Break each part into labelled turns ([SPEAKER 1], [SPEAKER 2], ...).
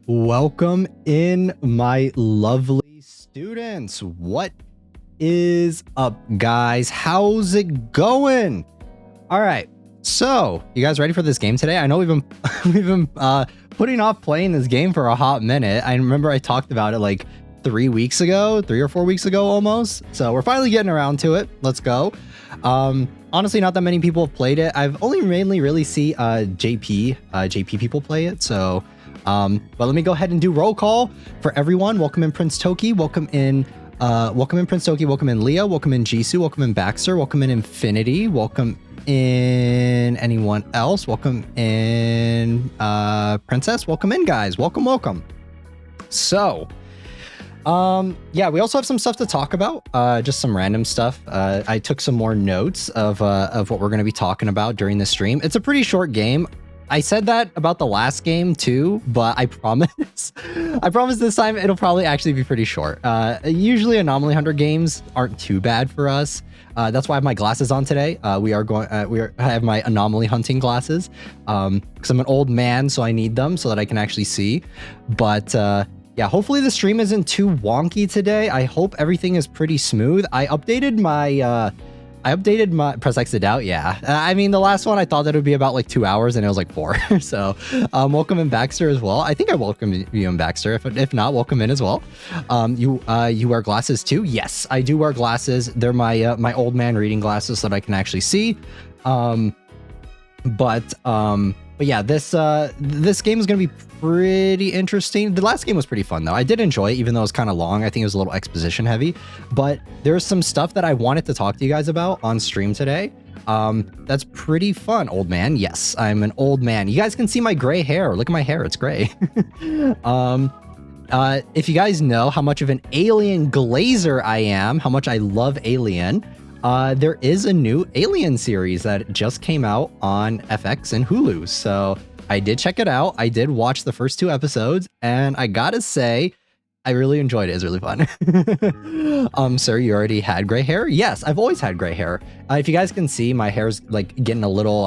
[SPEAKER 1] Welcome in, my lovely students. What is up, guys? How's it going? All right, so you guys ready for this game today? I know we've been putting off playing this game for a hot minute. I remember I talked about it like 3 or 4 weeks ago almost. So we're finally getting around to it. Let's go. Honestly, not that many people have played it. I've only mainly really see JP people play it. So but let me go ahead and do roll call for everyone. Welcome in Prince Toki. Welcome in Prince Toki. Welcome in Leah. Welcome in Jisoo. Welcome in Baxter. Welcome in Infinity. Welcome in anyone else. Welcome in Princess. Welcome in, guys. Welcome. So yeah, we also have some stuff to talk about, just some random stuff. I took some more notes of what we're going to be talking about during the stream. It's a pretty short game. I said that about the last game too, but I promise this time it'll probably actually be pretty short. Usually Anomaly Hunter games aren't too bad for us. That's why I have my glasses on today. I have my Anomaly hunting glasses, because I'm an old man, so I need them so that I can actually see. But yeah, hopefully the stream isn't too wonky today. I hope everything is pretty smooth. I updated my press X to doubt. Yeah, I mean, the last one I thought that it would be about like 2 hours and it was like 4. So welcome in Baxter as well. I think I welcome you in Baxter. If not, welcome in as well. You wear glasses too? Yes, I do wear glasses. They're my my old man reading glasses so that I can actually see. But yeah, this game is going to be pretty interesting. The last game was pretty fun, though. I did enjoy it, even though it was kind of long. I think it was a little exposition heavy. But there's some stuff that I wanted to talk to you guys about on stream today. That's pretty fun, old man. Yes, I'm an old man. You guys can see my gray hair. Look at my hair. It's gray. If you guys know how much of an Alien glazer I am, how much I love Alien, there is a new Alien series that just came out on FX and Hulu. So I did check it out. I did watch the first 2 episodes, and I gotta say, I really enjoyed it. It's really fun. Sir, you already had gray hair? Yes, I've always had gray hair. If you guys can see, my hair's like getting a little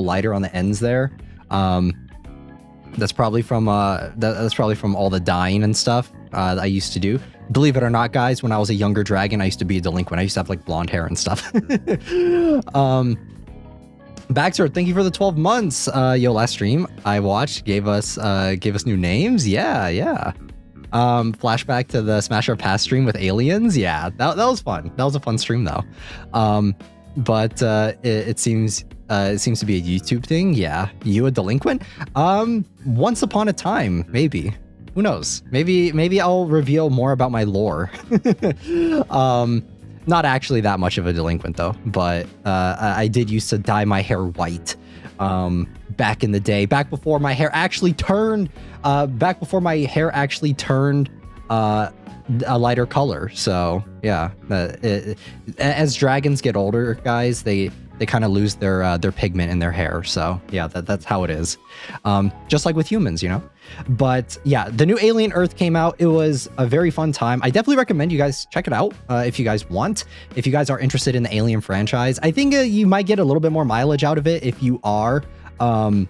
[SPEAKER 1] lighter on the ends there. That's probably from all the dyeing and stuff that I used to do. Believe it or not, guys, when I was a younger dragon, I used to be a delinquent. I used to have like blonde hair and stuff. Baxter, thank you for the 12 months. Last stream I watched gave us new names. Yeah. Flashback to the Smasher Pass stream with aliens. Yeah, that was fun. That was a fun stream though. But it seems to be a YouTube thing. Yeah, you a delinquent? Once upon a time, maybe. Who knows? Maybe I'll reveal more about my lore. Not actually that much of a delinquent though, but I did used to dye my hair white back in the day, back before my hair actually turned a lighter color. So yeah, as dragons get older, guys, they kind of lose their pigment in their hair. So yeah, that's how it is. Just like with humans, you know. But yeah, the new Alien Earth came out. It was a very fun time. I definitely recommend you guys check it out if you guys want. If you guys are interested in the Alien franchise, I think you might get a little bit more mileage out of it if you are fans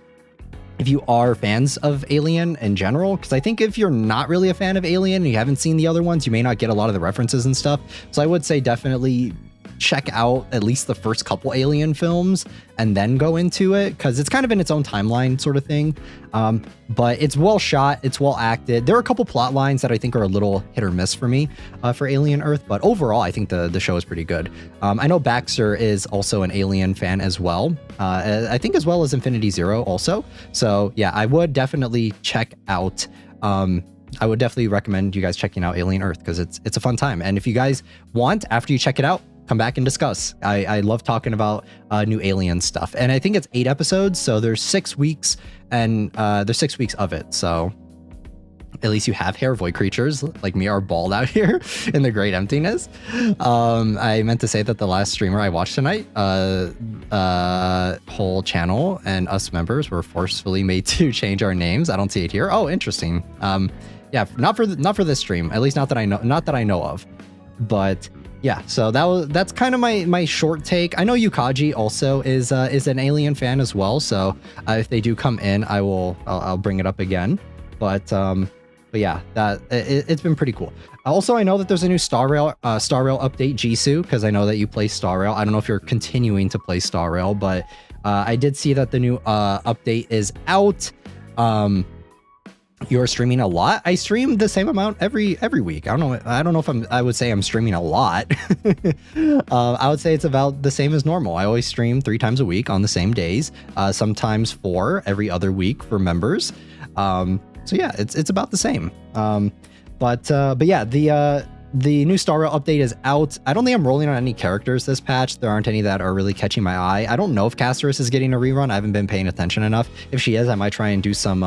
[SPEAKER 1] of Alien in general, because I think if you're not really a fan of Alien and you haven't seen the other ones, you may not get a lot of the references and stuff. So I would say definitely check out at least the first couple Alien films and then go into it, because it's kind of in its own timeline sort of thing. But it's well shot, it's well acted. There are a couple plot lines that I think are a little hit or miss for me for Alien Earth, but overall I think the show is pretty good. I know Baxter is also an Alien fan as well, I think as well as Infinity Zero also. So yeah, I would definitely check out I would definitely recommend you guys checking out Alien Earth, because it's a fun time. And if you guys want, after you check it out, come back and discuss. I love talking about new Alien stuff. And I think it's 8 episodes, so there's 6 weeks, and there's 6 weeks of it. So at least you have hair. Void creatures like me are bald out here in the great emptiness. I meant to say that the last streamer I watched tonight, whole channel and us members were forcefully made to change our names. I don't see it here. Oh, interesting. Yeah, not for this stream, at least not that I know of. But yeah, so that's kind of my short take. I know Yukaji also is an Alien fan as well, so if they do come in, I'll bring it up again. But yeah, it's been pretty cool. Also, I know that there's a new Star Rail update, Jisoo, because I know that you play Star Rail. I don't know if you're continuing to play Star Rail, but I did see that the new update is out. You're streaming a lot. I stream the same amount every week. I don't know if I would say I'm streaming a lot. I would say it's about the same as normal. I always stream 3 times a week on the same days, sometimes 4 every other week for members. So yeah, it's about the same. But yeah, the new Star Rail update is out. I don't think I'm rolling on any characters this patch. There aren't any that are really catching my eye. I don't know if Casterus is getting a rerun. I haven't been paying attention enough. If she is, I might try and do some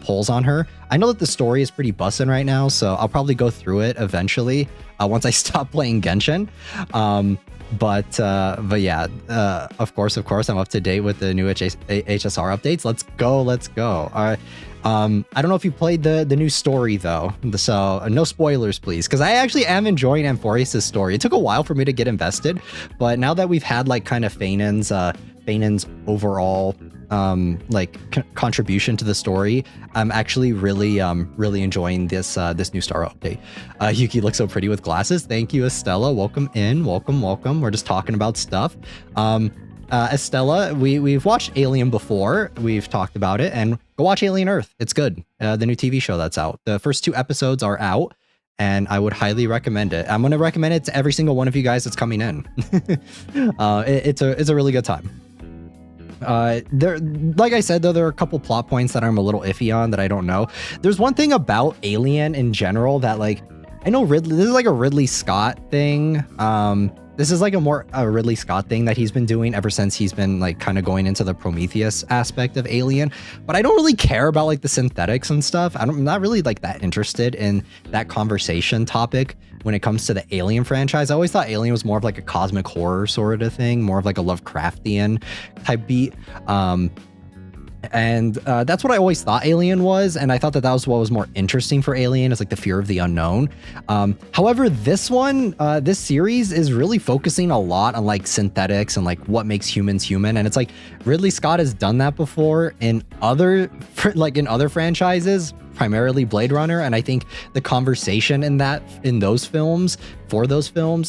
[SPEAKER 1] polls on her. I know that the story is pretty bussin' right now, so I'll probably go through it eventually once I stop playing Genshin. But yeah, of course, I'm up to date with the new HSR updates. Let's go. All right. I don't know if you played the new story though, so no spoilers, please, because I actually am enjoying Amphorius' story. It took a while for me to get invested, but now that we've had like kind of Feinen's overall contribution to the story, I'm actually really enjoying this new Star update. Yuki looks so pretty with glasses. Thank you, Estella. Welcome in. Welcome. We're just talking about stuff. Estella, we've watched Alien before. We've talked about it, and go watch Alien Earth. It's good. The new TV show that's out. The first 2 episodes are out, and I would highly recommend it. I'm going to recommend it to every single one of you guys that's coming in. It's a really good time. Like I said, though, there are a couple plot points that I'm a little iffy on that I don't know. There's one thing about Alien in general that, like, I know this is like a Ridley Scott thing. This is like a Ridley Scott thing that he's been doing ever since he's been like kind of going into the Prometheus aspect of Alien. But I don't really care about like the synthetics and stuff. I'm not really like that interested in that conversation topic when it comes to the Alien franchise. I always thought Alien was more of like a cosmic horror sort of thing, more of like a Lovecraftian type beat. And that's what I always thought Alien was, and I thought that was what was more interesting for Alien, is like the fear of the unknown. However, this series is really focusing a lot on like synthetics and like what makes humans human, and it's like Ridley Scott has done that before in other franchises, primarily Blade Runner, and I think the conversation in those films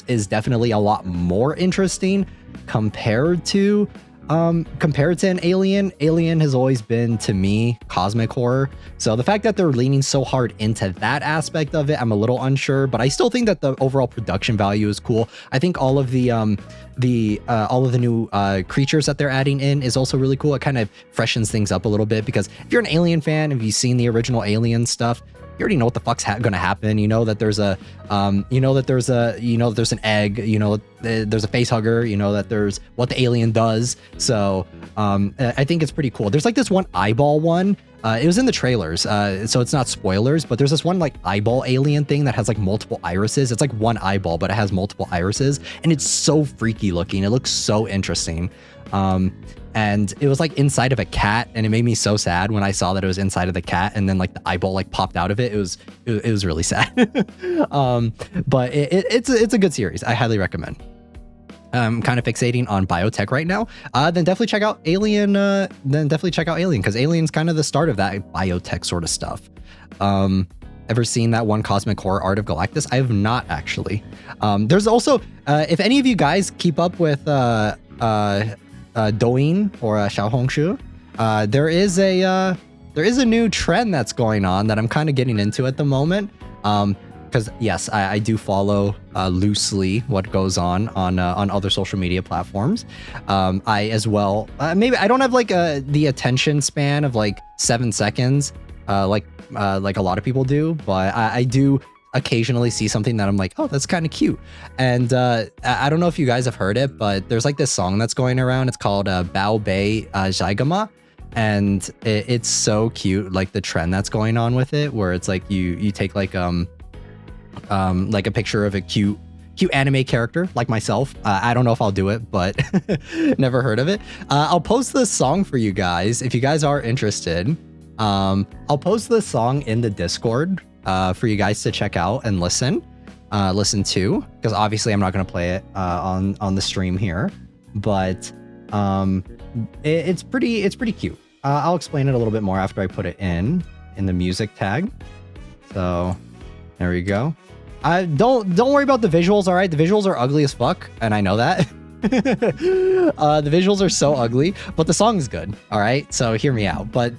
[SPEAKER 1] is definitely a lot more interesting compared to an Alien. Alien has always been, to me, cosmic horror. So the fact that they're leaning so hard into that aspect of it, I'm a little unsure, but I still think that the overall production value is cool. I think all of the new creatures that they're adding in is also really cool. It kind of freshens things up a little bit, because if you're an Alien fan, if you've seen the original Alien stuff, already know what the fuck's gonna happen. You know that there's a there's an egg, there's a face hugger, that there's what the alien does. So I think it's pretty cool. There's like this one eyeball one. It was in the trailers, so it's not spoilers, but there's this one like eyeball alien thing that has like multiple irises. It's like one eyeball, but it has multiple irises, and it's so freaky looking. It looks so interesting. And it was like inside of a cat, and it made me so sad when I saw that it was inside of the cat, and then like the eyeball like popped out of it. It was really sad. But it's a good series. I highly recommend. I'm kind of fixating on biotech right now. Then definitely check out Alien. Because Alien's kind of the start of that biotech sort of stuff. Ever seen that one cosmic horror Art of Galactus? I have not actually. There's also, if any of you guys keep up with Douyin or Xiaohongshu, there is a new trend that's going on that I'm kind of getting into at the moment. Because yes, I do follow loosely what goes on other social media platforms. I as well, maybe I don't have like the attention span of like 7 seconds, like a lot of people do, but I do occasionally see something that I'm like, oh, that's kind of cute. And I don't know if you guys have heard it, but there's like this song that's going around. It's called Bao Bei Zhaigama. And it's so cute, like the trend that's going on with it, where it's like you take like a picture of a cute anime character like myself. I don't know if I'll do it, but never heard of it. I'll post this song for you guys if you guys are interested. I'll post this song in the Discord for you guys to check out and listen to, because obviously I'm not going to play it on the stream here, but it's pretty cute. I'll explain it a little bit more after I put it in the music tag. So there we go. Don't worry about the visuals, all right? The visuals are ugly as fuck, and I know that. The visuals are so ugly, but the song is good, all right? So hear me out. But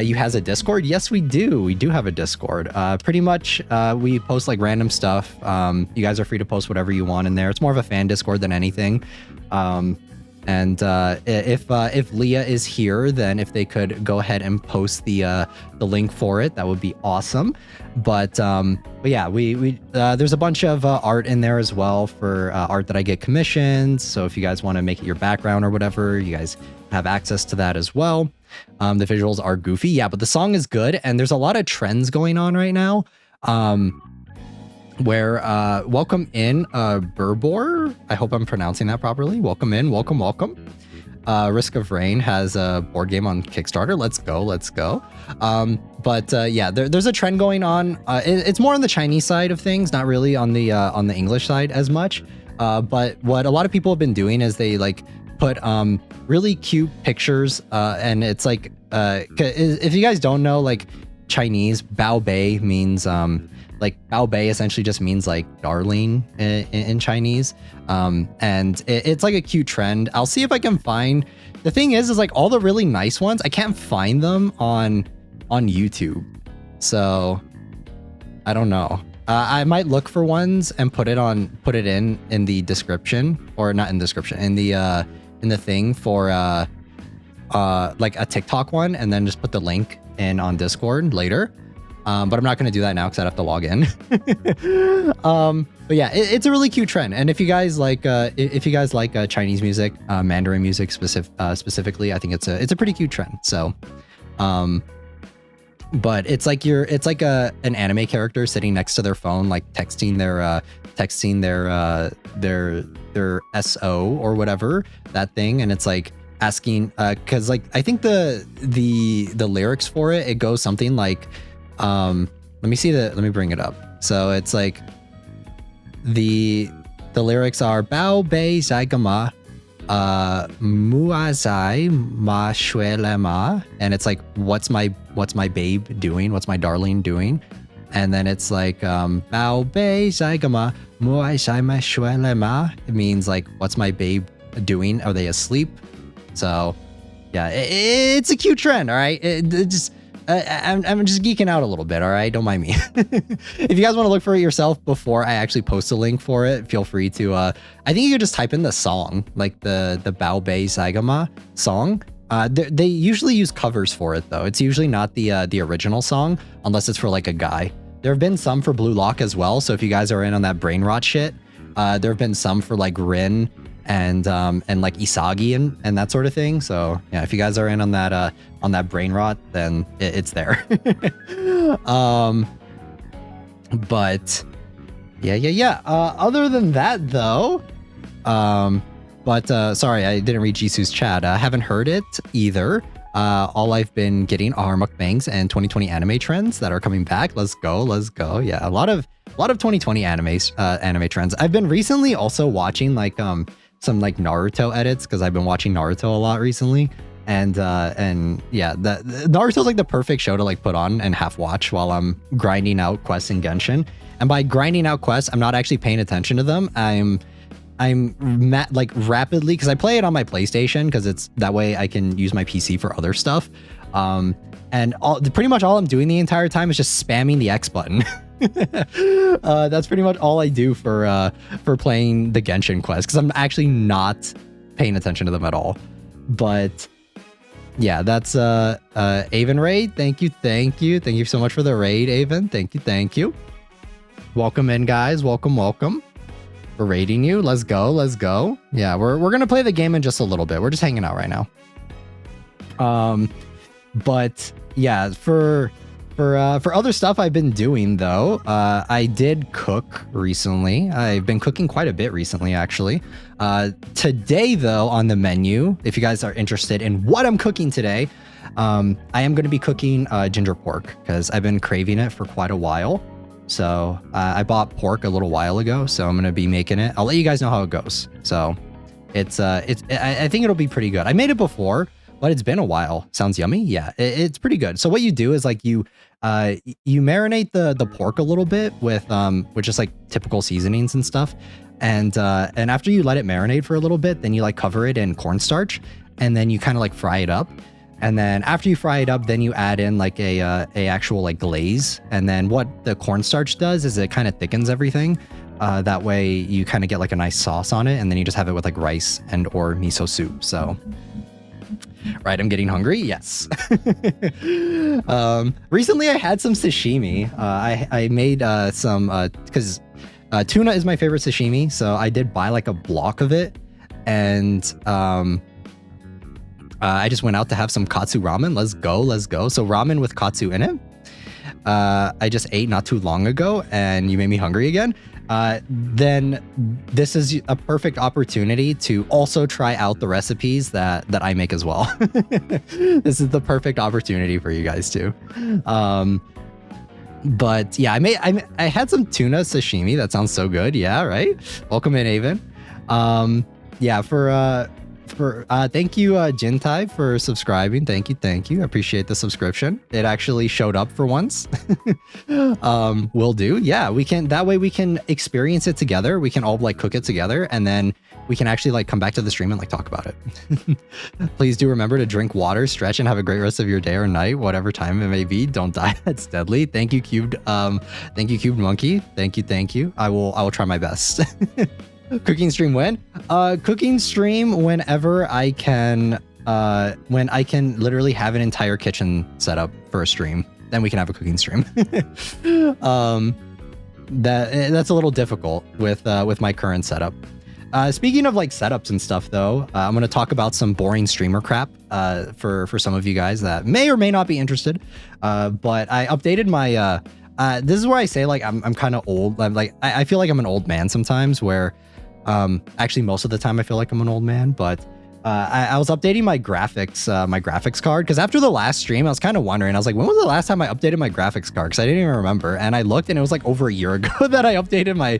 [SPEAKER 1] you has a Discord? Yes, we do. We do have a Discord. Pretty much, we post like random stuff. You guys are free to post whatever you want in there. It's more of a fan Discord than anything. And if Leah is here, then if they could go ahead and post the link for it, that would be awesome. But yeah, we there's a bunch of art in there as well for art that I get commissioned. So if you guys want to make it your background or whatever, you guys have access to that as well. The visuals are goofy, yeah, but the song is good, and there's a lot of trends going on right now. Where welcome in Burbor. I hope I'm pronouncing that properly. Welcome in, welcome. Risk of Rain has a board game on Kickstarter. Let's go. But yeah, there's a trend going on. It's more on the Chinese side of things, not really on the English side as much. But what a lot of people have been doing is they like put really cute pictures, and it's like if you guys don't know, like Chinese, Bao Bei means like Bao Bei essentially just means like darling in Chinese. And it's like a cute trend. I'll see if I can find, the thing is like all the really nice ones, I can't find them on YouTube. So I don't know. I might look for ones and put it in the description, or not in the description, in the thing for like a TikTok one, and then just put the link in on Discord later. But I'm not going to do that now because I'd have to log in. But yeah, it's a really cute trend. And if you guys like, Chinese music, Mandarin music specifically, I think it's a pretty cute trend. So, but it's like an anime character sitting next to their phone, like texting their SO or whatever, that thing, and it's like asking, because like I think the lyrics for it goes something like. Let me bring it up. So it's like the lyrics are Bao Bei Zhaigama Muazai Ma Shuelema, and it's like what's my babe doing? What's my darling doing? And then it's like Bao Bei Zhaigama Muazai Ma Shuelema. It means like what's my babe doing? Are they asleep? So yeah, it's a cute trend, all right? I'm just geeking out a little bit, all right? Don't mind me. If you guys want to look for it yourself before I actually post a link for it, feel free to. I think you could just type in the song, like the Bao Bei Zhaigama song, They usually use covers for it though. It's usually not the original song unless it's for like a guy. There have been some for Blue Lock as well. So if you guys are in on that brain rot shit, there have been some for like Rin and like Isagi and that sort of thing. So yeah, if you guys are in on that brain rot, then it's there. But yeah. Other than that though, sorry, I didn't read Jisoo's chat. I haven't heard it either. All I've been getting are mukbangs and 2020 anime trends that are coming back. Let's go. Yeah, a lot of 2020 anime trends. I've been recently also watching like some like Naruto edits because I've been watching Naruto a lot recently. And yeah, Naruto's like the perfect show to like put on and half watch while I'm grinding out quests in Genshin. And by grinding out quests, I'm not actually paying attention to them. I'm like rapidly, because I play it on my PlayStation because it's that way I can use my PC for other stuff. And pretty much all I'm doing the entire time is just spamming the X button. That's pretty much all I do for playing the Genshin quest because I'm actually not paying attention to them at all. But yeah, that's Avon raid. Thank you so much for the raid, Avon. Thank you. Welcome in, guys. Welcome. We're raiding you. Let's go. Yeah, we're gonna play the game in just a little bit. We're just hanging out right now. But yeah, for other stuff I've been doing though, I did cook recently. I've been cooking quite a bit recently, actually. Today though, on the menu, if you guys are interested in what I'm cooking today, I am going to be cooking ginger pork because I've been craving it for quite a while. So I bought pork a little while ago, so I'm going to be making it. I'll let you guys know how it goes. So I think it'll be pretty good. I made it before, but it's been a while. Sounds yummy. Yeah, it's pretty good. So what you do is like you marinate the pork a little bit with just like typical seasonings and stuff. And after you let it marinate for a little bit, then you like cover it in cornstarch and then you kind of like fry it up. And then after you fry it up, then you add in like a actual like glaze. And then what the cornstarch does is it kind of thickens everything. That way you kind of get like a nice sauce on it. And then you just have it with like rice and or miso soup. So, right, I'm getting hungry. Yes. Recently I had some sashimi. I made some, because tuna is my favorite sashimi. So I did buy like a block of it. And I just went out to have some katsu ramen. Let's go. So ramen with katsu in it. I just ate not too long ago and you made me hungry again. Then this is a perfect opportunity to also try out the recipes that I make as well. This is the perfect opportunity for you guys too. But yeah, I had some tuna sashimi. That sounds so good. Yeah, right. Welcome in, Avon. Yeah, thank you, Jintai, for subscribing. Thank you. I appreciate the subscription. It actually showed up for once. Will do. Yeah, we can. That way we can experience it together. We can all like cook it together, and then we can actually like come back to the stream and like talk about it. Please do remember to drink water, stretch, and have a great rest of your day or night, whatever time it may be. Don't die. That's deadly. Thank you, Cubed. Thank you, Cubed Monkey. Thank you. I will try my best. Cooking stream when? Cooking stream whenever I can, when I can literally have an entire kitchen set up for a stream. Then we can have a cooking stream. That's a little difficult with my current setup. Speaking of like setups and stuff though, I'm going to talk about some boring streamer crap for some of you guys that may or may not be interested. But I updated my, this is where I say like I'm kind of old. I feel like I'm an old man sometimes where actually most of the time I feel like I'm an old man, but I was updating my graphics card because after the last stream I was kind of wondering, I was like, when was the last time I updated my graphics card? Because I didn't even remember, and I looked and it was like over a year ago that I updated my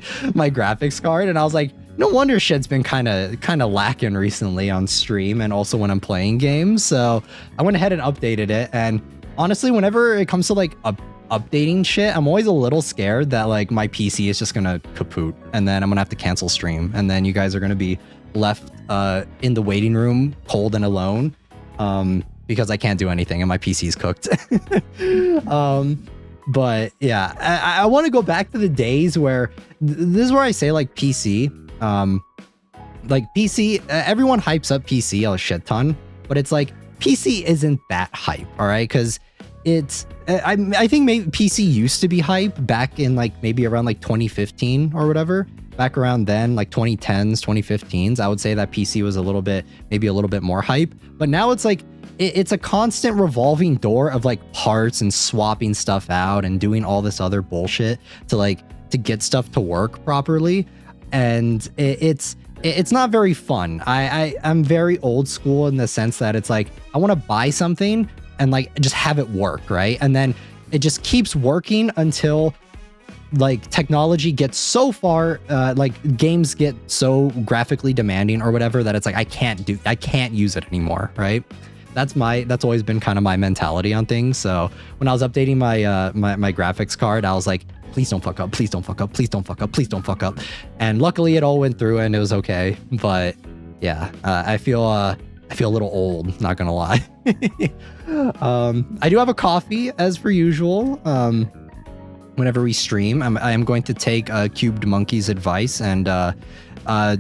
[SPEAKER 1] graphics card, and I was like, no wonder shit's been kind of lacking recently on stream and also when I'm playing games. So I went ahead and updated it, and honestly, whenever it comes to like updating shit, I'm always a little scared that like my PC is just gonna kaput and then I'm gonna have to cancel stream, and then you guys are gonna be left in the waiting room cold and alone because I can't do anything and my PC's cooked. But yeah, I want to go back to the days where this is where I say like PC, everyone hypes up PC a shit ton, but it's like PC isn't that hype, all right? Because it's, I think maybe PC used to be hype back in like maybe around like 2015 or whatever. Back around then, like 2010s, 2015s, I would say that PC was a little bit, maybe a little bit more hype. But now it's like, it's a constant revolving door of like parts and swapping stuff out and doing all this other bullshit to get stuff to work properly. And it's not very fun. I'm very old school in the sense that it's like, I want to buy something and like just have it work, right? And then it just keeps working until like technology gets so far, like games get so graphically demanding or whatever that it's like I can't use it anymore, right? That's always been kind of my mentality on things. So when I was updating my graphics card, I was like, please don't fuck up, please don't fuck up, please don't fuck up, please don't fuck up. And luckily it all went through and it was okay. But yeah, I feel a little old, not gonna lie. I do have a coffee as per usual. Whenever we stream, I am going to take Cubed Monkey's advice and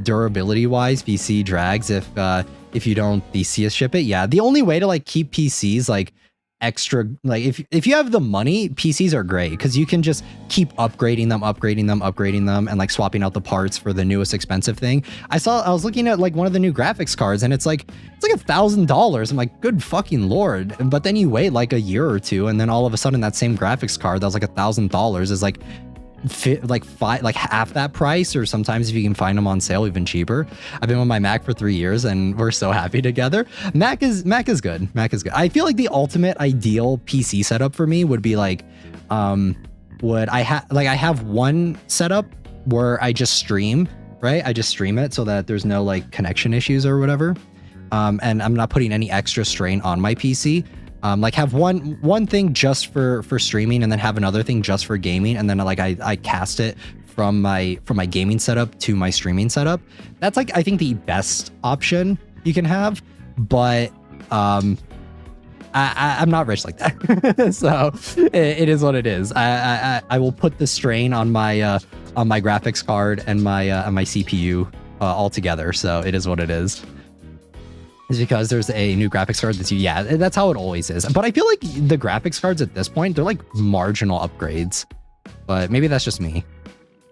[SPEAKER 1] durability wise, PC drags if you don't VCS ship it. Yeah, the only way to like keep PCs like extra, like if you have the money, PCs are great because you can just keep upgrading them and like swapping out the parts for the newest expensive thing. I was looking at like one of the new graphics cards and it's like $1,000. I'm like, good fucking lord. But then you wait like a year or two and then all of a sudden that same graphics card that was like $1,000 is like half that price, or sometimes if you can find them on sale even cheaper. I've been with my Mac for 3 years and we're so happy together. Mac is good. I feel like the ultimate ideal PC setup for me would be like I have one setup where I just stream, right? I just stream it so that there's no like connection issues or whatever. And I'm not putting any extra strain on my PC. Like have one thing just for streaming and then have another thing just for gaming, and then like I cast it from my gaming setup to my streaming setup. That's like I think the best option you can have, but I'm not rich like that. So it is what it is. I will put the strain on my graphics card and my CPU all together. So it is what it is. Is because there's a new graphics card that's how it always is. But I feel like the graphics cards at this point, they're like marginal upgrades, but maybe that's just me.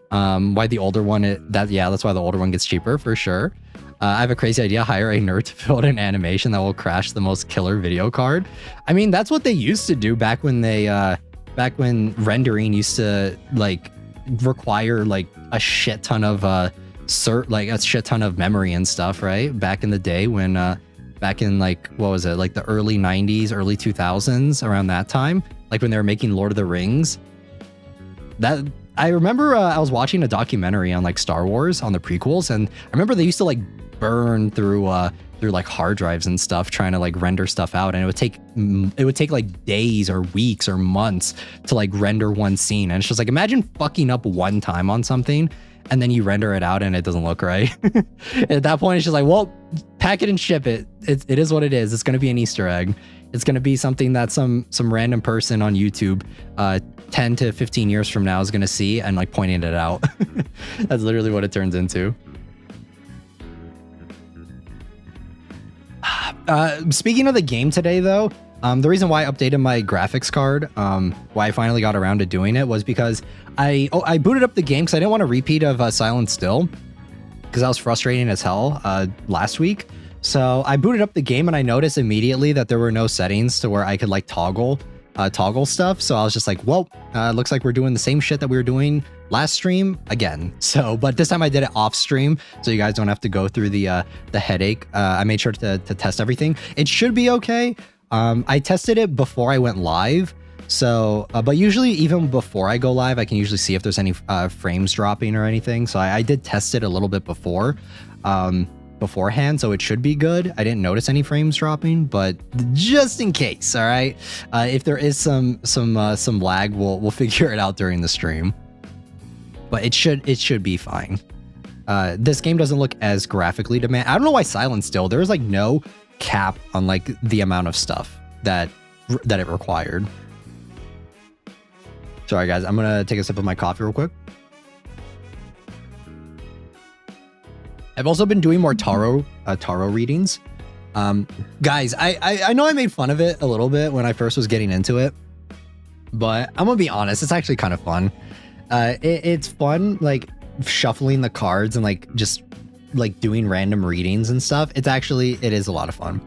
[SPEAKER 1] Why the older one, that's why the older one gets cheaper for sure. I have a crazy idea, hire a nerd to build an animation that will crash the most killer video card. I mean, that's what they used to do back when rendering used to like require like a shit ton of a shit ton of memory and stuff, right? Back in the day when back in like what was it, like the early 90s, early 2000s, around that time, like when they were making Lord of the Rings. That I remember I was watching a documentary on like Star Wars, on the prequels, and I remember they used to like burn through like hard drives and stuff trying to like render stuff out, and it would take like days or weeks or months to like render one scene. And it's just like, imagine fucking up one time on something and then you render it out and it doesn't look right. At that point, it's just like, well, pack it and ship it. It is what it is. It's going to be an Easter egg. It's going to be something that some random person on YouTube 10 to 15 years from now is going to see and like pointing it out. That's literally what it turns into. Speaking of the game today, though, the reason why I updated my graphics card, why I finally got around to doing it, was because I booted up the game because I didn't want a repeat of Silent Still, because that was frustrating as hell last week. So I booted up the game and I noticed immediately that there were no settings to where I could like toggle stuff. So I was just like, well, looks like we're doing the same shit that we were doing last stream again. So, but this time I did it off stream, so you guys don't have to go through the headache. I made sure to test everything. It should be okay. I tested it before I went live. So, but usually even before I go live, I can usually see if there's any frames dropping or anything. So I did test it a little bit beforehand, so it should be good. I didn't notice any frames dropping, but just in case, all right. If there is some lag, we'll figure it out during the stream. But it should be fine. This game doesn't look as graphically demanding. I don't know why Silent Still. There's like no cap on like the amount of stuff that it required. Sorry guys, I'm gonna take a sip of my coffee real quick. I've also been doing more tarot readings. Guys, I know I made fun of it a little bit when I first was getting into it, but I'm gonna be honest, it's actually kind of fun. It's fun, like shuffling the cards and like just like doing random readings and stuff. It is a lot of fun.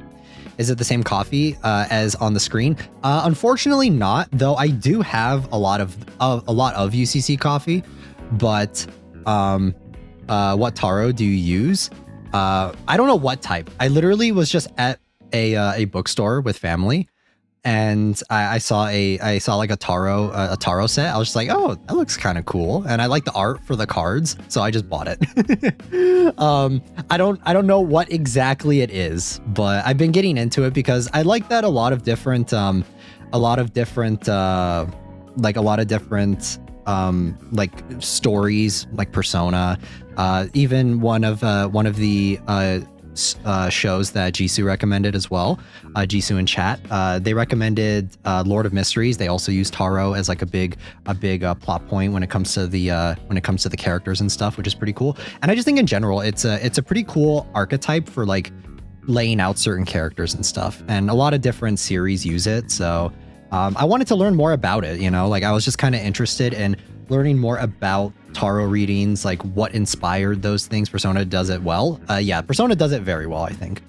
[SPEAKER 1] Is it the same coffee as on the screen? Unfortunately not, though I do have a lot of UCC coffee, but what taro do you use? I don't know what type. I literally was just at a bookstore with family, and I saw like a taro set. I was just like, oh, that looks kind of cool, and I like the art for the cards, so I just bought it. I don't know what exactly it is, but I've been getting into it because I like that a lot of different like stories, like Persona, even one of the shows that Jisoo recommended as well. Jisoo in chat, they recommended Lord of Mysteries. They also use taro as like a big plot point when it comes to the characters and stuff, which is pretty cool. And I just think in general, it's a pretty cool archetype for like laying out certain characters and stuff. And a lot of different series use it. So I wanted to learn more about it, you know, like I was just kind of interested in learning more about taro readings, like what inspired those things. Persona does it well. Yeah, Persona does it very well, I think.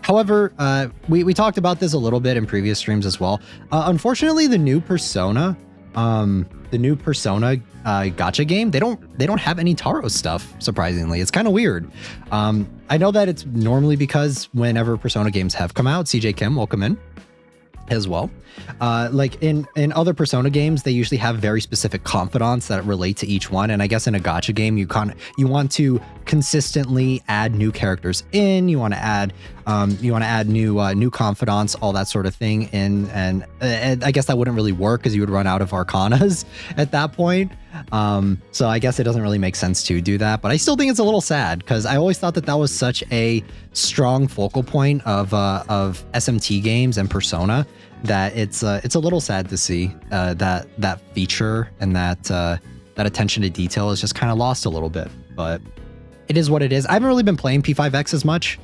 [SPEAKER 1] However, we talked about this a little bit in previous streams as well. Unfortunately, the new Persona gacha game, they don't have any taro stuff, surprisingly. It's kind of weird. I know that it's normally because whenever Persona games have come out, CJ Kim, welcome in as well. Like in other Persona games, they usually have very specific confidants that relate to each one. And I guess in a gacha game, you want to consistently add new characters in. You want to add new confidants, all that sort of thing in. And I guess that wouldn't really work because you would run out of arcanas at that point. So I guess it doesn't really make sense to do that, but I still think it's a little sad because I always thought that was such a strong focal point of SMT games and Persona that it's a little sad to see that feature and that attention to detail is just kind of lost a little bit, but it is what it is. I haven't really been playing P5X as much,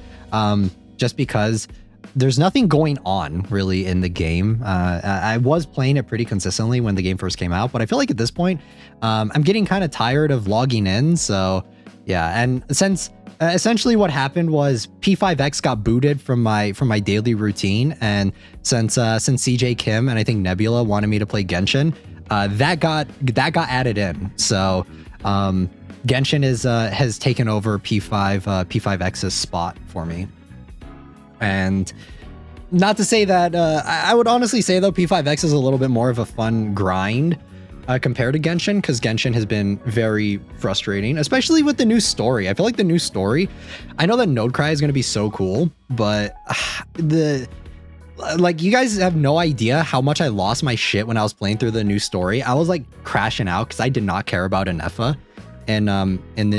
[SPEAKER 1] just because there's nothing going on really in the game. I was playing it pretty consistently when the game first came out, but I feel like at this point, I'm getting kind of tired of logging in. So yeah, and since essentially what happened was P5X got booted from my daily routine, and since CJ Kim and I think Nebula wanted me to play Genshin, that got added in. So Genshin has taken over P5X's spot for me. And not to say that I would honestly say though P5X is a little bit more of a fun grind compared to Genshin, because Genshin has been very frustrating, especially with the new story. I feel like the new story, I know that Node Cry is going to be so cool, but like you guys have no idea how much I lost my shit when I was playing through the new story. I was like crashing out because I did not care about Anefa and in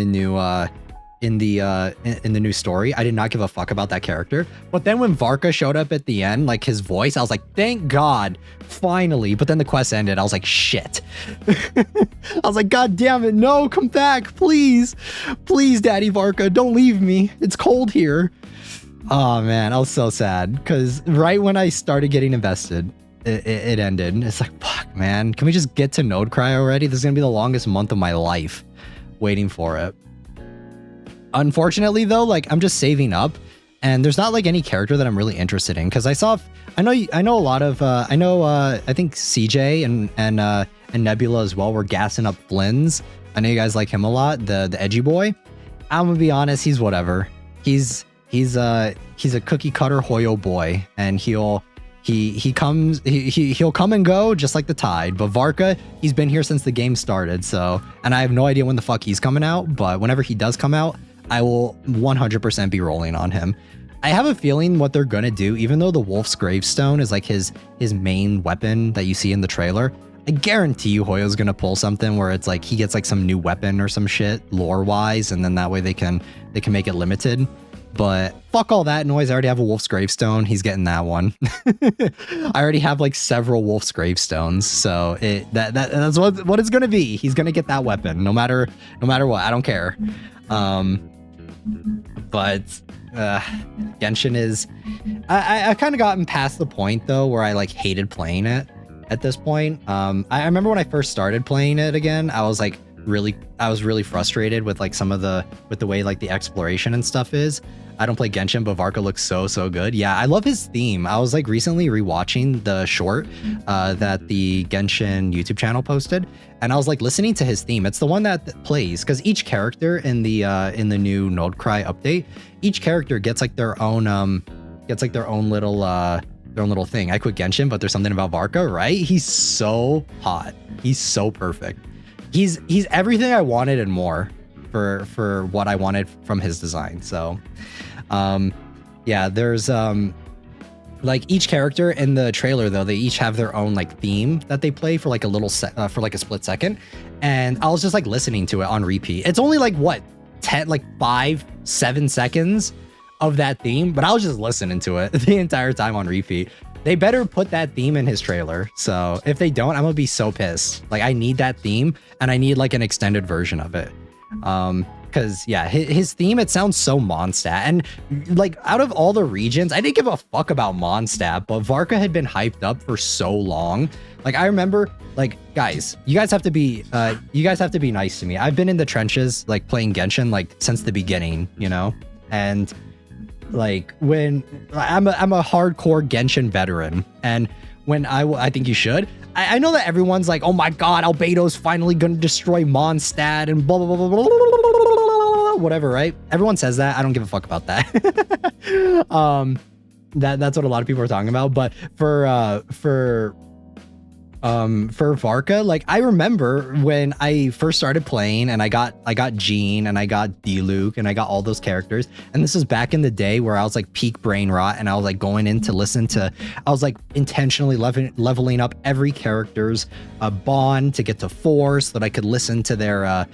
[SPEAKER 1] the new story. I did not give a fuck about that character. But then when Varka showed up at the end, like his voice, I was like, thank God, finally. But then the quest ended. I was like, shit. I was like, God damn it, no, come back, please. Please, Daddy Varka, don't leave me. It's cold here. Oh man, I was so sad because right when I started getting invested, it ended. It's like, fuck, man. Can we just get to Node Cry already? This is gonna be the longest month of my life waiting for it. Unfortunately though, like I'm just saving up, and there's not like any character that I'm really interested in, because I know a lot of I think CJ and Nebula as well were gassing up Flynn's. I know you guys like him a lot, the edgy boy. I'm gonna be honest, he's whatever. He's a cookie cutter Hoyo boy, and he'll come and go just like the tide. But Varka, he's been here since the game started, so, and I have no idea when the fuck he's coming out, but whenever he does come out, I will 100% be rolling on him. I have a feeling what they're gonna do, even though the Wolf's Gravestone is like his main weapon that you see in the trailer, I guarantee you Hoyo's gonna pull something where it's like he gets like some new weapon or some shit lore wise, and then that way they can make it limited. But fuck all that noise. I already have a Wolf's Gravestone. He's getting that one. I already have like several Wolf's Gravestones, so that's what it's gonna be. He's gonna get that weapon no matter what. I don't care. But Genshin is, I kind of gotten past the point though where I like hated playing it at this point. I remember when I first started playing it again, I was really frustrated with like with the way like the exploration and stuff is. I don't play Genshin, but Varka looks so good. Yeah, I love his theme. I was like recently rewatching the short that the Genshin YouTube channel posted, and I was like listening to his theme. It's the one that plays because each character in the new Node Cry update, each character gets like their own little thing. I quit Genshin, but there's something about Varka, right? He's so hot. He's so perfect. He's everything I wanted and more for what I wanted from his design. So yeah, there's like each character in the trailer though, they each have their own like theme that they play for like a little for like a split second, and I was just like listening to it on repeat. It's only like what 5-7 seconds of that theme, but I was just listening to it the entire time on repeat. They better put that theme in his trailer. So if they don't, I'm gonna be so pissed. Like I need that theme, and I need like an extended version of it. Because yeah, his theme, it sounds so Mondstadt, and like out of all the regions, I didn't give a fuck about Mondstadt, but Varka had been hyped up for so long. Like I remember, like guys, you guys have to be nice to me. I've been in the trenches like playing Genshin like since the beginning, you know, and like when I'm a hardcore Genshin veteran, and when I think you should. I know that everyone's like, oh my god, Albedo's finally gonna destroy Mondstadt and blah blah blah blah blah blah, whatever, right? Everyone says that. I don't give a fuck about that. That's what a lot of people are talking about. But for Varka, like I remember when I first started playing, and I got Jean, and I got Diluc, and I got all those characters, and this was back in the day where I was like peak brain rot, and I was like going in to listen to, I was like intentionally leveling up every character's bond to get to 4 so that I could listen to their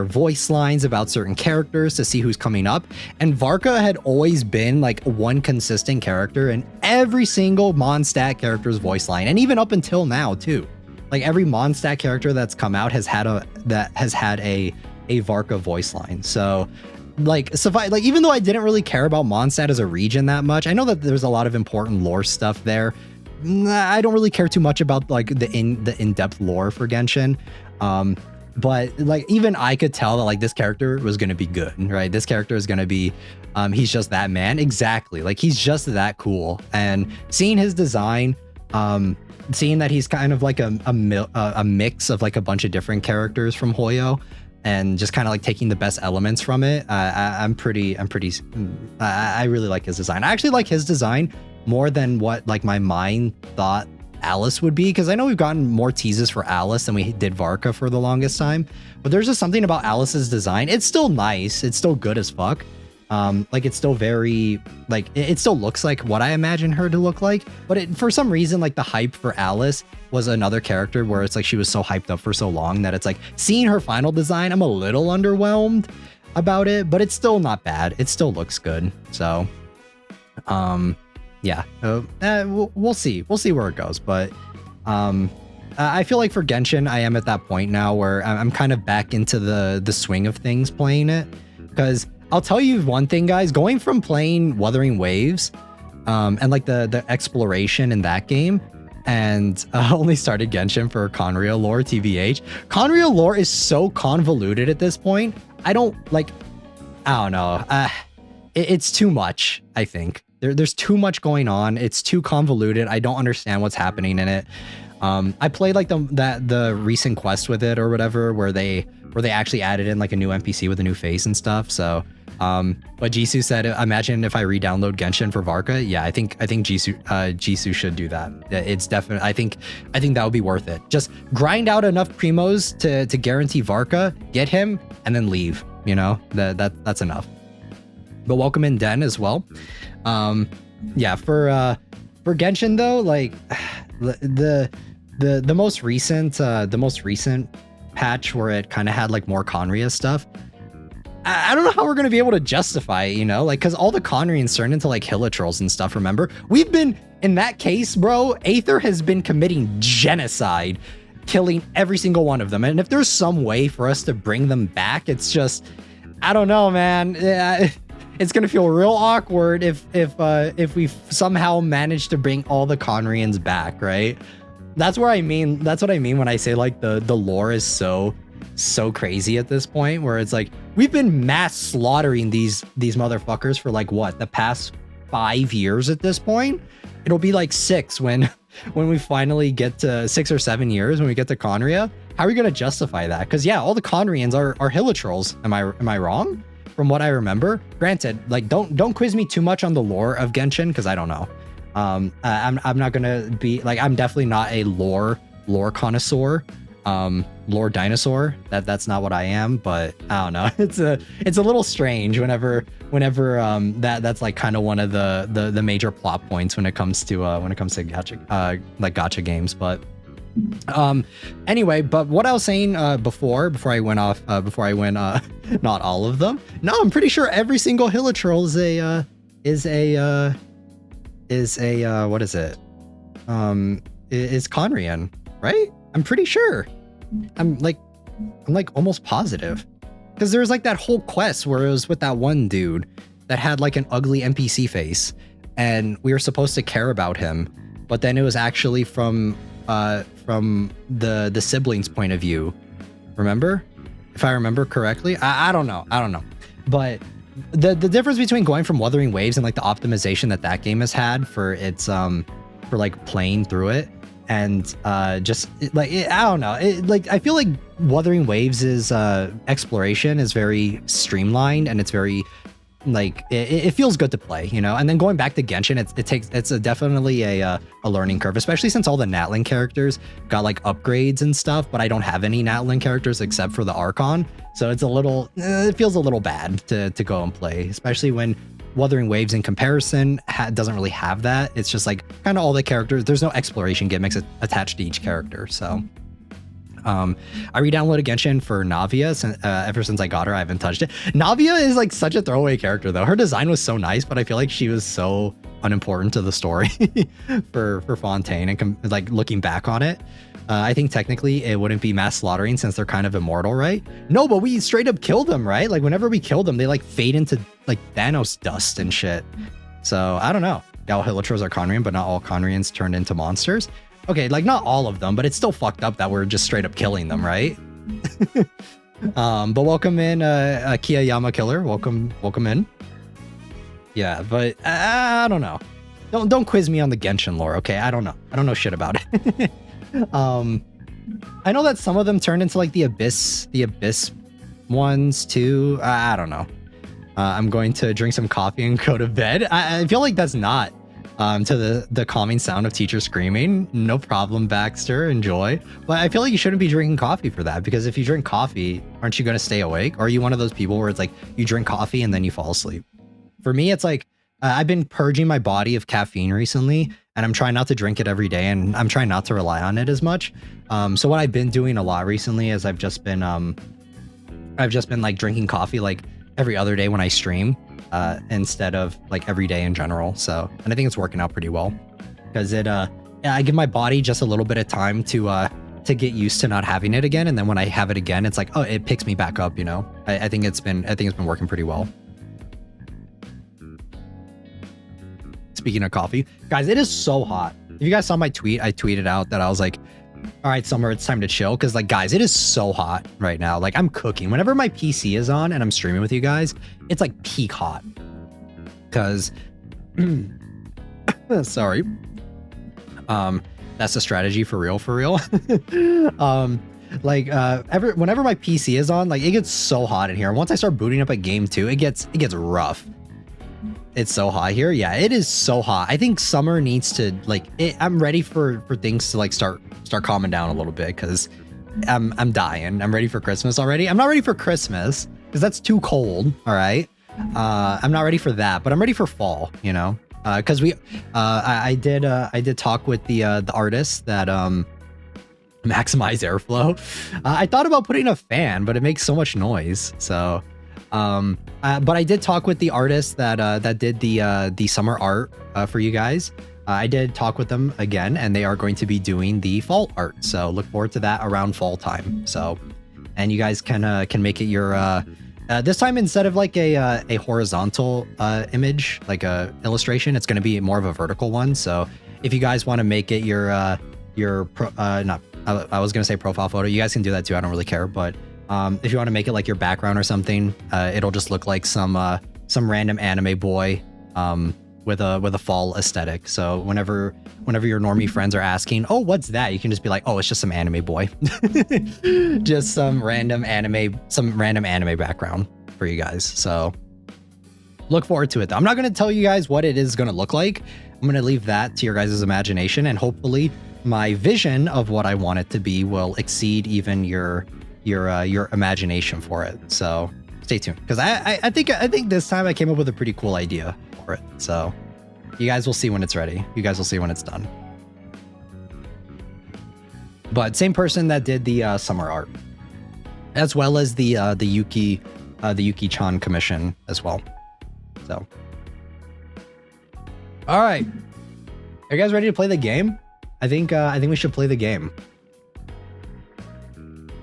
[SPEAKER 1] voice lines about certain characters to see who's coming up. And Varka had always been like one consistent character in every single Mondstadt character's voice line, and even up until now too. Like every Mondstadt character that's come out has had a Varka voice line. So like even though I didn't really care about Mondstadt as a region that much, I know that there's a lot of important lore stuff there. I don't really care too much about like the in-depth lore for Genshin. But like even I could tell that like this character was going to be good, right? This character is going to be he's just that man. Exactly. Like he's just that cool. And seeing his design, seeing that he's kind of like a mix of like a bunch of different characters from Hoyo, and just kind of like taking the best elements from it. I really like his design. I actually like his design more than what like my mind thought Alice would be, because I know we've gotten more teases for Alice than we did Varka for the longest time, but there's just something about Alice's design. It's still nice, it's still good as fuck, like it's still very like it still looks like what I imagine her to look like, but for some reason like the hype for Alice was another character where it's like she was so hyped up for so long that it's like seeing her final design, I'm a little underwhelmed about it, but it's still not bad, it still looks good. So yeah, we'll see where it goes, but I feel like for Genshin, I am at that point now where I'm kind of back into the swing of things playing it, because I'll tell you one thing, guys, going from playing Wuthering Waves and like the exploration in that game, and only started Genshin for Conria lore, TBH. Conria lore is so convoluted at this point. I don't know. It's too much, I think. There's too much going on. It's too convoluted. I don't understand what's happening in it. I played like the recent quest with it or whatever, where they actually added in like a new NPC with a new face and stuff. So, but Jisoo said, imagine if I re-download Genshin for Varka. Yeah, I think Jisoo should do that. It's definitely, I think that would be worth it. Just grind out enough primos to guarantee Varka, get him, and then leave. You know, that's enough. But welcome in Den as well. Yeah, for Genshin though, like the most recent patch where it kind of had like more Conria stuff, I don't know how we're gonna be able to justify it, you know, like because all the Conrians turned into like Hilitrolls and stuff. Remember, we've been in that case, bro. Aether has been committing genocide, killing every single one of them, and if there's some way for us to bring them back, it's just, I don't know, man. it's gonna feel real awkward if we somehow manage to bring all the Conrians back, right? That's what I mean when I say like the lore is so crazy at this point, where it's like we've been mass slaughtering these motherfuckers for like what, the past 5 years at this point. It'll be like 6 when we finally get to 6 or 7 years when we get to Conria. How are we gonna justify that? Because yeah, all the Conrians are Hilitrolls. Am I wrong? From what I remember. Granted, like don't quiz me too much on the lore of Genshin because I don't know. I'm not gonna be like, I'm definitely not a lore connoisseur, lore dinosaur. That's not what I am, but I don't know. It's a little strange whenever that's like kind of one of the major plot points when it comes to gacha games. But anyway, but what I was saying before I went not all of them. No, I'm pretty sure every single Hilitroll is Conrian, right? I'm pretty sure. I'm like almost positive, because there was like that whole quest where it was with that one dude that had like an ugly NPC face, and we were supposed to care about him, but then it was actually from the siblings' point of view. Remember? If I remember correctly, I don't know, but the difference between going from Wuthering Waves and like the optimization that game has had for its for like playing through it, and just like I don't know, like I feel like Wuthering Waves is exploration is very streamlined, and it's very like it feels good to play, you know. And then going back to Genshin, it's definitely a learning curve, especially since all the Natlan characters got like upgrades and stuff, but I don't have any Natlan characters except for the Archon, so it's a little it feels a little bad to go and play, especially when Wuthering Waves in comparison doesn't really have that. It's just like kind of all the characters, there's no exploration gimmicks attached to each character. So I re-downloaded Genshin for Navia. Ever since I got her, I haven't touched it. Navia is like such a throwaway character though. Her design was so nice, but I feel like she was so unimportant to the story for Fontaine, and like looking back on it. I think technically it wouldn't be mass slaughtering since they're kind of immortal, right? No, but we straight up killed them, right? Like whenever we killed them, they like fade into like Thanos dust and shit. So I don't know. Yeah, all Hilitrolls are Conrian, but not all Conrians turned into monsters. Okay, like not all of them, but it's still fucked up that we're just straight up killing them, right? But welcome in, Kiyayama Killer. Welcome in. Yeah, but I don't know. Don't quiz me on the Genshin lore, okay? I don't know shit about it. I know that some of them turned into like the abyss ones too. I don't know. I'm going to drink some coffee and go to bed. I feel like that's not to the calming sound of teacher screaming. No problem, Baxter, enjoy. But I feel like you shouldn't be drinking coffee for that, because if you drink coffee, aren't you going to stay awake? Or are you one of those people where it's like you drink coffee and then you fall asleep? For me, it's like I've been purging my body of caffeine recently, and I'm trying not to drink it every day, and I'm trying not to rely on it as much. So what I've been doing a lot recently is I've just been like drinking coffee like every other day when I stream, instead of like every day in general. So, and I think it's working out pretty well, because I give my body just a little bit of time to get used to not having it again, and then when I have it again, it's like, oh, it picks me back up, you know. I think it's been working pretty well. Speaking of coffee, guys, it is so hot. If you guys saw my tweet, I tweeted out that I was like, all right, Summer, it's time to chill. Because like, guys, it is so hot right now. Like, I'm cooking. Whenever my PC is on and I'm streaming with you guys, it's like peak hot. Because, sorry. That's a strategy for real. Whenever my PC is on, like, it gets so hot in here. Once I start booting up at game 2, it gets rough. It's so hot here. Yeah, it is so hot. I think summer needs to like I'm ready for things to like start calming down a little bit, because I'm dying. I'm ready for Christmas already. I'm not ready for Christmas because that's too cold. All right. I'm not ready for that, but I'm ready for fall, you know, because I did talk with the artist that maximize airflow. I thought about putting a fan, but it makes so much noise. So but I did talk with the artist that did the summer art for you guys. I did talk with them again, and they are going to be doing the fall art. So look forward to that around fall time. So, and you guys can make it your This time, instead of like a horizontal image, like a illustration, it's going to be more of a vertical one. So if you guys want to make it your I was going to say profile photo, you guys can do that too. I don't really care. But if you want to make it like your background or something, it'll just look like some random anime boy with a fall aesthetic. So whenever your normie friends are asking, oh, what's that? You can just be like, oh, it's just some anime boy. Just some random anime background for you guys. So look forward to it though. I'm not going to tell you guys what it is going to look like. I'm going to leave that to your guys' imagination, and hopefully my vision of what I want it to be will exceed even your imagination for it. So stay tuned, because I think this time I came up with a pretty cool idea for it. So you guys will see when it's ready. You guys will see when it's done. But same person that did the summer art, as well as the Yuki-chan commission as well. So, all right, are you guys ready to play the game? I think we should play the game.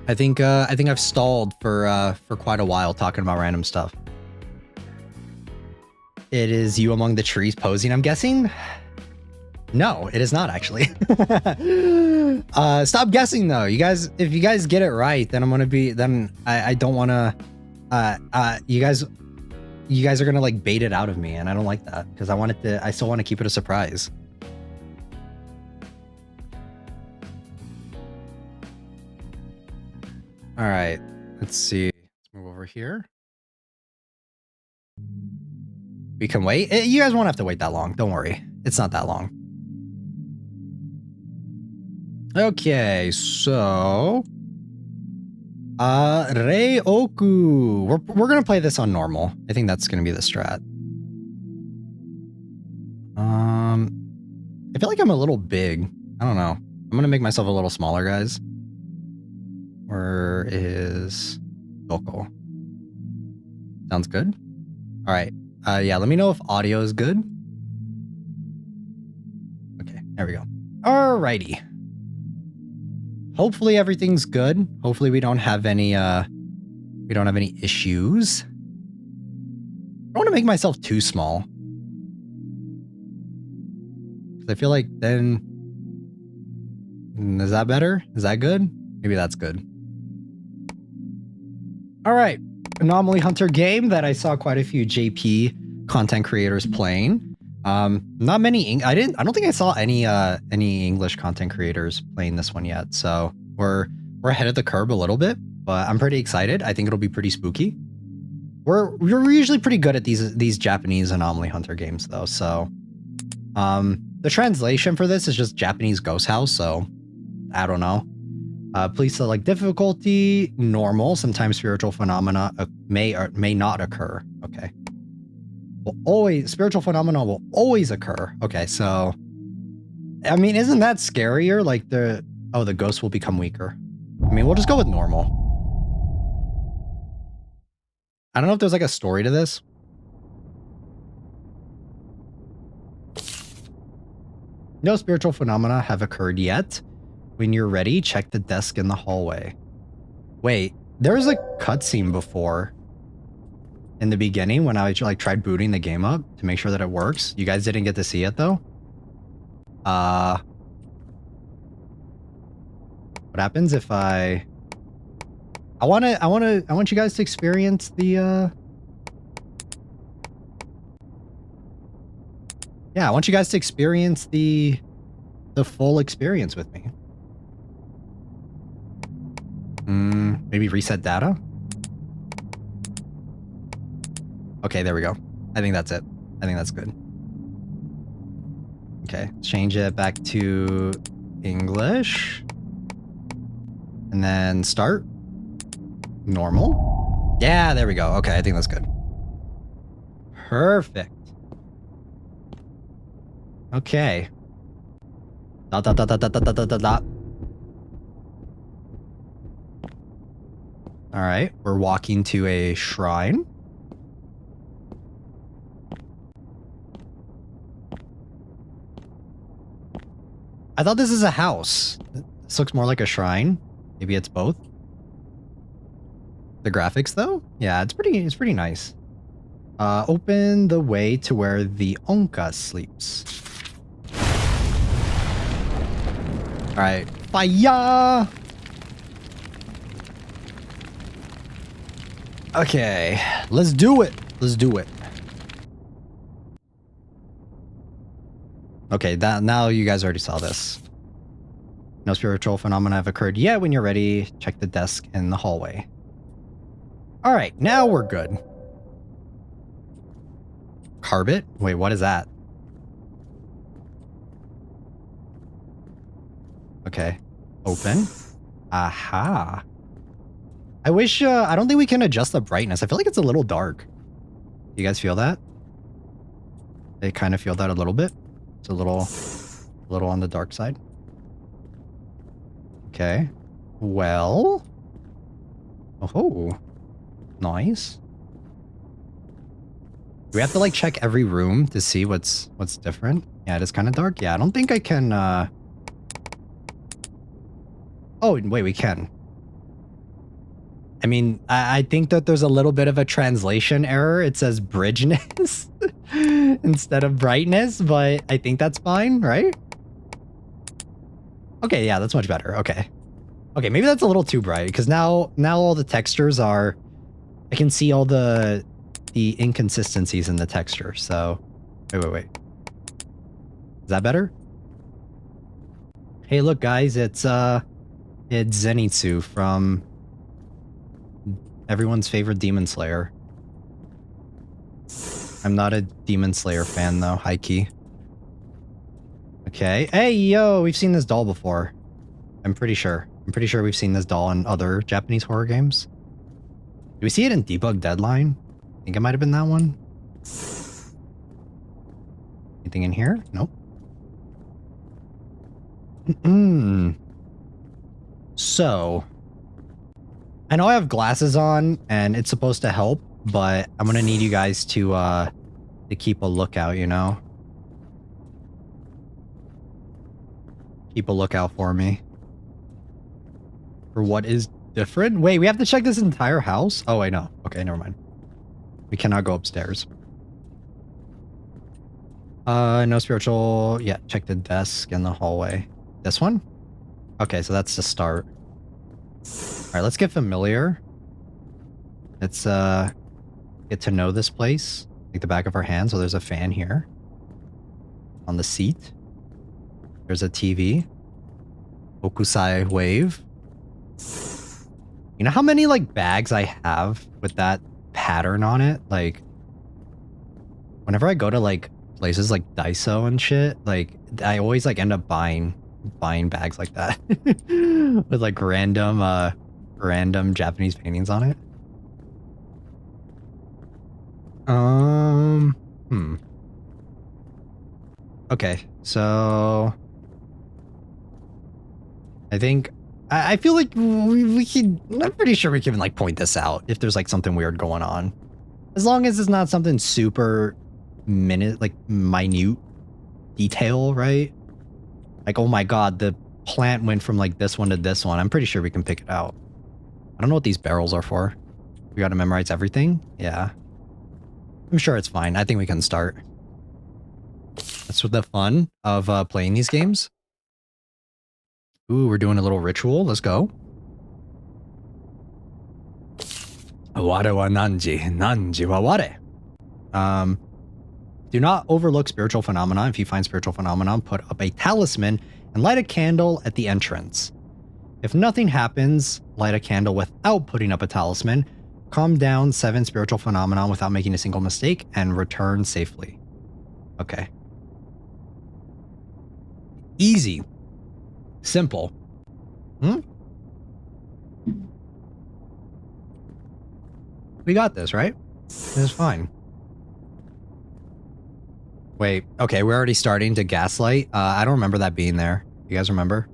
[SPEAKER 1] I think I've stalled for quite a while talking about random stuff. It is you among the trees posing, I'm guessing? No, it is not actually. Stop guessing though. You guys, if you guys get it right, then I don't want to, you guys are going to like bait it out of me, and I don't like that, because I still want to keep it a surprise. All right, let's see. Let's move over here. We can wait. You guys won't have to wait that long. Don't worry. It's not that long. Okay, so Reioku. We're gonna play this on normal. I think that's gonna be the strat. I feel like I'm a little big. I don't know. I'm gonna make myself a little smaller, guys. Where is Goko? Sounds good. All right. Yeah, let me know if audio is good. Okay, there we go. Alrighty. Hopefully everything's good. Hopefully we don't have any issues. I don't want to make myself too small, because I feel like then, is that better? Is that good? Maybe that's good. All right. Anomaly Hunter game that I saw quite a few JP content creators playing. Not many. I don't think I saw any English content creators playing this one yet. So we're ahead of the curve a little bit, but I'm pretty excited. I think it'll be pretty spooky. We're usually pretty good at these Japanese Anomaly Hunter games though. So the translation for this is just Japanese Ghost House. So I don't know. Please select difficulty, normal. Sometimes spiritual phenomena may or may not occur. Okay. Spiritual phenomena will always occur. Okay, so I mean, isn't that scarier? Like the ghost will become weaker. I mean, we'll just go with normal. I don't know if there's like a story to this. No spiritual phenomena have occurred yet. When you're ready, check the desk in the hallway. Wait, there was a cutscene before in the beginning when I like tried booting the game up to make sure that it works. You guys didn't get to see it though. What happens if I want you guys to experience the yeah, I want you guys to experience the full experience with me. Maybe reset data? Okay, there we go. I think that's it. I think that's good. Okay, change it back to English. And then start. Normal. Yeah, there we go. Okay, I think that's good. Perfect. Okay. Dot, dot, dot, dot, dot, dot, dot, dot, dot. All right, we're walking to a shrine. I thought this is a house. This looks more like a shrine. Maybe it's both. The graphics though? Yeah, it's pretty nice. Open the way to where the Onka sleeps. Alright. Fire! Okay, let's do it. Let's do it. Okay, now you guys already saw this. No spiritual phenomena have occurred yet. When you're ready, check the desk in the hallway. All right, now we're good. Carbet? Wait, what is that? Okay, open. Aha. I wish, I don't think we can adjust the brightness. I feel like it's a little dark. You guys feel that? I kind of feel that a little bit. It's a little on the dark side. Okay. Well. Oh. Nice. Do we have to like check every room to see what's different? Yeah, it is kind of dark. Yeah, I don't think I can, Oh, wait, we can. I mean, I think that there's a little bit of a translation error. It says bridgeness instead of brightness, but I think that's fine, right? Okay, yeah, that's much better. Okay. Okay, maybe that's a little too bright because now all the textures are, I can see all the inconsistencies in the texture. So, wait. Is that better? Hey, look, guys, it's Zenitsu from everyone's favorite Demon Slayer. I'm not a Demon Slayer fan though, high key. Okay. Hey, yo, we've seen this doll before. I'm pretty sure we've seen this doll in other Japanese horror games. Do we see it in Debug Deadline? I think it might have been that one. Anything in here? Nope. So, I know I have glasses on and it's supposed to help, but I'm gonna need you guys to keep a lookout, you know? Keep a lookout for me. For what is different? Wait, we have to check this entire house? Oh, wait, no. Okay, never mind. We cannot go upstairs. No spiritual... Yeah, check the desk in the hallway. This one? Okay, so that's the start. Alright, let's get familiar. Let's, get to know this place. Like the back of our hand. So there's a fan here. On the seat. There's a TV. Okusai wave. You know how many, like, bags I have with that pattern on it? Like, whenever I go to, like, places like Daiso and shit, like, I always, like, end up buying bags like that. With, like, random Japanese paintings on it. Okay, so... I think... I feel like we can... I'm pretty sure we can, like, point this out if there's, like, something weird going on. As long as it's not something super minute detail, right? Like, oh my god, the plant went from, like, this one to this one. I'm pretty sure we can pick it out. I don't know what these barrels are for. We gotta memorize everything? Yeah. I'm sure it's fine. I think we can start. That's what the fun of playing these games. Ooh, we're doing a little ritual. Let's go. Ware wa nanji, nanji wa ware. Do not overlook spiritual phenomena. If you find spiritual phenomenon, put up a talisman and light a candle at the entrance. If nothing happens, light a candle without putting up a talisman. Calm down 7 spiritual phenomenon without making a single mistake and return safely. Okay. Easy. Simple. We got this, right? This is fine. Wait, okay, we're already starting to gaslight. I don't remember that being there. You guys remember?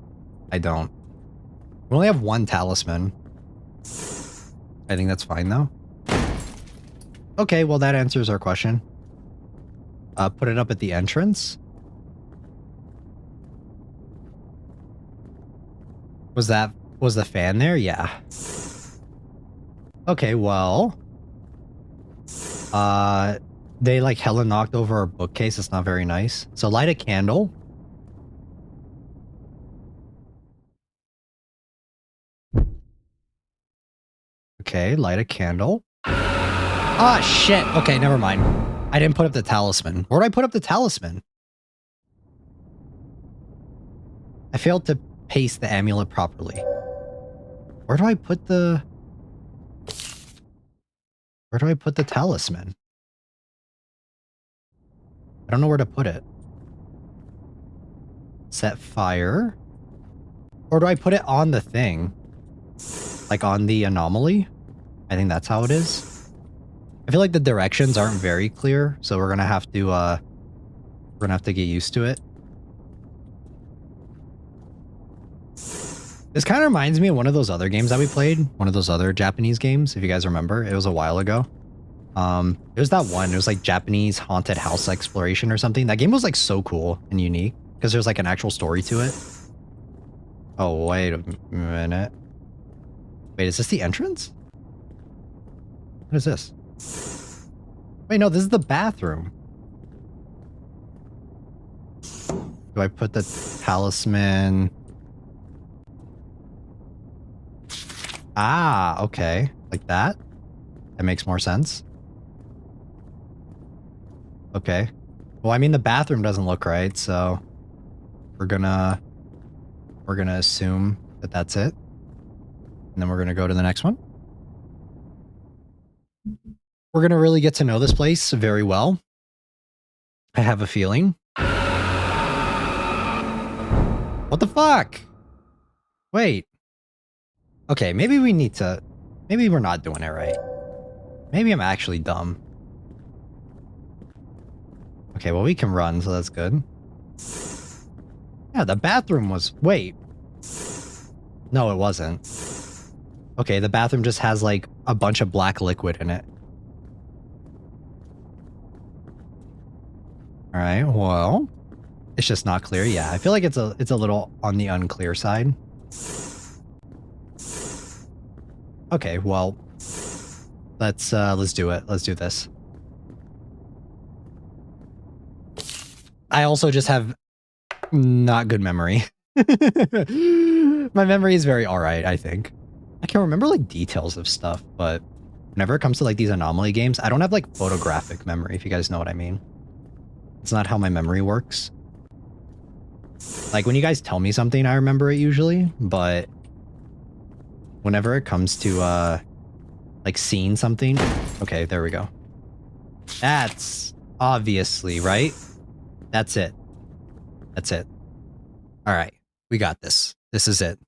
[SPEAKER 1] I don't. We only have 1 talisman. I think that's fine, though. Okay, well, that answers our question. Put it up at the entrance. Was the fan there? Yeah. Okay, well. They like hella knocked over our bookcase. It's not very nice. So light a candle. Okay, light a candle. Ah, shit. Okay, never mind. I didn't put up the talisman. Where do I put up the talisman? I failed to paste the amulet properly. Where do I put the... Where do I put the talisman? I don't know where to put it. Set fire. Or do I put it on the thing? Like on the anomaly? I think that's how it is. I feel like the directions aren't very clear, so we're gonna have to get used to it. This kind of reminds me of one of those other games that we played. One of those other Japanese games, if you guys remember. It was a while ago. It was that one. It was like Japanese haunted house exploration or something. That game was like so cool and unique because there's like an actual story to it. Oh, wait a minute. Wait, is this the entrance? What is this? Wait, no, this is the bathroom. Do I put the talisman? Ah, okay. Like that? That makes more sense. Okay. Well, I mean, the bathroom doesn't look right, so we're gonna assume that that's it. And then we're gonna go to the next one. We're gonna really get to know this place very well. I have a feeling. What the fuck? Wait. Okay, maybe we need to... Maybe we're not doing it right. Maybe I'm actually dumb. Okay, well, we can run, so that's good. Yeah, the bathroom was... Wait. No, it wasn't. Okay, the bathroom just has, like, a bunch of black liquid in it. Alright, well... It's just not clear. Yeah, I feel like it's a little on the unclear side. Okay, well... Let's do it. Let's do this. I also just have not good memory. My memory is very alright, I think. I can remember like details of stuff, but whenever it comes to like these Anomaly games, I don't have like photographic memory, if you guys know what I mean. It's not how my memory works. Like when you guys tell me something, I remember it usually, but whenever it comes to like seeing something, okay, there we go. That's obviously right. That's it. That's it. All right, we got this. This is it.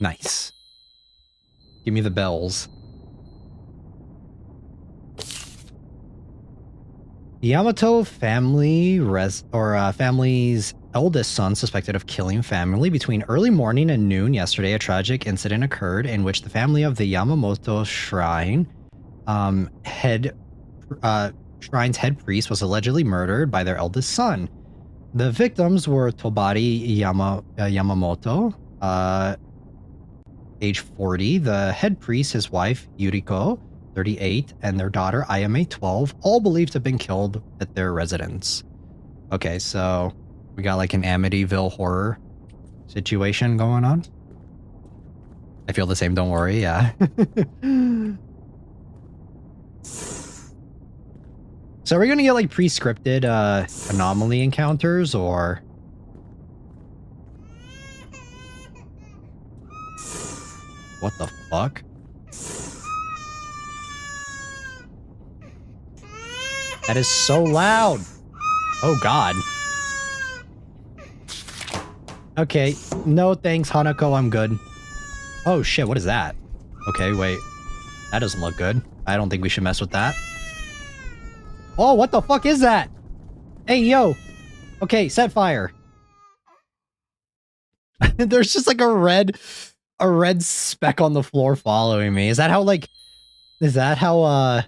[SPEAKER 1] Nice. Give me the bells. The Yamato family family's eldest son suspected of killing family. Between early morning and noon yesterday, a tragic incident occurred in which the family of the Yamamoto shrine shrine's head priest was allegedly murdered by their eldest son. The victims were Tobari Yamamoto, age 40, the head priest, his wife Yuriko, 38, and their daughter Ayame, 12, all believed to have been killed at their residence. Okay, so we got like an Amityville horror situation going on. I feel the same, don't worry, yeah. So are we gonna get like pre-scripted anomaly encounters, or... What the fuck? That is so loud! Oh god. Okay, no thanks Hanako, I'm good. Oh shit, what is that? Okay, wait. That doesn't look good. I don't think we should mess with that. Oh, what the fuck is that? Hey, yo! Okay, set fire. There's just like a red speck on the floor following me. Is that how like... Is that how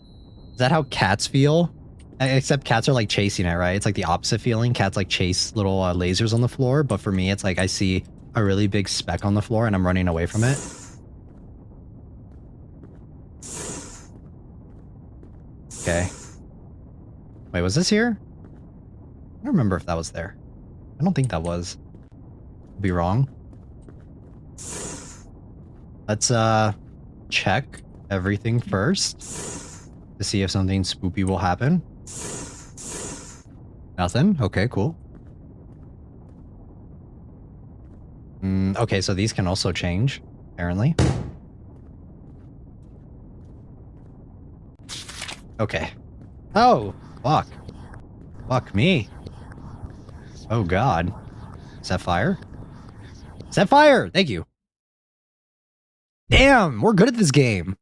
[SPEAKER 1] cats feel? Except cats are like chasing it, right? It's like the opposite feeling. Cats like chase little lasers on the floor, but for me, it's like I see a really big speck on the floor and I'm running away from it. Okay. Wait, was this here? I don't remember if that was there. I don't think that was. Could be wrong. Let's check everything first to see if something spoopy will happen. Nothing? Okay, cool. Okay, so these can also change, apparently. Okay. Oh, fuck. Fuck me. Oh, God. Is that fire? Is that fire? Thank you. Damn, we're good at this game.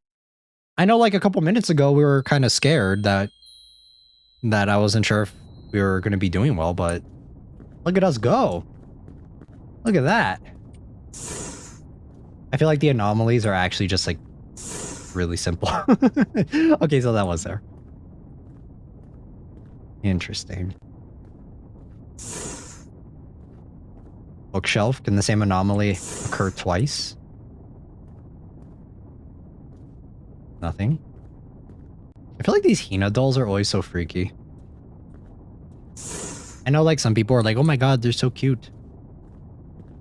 [SPEAKER 1] I know like a couple minutes ago we were kind of scared that I wasn't sure if we were going to be doing well, but look at us go. Look at that. I feel like the anomalies are actually just like really simple. Okay, so that was there. Interesting. Bookshelf. Can the same anomaly occur twice? Nothing. I feel like these Hina dolls are always so freaky. I know like some people are like, oh my god, they're so cute.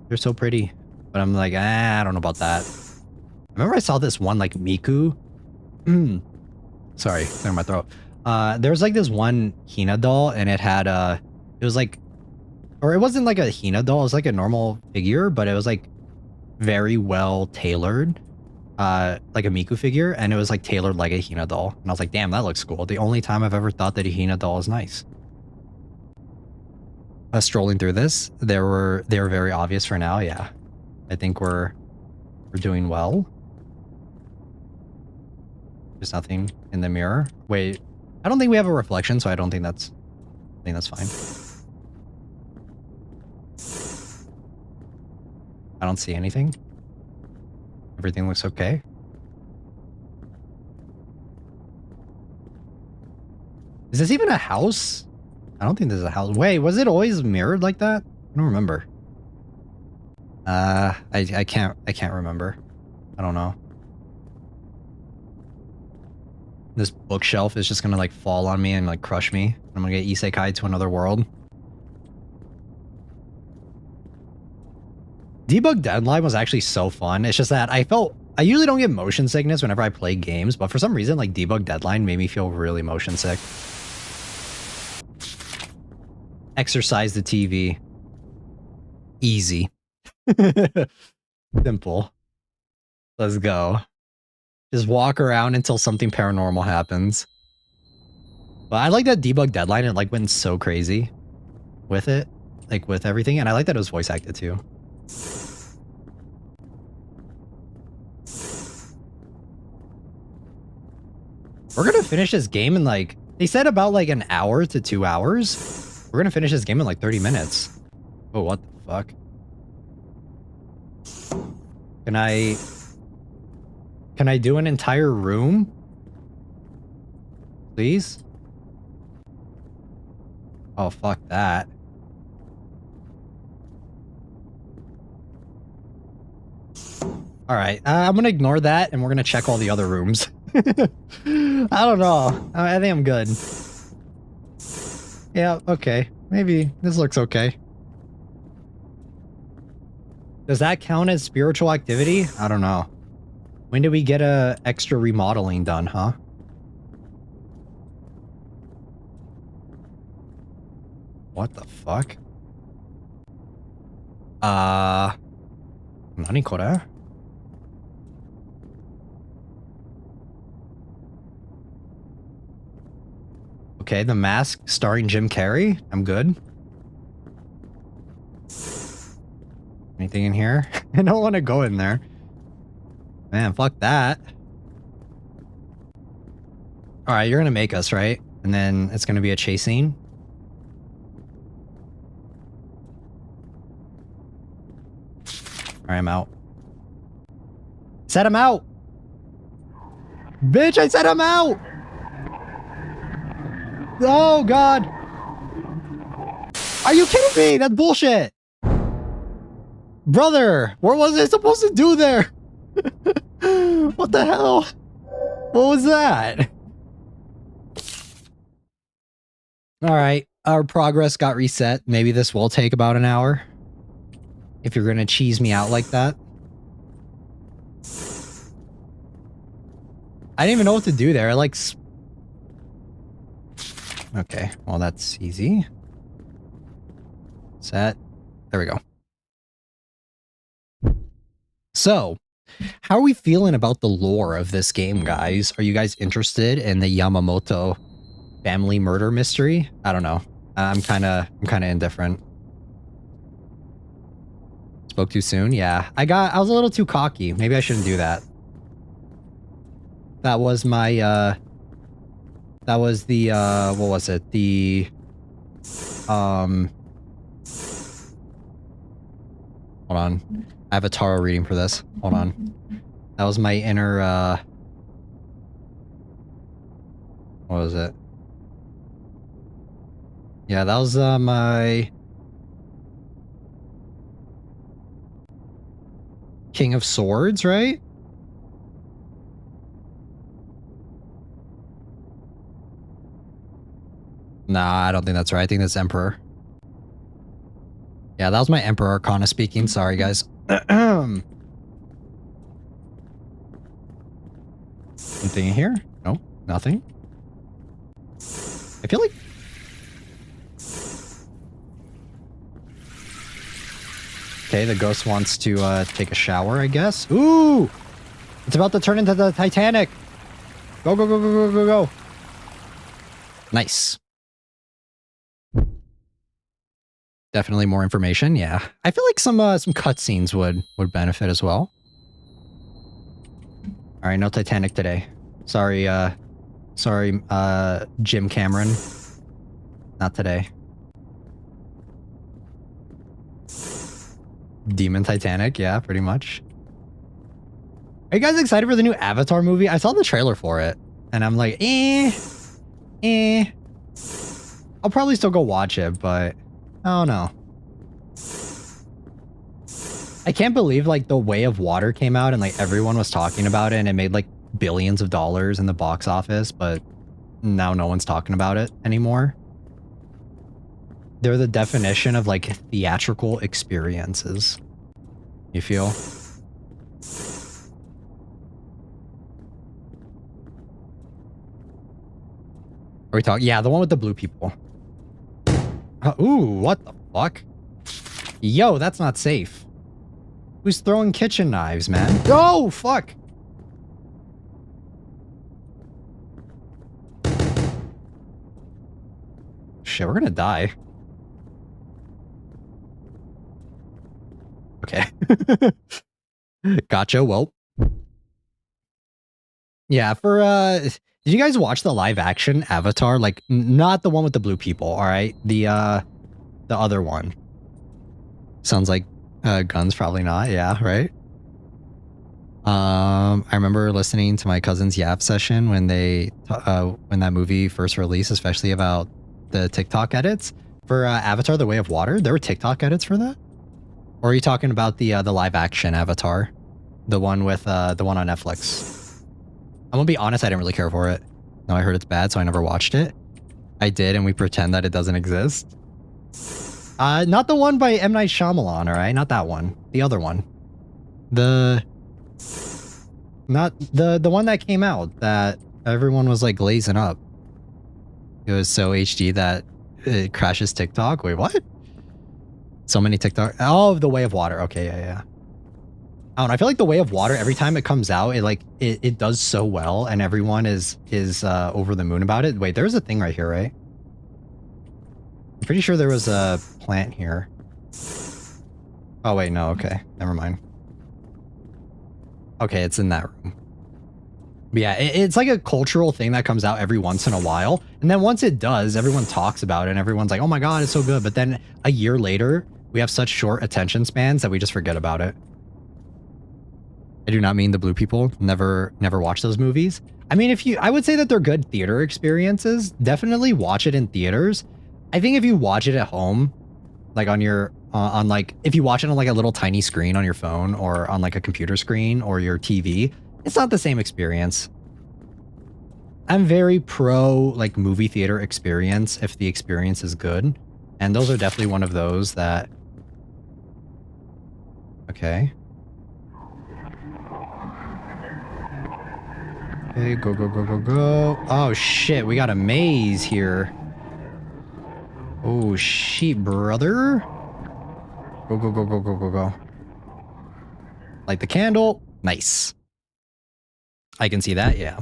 [SPEAKER 1] They're so pretty. But I'm like, I don't know about that. I remember I saw this one like Miku. Sorry, clear my throat. There was like this one Hina doll and it had it was like, or it wasn't like a Hina doll, it was like a normal figure, but it was like very well tailored. Like a Miku figure, and it was like tailored like a Hina doll. And I was like, damn, that looks cool. The only time I've ever thought that a Hina doll is nice. Strolling through this, they were very obvious for now, yeah. I think we're doing well. There's nothing in the mirror. Wait, I don't think we have a reflection, so I think that's fine. I don't see anything. Everything looks okay. Is this even a house? I don't think this is a house. Wait, was it always mirrored like that? I don't remember. I can't remember. I don't know. This bookshelf is just gonna like fall on me and like crush me. I'm gonna get isekai to another world. Debug Deadline was actually so fun. It's just that I usually don't get motion sickness whenever I play games, but for some reason, like Debug Deadline made me feel really motion sick. Exercise the TV. Easy. Simple. Let's go. Just walk around until something paranormal happens. But I like that Debug Deadline, it like went so crazy with it, like with everything, and I like that it was voice acted too. We're gonna finish this game in like, they said about like an hour to 2 hours. We're gonna finish this game in like 30 minutes. Oh, what the fuck? Can I do an entire room? Please? Oh, fuck that. Alright, I'm gonna ignore that and we're gonna check all the other rooms. I don't know. I think I'm good. Yeah, okay. Maybe this looks okay. Does that count as spiritual activity? I don't know. When did we get a extra remodeling done, huh? What the fuck? Nani kore? Okay, The Mask starring Jim Carrey. I'm good. Anything in here? I don't want to go in there. Man, fuck that. Alright, you're gonna make us, right? And then it's gonna be a chase scene. Alright, I'm out. Said I'm out! Bitch, I said I'm out! Oh, God! Are you kidding me? That's bullshit! Brother, what was I supposed to do there? What the hell? What was that? All right, our progress got reset. Maybe this will take about an hour. If you're gonna cheese me out like that. I didn't even know what to do there. Like, okay, well that's easy. Set. There we go. So, how are we feeling about the lore of this game, guys? Are you guys interested in the Yamamoto family murder mystery? I don't know. I'm kind of indifferent. Spoke too soon? Yeah. I was a little too cocky. Maybe I shouldn't do that. That was my that was the what was it? The hold on. I have a tarot reading for this. Hold on. That was my inner what was it? Yeah, that was my King of Swords, right? Nah, I don't think that's right. I think that's Emperor. Yeah, that was my Emperor Arcana speaking. Sorry, guys. Anything here? No, nothing. I feel like... Okay, the ghost wants to take a shower, I guess. Ooh! It's about to turn into the Titanic! Go, go, go, go, go, go, go! Nice. Definitely more information, yeah. I feel like some cutscenes would benefit as well. Alright, no Titanic today. Sorry, Jim Cameron. Not today. Demon Titanic, yeah, pretty much. Are you guys excited for the new Avatar movie? I saw the trailer for it, and I'm like, I'll probably still go watch it, but I don't know. I can't believe, like, The Way of Water came out and, like, everyone was talking about it, and it made, like, billions of dollars in the box office, but now no one's talking about it anymore. They're the definition of, like, theatrical experiences. You feel? Are we talking? Yeah, the one with the blue people. Ooh, what the fuck? Yo, that's not safe. Who's throwing kitchen knives, man? Oh, fuck! Shit, we're gonna die. Okay. Gotcha, well. Yeah, for, did you guys watch the live action Avatar? Like, not the one with the blue people, alright? The other one. Sounds like, guns, probably not, yeah, right? I remember listening to my cousin's Yap session when when that movie first released, especially about the TikTok edits. For, Avatar, The Way of Water, there were TikTok edits for that? Or are you talking about the live action Avatar? The one with, the one on Netflix? I'm gonna be honest, I didn't really care for it. No, I heard it's bad, so I never watched it. I did, and we pretend that it doesn't exist. Not the one by M. Night Shyamalan, alright? Not that one. The other one. Not the one that came out that everyone was like glazing up. It was so HD that it crashes TikTok. Wait, what? So many TikTok. Oh, The Way of Water. Okay, yeah. I don't know. I feel like The Way of Water, every time it comes out, it does so well, and everyone is over the moon about it. Wait, there's a thing right here, right? I'm pretty sure there was a plant here. Oh wait, no, okay. Never mind. Okay, it's in that room. But yeah, it's like a cultural thing that comes out every once in a while. And then once it does, everyone talks about it and everyone's like, oh my god, it's so good. But then a year later, we have such short attention spans that we just forget about it. I do not mean the blue people. Never watch those movies. I mean, I would say that they're good theater experiences. Definitely watch it in theaters. I think if you watch it at home, like on your on like, if you watch it on like a little tiny screen on your phone or on like a computer screen or your TV, it's not the same experience. I'm very pro like movie theater experience if the experience is good. And those are definitely one of those that... Okay. Okay, go, go, go, go, go. Oh shit, we got a maze here. Oh shit, brother. Go, go, go, go, go, go, go. Light the candle. Nice. I can see that, yeah.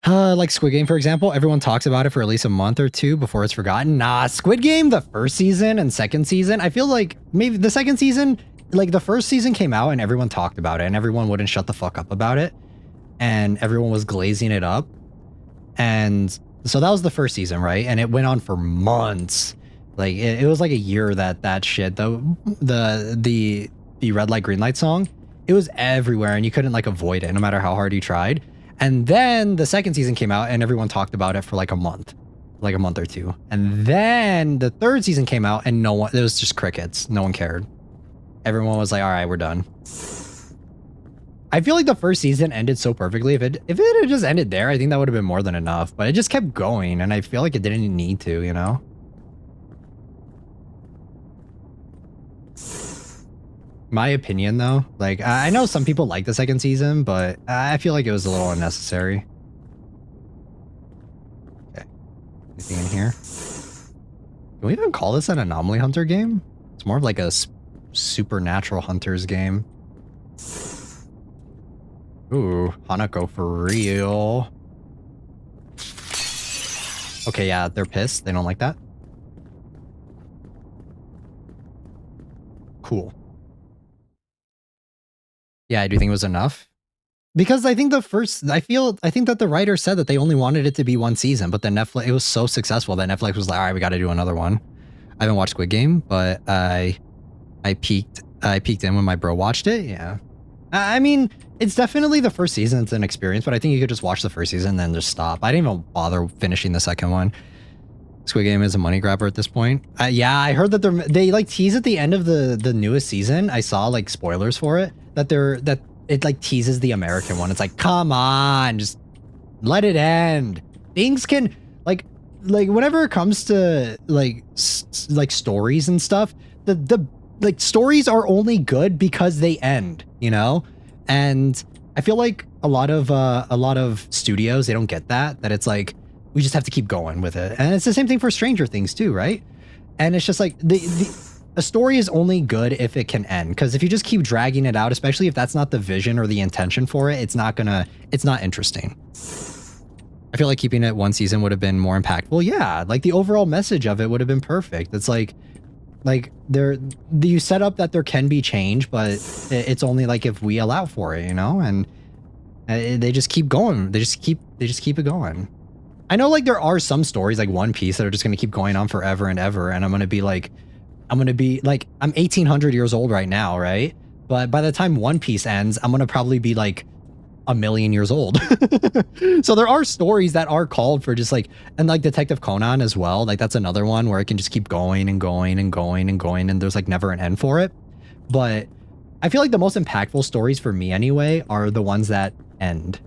[SPEAKER 1] Like Squid Game, for example, everyone talks about it for at least a month or two before it's forgotten. Nah, Squid Game, the first season and second season, I feel like maybe the second season, like the first season came out and everyone talked about it and everyone wouldn't shut the fuck up about it. And everyone was glazing it up. And so that was the first season, right? And it went on for months. Like it was like a year that shit, the red light, green light song, it was everywhere and you couldn't like avoid it no matter how hard you tried. And then the second season came out and everyone talked about it for like a month or two. And then the third season came out and no one, it was just crickets. No one cared. Everyone was like, all right, we're done. I feel like the first season ended so perfectly. If it had just ended there, I think that would have been more than enough, but it just kept going. And I feel like it didn't need to, you know? My opinion though, like I know some people like the second season, but I feel like it was a little unnecessary. Okay, anything in here? Can we even call this an Anomaly Hunter game? It's more of like a supernatural hunters game. Ooh, Hanako for real. Okay, yeah, they're pissed. They don't like that. Cool. Yeah, I do think it was enough. Because I think I think that the writer said that they only wanted it to be one season, but then Netflix, it was so successful that Netflix was like, all right, we got to do another one. I haven't watched Squid Game, but I peeked in when my bro watched it. Yeah. I mean, it's definitely the first season. It's an experience, but I think you could just watch the first season and then just stop. I didn't even bother finishing the second one. Squid Game is a money grabber at this point. Yeah, I heard that they like tease at the end of the newest season. I saw like spoilers for it that it like teases the American one. It's like, come on, just let it end. Things can like whenever it comes to like stories and stuff, the like stories are only good because they end, you know? And I feel like a lot of studios, they don't get that it's like, we just have to keep going with it. And it's the same thing for Stranger Things too, right? And it's just like a story is only good if it can end. Because if you just keep dragging it out, especially if that's not the vision or the intention for it, it's not interesting. I feel like keeping it one season would have been more impactful. Yeah, like the overall message of it would have been perfect. It's like you set up that there can be change, but it's only like if we allow for it, you know? And they just keep going. They just keep it going. I know like there are some stories like One Piece that are just going to keep going on forever and ever. And I'm going to be like, I'm 1800 years old right now, right? But by the time One Piece ends, I'm going to probably be like 1,000,000 years old. So there are stories that are called for just like, and like Detective Conan as well. Like that's another one where it can just keep going and going and going and going. And there's like never an end for it. But I feel like the most impactful stories for me anyway are the ones that end.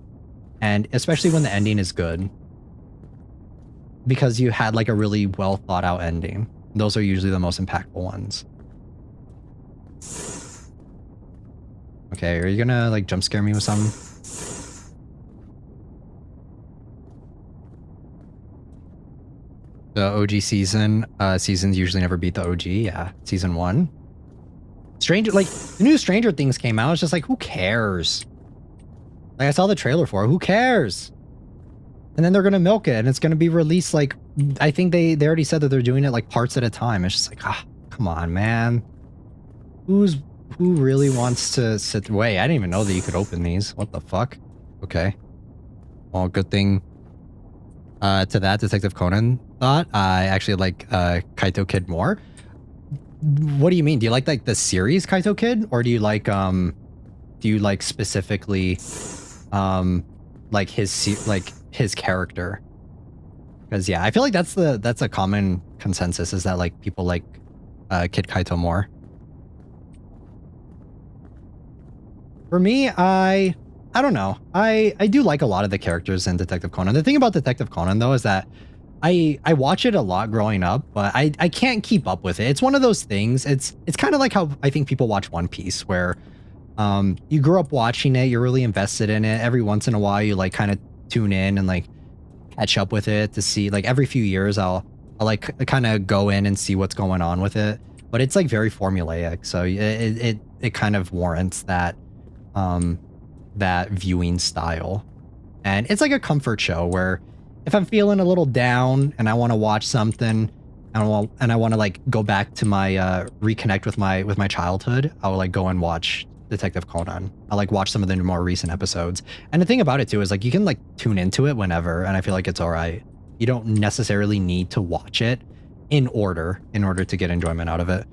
[SPEAKER 1] And especially when the ending is good. Because you had like a really well thought out ending. Those are usually the most impactful ones. Okay, are you gonna like jump scare me with something? The OG seasons usually never beat the OG. Yeah, season 1. Like the new Stranger Things came out. It's just like, who cares? Like I saw the trailer for it. Who cares? And then they're going to milk it and it's going to be released like, I think they already said that they're doing it like parts at a time. It's just like, come on, man. Who really wants to sit? Wait, I didn't even know that you could open these. What the fuck? Okay. Well, good thing to that Detective Conan thought. I actually like Kaito Kid more. What do you mean? Do you like the series Kaito Kid? Or do you like specifically like his character? Because yeah, I feel like that's a common consensus, is that like people like Kid Kaito more. For me, I don't know. I do like a lot of the characters in Detective Conan. The thing about Detective Conan though is that I watch it a lot growing up, but I can't keep up with it. It's one of those things. It's kind of like how I think people watch One Piece, where you grew up watching it, you're really invested in it. Every once in a while, you like kind of tune in and like catch up with it to see, like every few years, I'll like kind of go in and see what's going on with it. But it's like very formulaic, so it kind of warrants that that viewing style. And it's like a comfort show where if I'm feeling a little down and I want to watch something, and I want to like go back to my reconnect with my childhood, I will like go and watch Detective Conan. I like watch some of the more recent episodes. And the thing about it too is like you can like tune into it whenever, and I feel like it's all right. You don't necessarily need to watch it in order to get enjoyment out of it.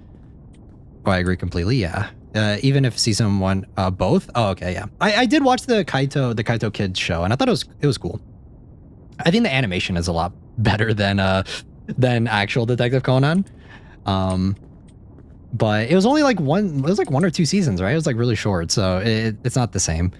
[SPEAKER 1] Oh, I agree completely. Yeah. Even if season one, both. Oh, okay, yeah. I did watch the Kaito Kids show, and I thought it was cool. I think the animation is a lot better than actual Detective Conan. But it was only like one or two seasons, right? It was like really short, so it's not the same.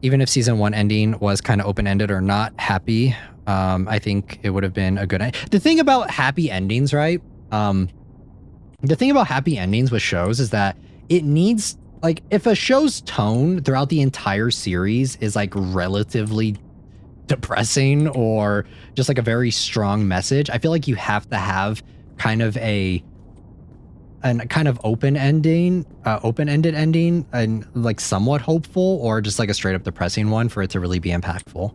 [SPEAKER 1] Even if season one ending was kind of open-ended or not happy, I think it would have been a good end. The thing about happy endings, right? The thing about happy endings with shows is that it needs, like, if a show's tone throughout the entire series is like relatively depressing or just like a very strong message, I feel like you have to have kind of a kind of open-ended ending, and like somewhat hopeful, or just like a straight up depressing one for it to really be impactful.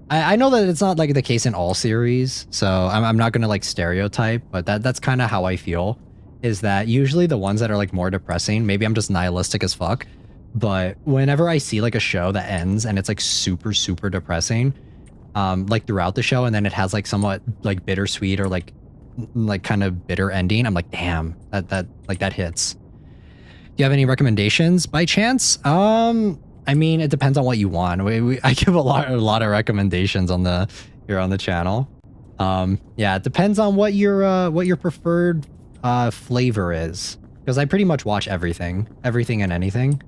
[SPEAKER 1] I know that it's not like the case in all series, so I'm not gonna like stereotype, but that's kind of how I feel, is that usually the ones that are like more depressing, maybe I'm just nihilistic as fuck, but whenever I see like a show that ends and it's like super, super depressing, like throughout the show, and then it has like somewhat like bittersweet or like kind of bitter ending, I'm like, damn, that hits. Do you have any recommendations by chance? I mean, it depends on what you want. I give a lot of recommendations on the here on the channel. Yeah, it depends on what your preferred flavor is, because I pretty much watch everything and anything.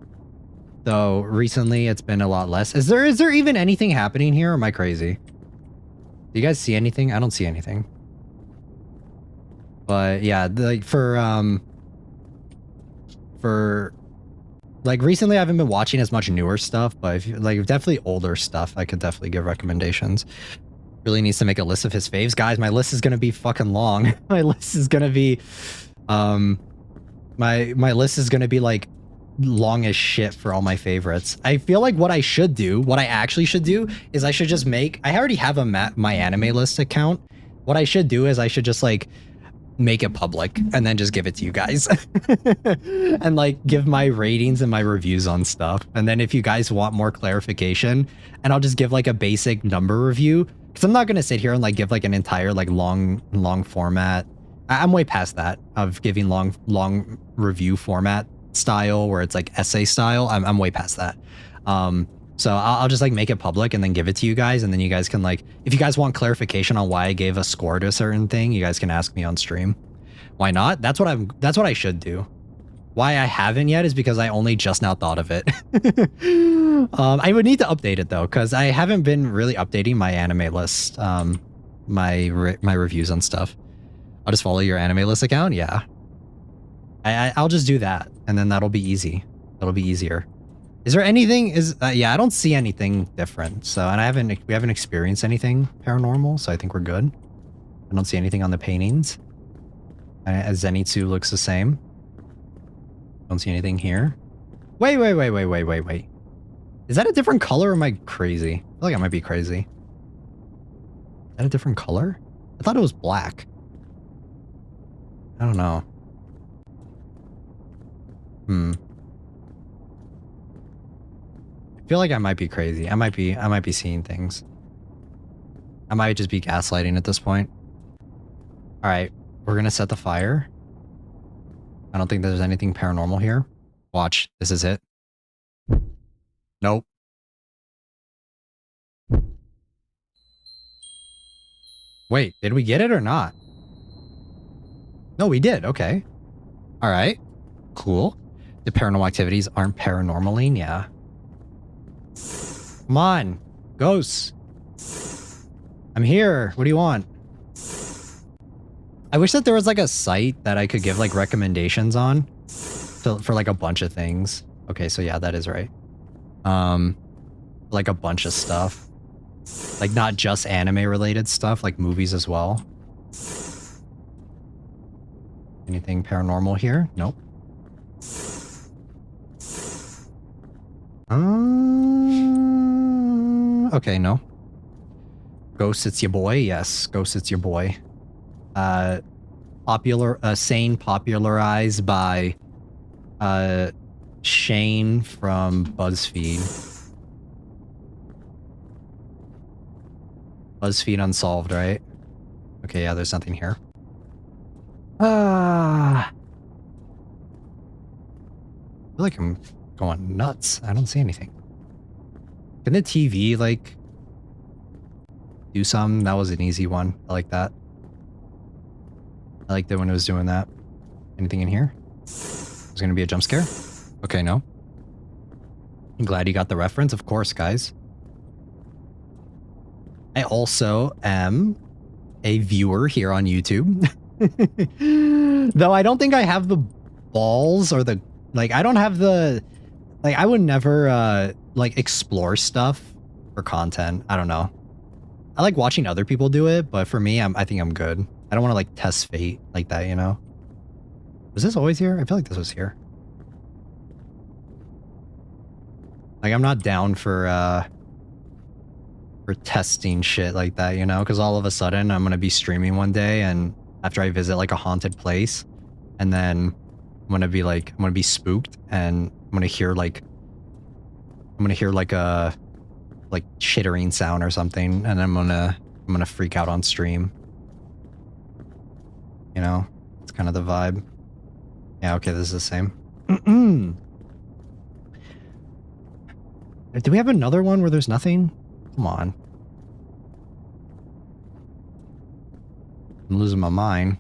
[SPEAKER 1] Though recently it's been a lot less. Is there even anything happening here, or am I crazy? Do you guys see anything? I don't see anything. But yeah, like for like recently I haven't been watching as much newer stuff, but if you, like definitely older stuff, I could definitely give recommendations. Really needs to make a list of his faves. Guys, my list is gonna be fucking long. My list is gonna be my list is gonna be like long as shit for all my favorites. I feel like what I actually should do is I should just I already have a my anime list account. What I should do is I should just like make it public and then just give it to you guys and like give my ratings and my reviews on stuff. And then if you guys want more clarification, and I'll just give like a basic number review, because I'm not going to sit here and like give like an entire like long format. I'm way past that of giving long review format style where it's like essay style. I'm way past that. So I'll just like make it public and then give it to you guys, and then you guys can like, if you guys want clarification on why I gave a score to a certain thing, you guys can ask me on stream. Why not? That's what I should do. Why I haven't yet is because I only just now thought of it. I would need to update it though, because I haven't been really updating my anime list, my reviews on stuff. I'll just follow your anime list account. Yeah, I'll just do that, and then that'll be easy. That'll be easier. Is there anything? Yeah, I don't see anything different. So, and we haven't experienced anything paranormal, so I think we're good. I don't see anything on the paintings. Zenitsu looks the same. Don't see anything here. Wait. Is that a different color, or am I crazy? I feel like I might be crazy. Is that a different color? I thought it was black. I don't know. I feel like I might be crazy. I might be seeing things. I might just be gaslighting at this point. All right, we're gonna set the fire. I don't think there's anything paranormal here. Watch, this is it. Nope. Wait, did we get it or not? No, we did. Okay. All right. Cool. The paranormal activities aren't paranormaling. Yeah. Come on. Ghosts. I'm here. What do you want? I wish that there was like a site that I could give like recommendations on for like a bunch of things. Okay, so yeah, that is right. Like a bunch of stuff. Like not just anime related stuff, like movies as well. Anything paranormal here? Nope. Okay, no. Ghost, it's your boy. Yes, Ghost, it's your boy. Sane popularized by Shane from BuzzFeed. BuzzFeed Unsolved, right? Okay, yeah, there's nothing here. I feel like I'm going nuts. I don't see anything. Can the TV, like, do something? That was an easy one. I like that. I liked it when it was doing that. Anything in here? Is gonna be a jump scare? Okay, no. I'm glad you got the reference. Of course, guys. I also am a viewer here on YouTube. Though I don't think I have the balls or the... Like, I don't have the... Like, I would never, like, explore stuff for content. I don't know. I like watching other people do it, but for me, I think I'm good. I don't want to, like, test fate like that, you know? Was this always here? I feel like this was here. Like, I'm not down for testing shit like that, you know? Because all of a sudden, I'm going to be streaming one day, and after I visit, like, a haunted place, and then I'm going to be, like, I'm going to be spooked, and I'm going to hear, like, a, like, chittering sound or something, and I'm going to freak out on stream. You know? It's kind of the vibe. Yeah, okay, this is the same. Do we have another one where there's nothing? Come on. I'm losing my mind.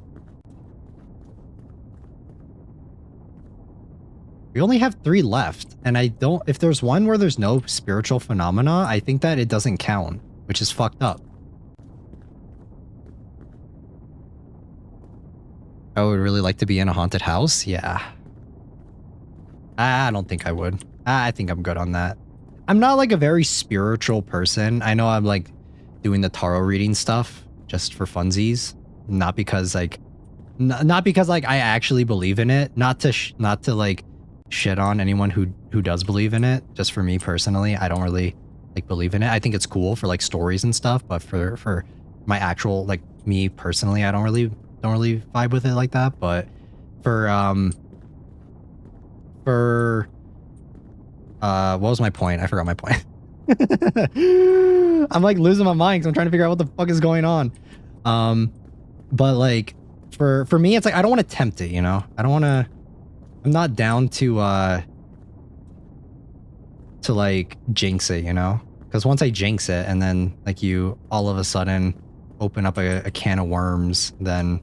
[SPEAKER 1] We only have 3 left, and I don't... If there's one where there's no spiritual phenomena, I think that it doesn't count, which is fucked up. I would really like to be in a haunted house? Yeah. I don't think I would. I think I'm good on that. I'm not like a very spiritual person. I know I'm like doing the tarot reading stuff just for funsies. Not because like... Not because like I actually believe in it. Not to like shit on anyone who does believe in it. Just for me personally, I don't really like believe in it. I think it's cool for like stories and stuff, but for my actual like me personally, I don't really vibe with it like that. But for what was my point? I forgot my point. I'm like losing my mind because I'm trying to figure out what the fuck is going on. But like for me, it's like I don't want to tempt it, you know? I don't want to... I'm not down to like jinx it, you know? Because once I jinx it and then like you all of a sudden open up a can of worms, then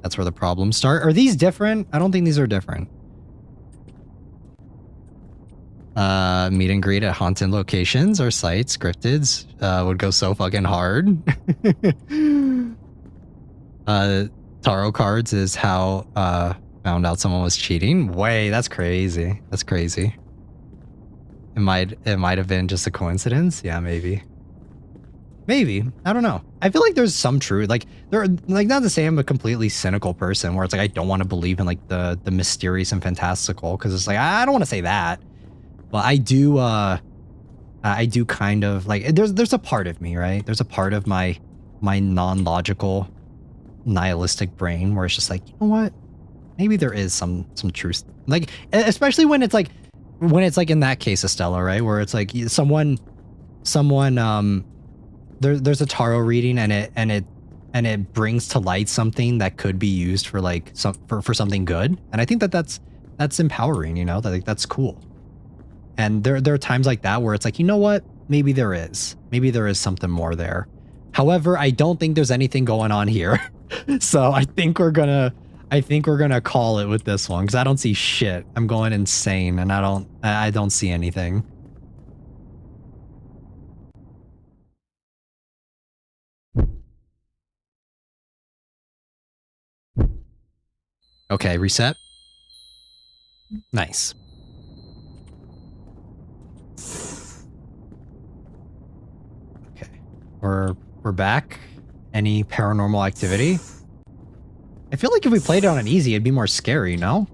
[SPEAKER 1] that's where the problems start. Are these different? I don't think these are different. Meet and greet at haunted locations or sites, cryptids, would go so fucking hard. Tarot cards is how, found out someone was cheating. Way, that's crazy. That's crazy. It might have been just a coincidence. Yeah, maybe. Maybe. I don't know. I feel like there's some truth. Like, not to say I'm a completely cynical person where it's like I don't want to believe in like the mysterious and fantastical, because it's like I don't want to say that. But I do kind of like, there's a part of me, right? There's a part of my non-logical nihilistic brain where it's just like, you know what? Maybe there is some truth. Like, especially when it's like in that case, Estella, right? Where it's like someone there's a tarot reading and it brings to light something that could be used for like for something good. And I think that's empowering, you know? That like, that's cool. And there are times like that where it's like, you know what? Maybe there is something more there. However, I don't think there's anything going on here. So I think we're gonna call it with this one because I don't see shit. I'm going insane and I don't see anything. Okay, reset. Nice. Okay. We're back. Any paranormal activity? I feel like if we played it on an easy, it'd be more scary, no?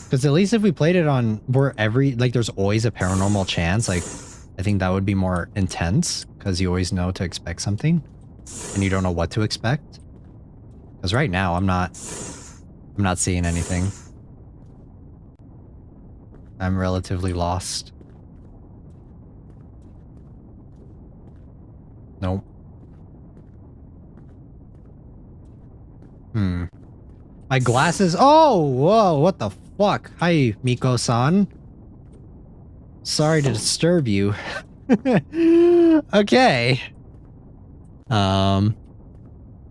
[SPEAKER 1] Because at least if we played it on where there's always a paranormal chance, like, I think that would be more intense because you always know to expect something and you don't know what to expect. Because right now I'm not seeing anything. I'm relatively lost. Nope. My glasses. Oh, whoa, what the fuck? Hi, Miko-san. Sorry to disturb you. Okay.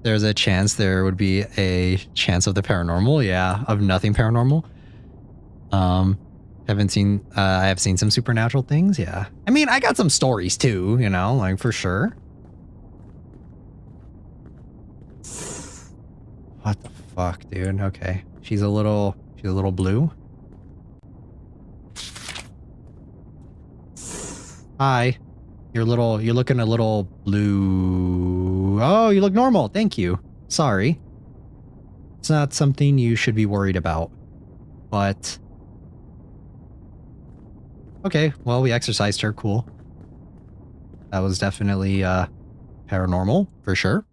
[SPEAKER 1] There's a chance there would be a chance of the paranormal. Yeah, of nothing paranormal. I have seen some supernatural things. Yeah. I mean, I got some stories too, you know, like for sure. What the fuck, dude? Okay. She's a little blue. Hi. You're looking a little blue. Oh, you look normal. Thank you. Sorry. It's not something you should be worried about. But okay, well, we exercised her. Cool. That was definitely paranormal for sure.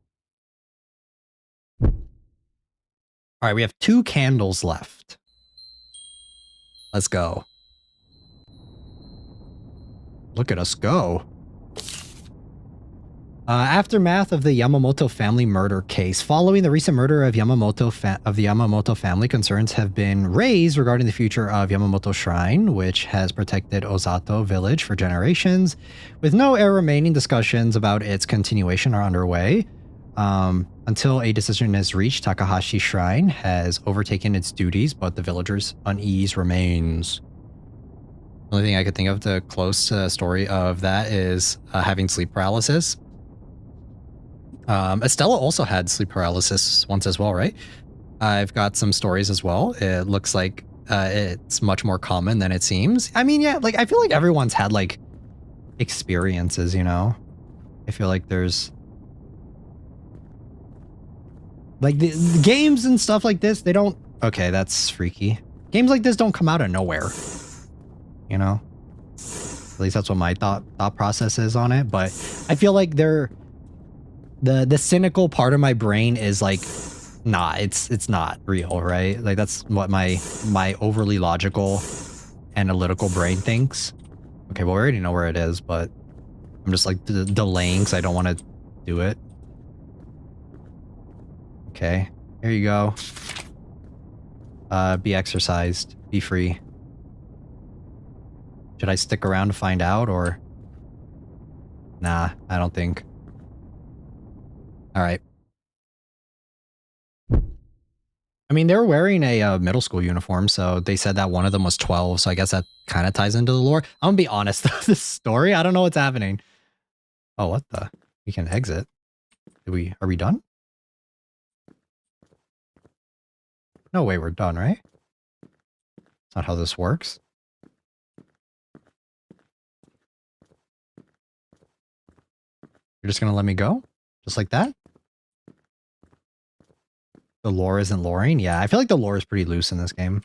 [SPEAKER 1] All right, we have 2 candles left. Let's go. Look at us go. Aftermath of the Yamamoto family murder case. Following the recent murder of the Yamamoto family, concerns have been raised regarding the future of Yamamoto Shrine, which has protected Osato village for generations. With no heir remaining, discussions about its continuation are underway. Until a decision is reached, Takahashi Shrine has overtaken its duties, but the villagers' unease remains. The only thing I could think of to close story of that is having sleep paralysis. Estella also had sleep paralysis once as well, right? I've got some stories as well. It looks like it's much more common than it seems. I mean, yeah, like I feel like everyone's had like experiences, you know? I feel like there's like the games and stuff like this, they don't... Okay, that's freaky. Games like this don't come out of nowhere, you know? At least that's what my thought process is on it, but I feel like they're... The cynical part of my brain is like, nah, it's not real, right? Like that's what my overly logical, analytical brain thinks. Okay, well, we already know where it is, but I'm just like delaying because I don't want to do it. Okay, here you go. Be exercised. Be free. Should I stick around to find out or? Nah, I don't think. All right. I mean, they were wearing a middle school uniform, so they said that one of them was 12, so I guess that kind of ties into the lore. I'm gonna be honest, this story, I don't know what's happening. Oh, what the? We can exit. Are we done? No way we're done, right? That's not how this works. You're just gonna let me go? Just like that? The lore isn't loring? Yeah, I feel like the lore is pretty loose in this game.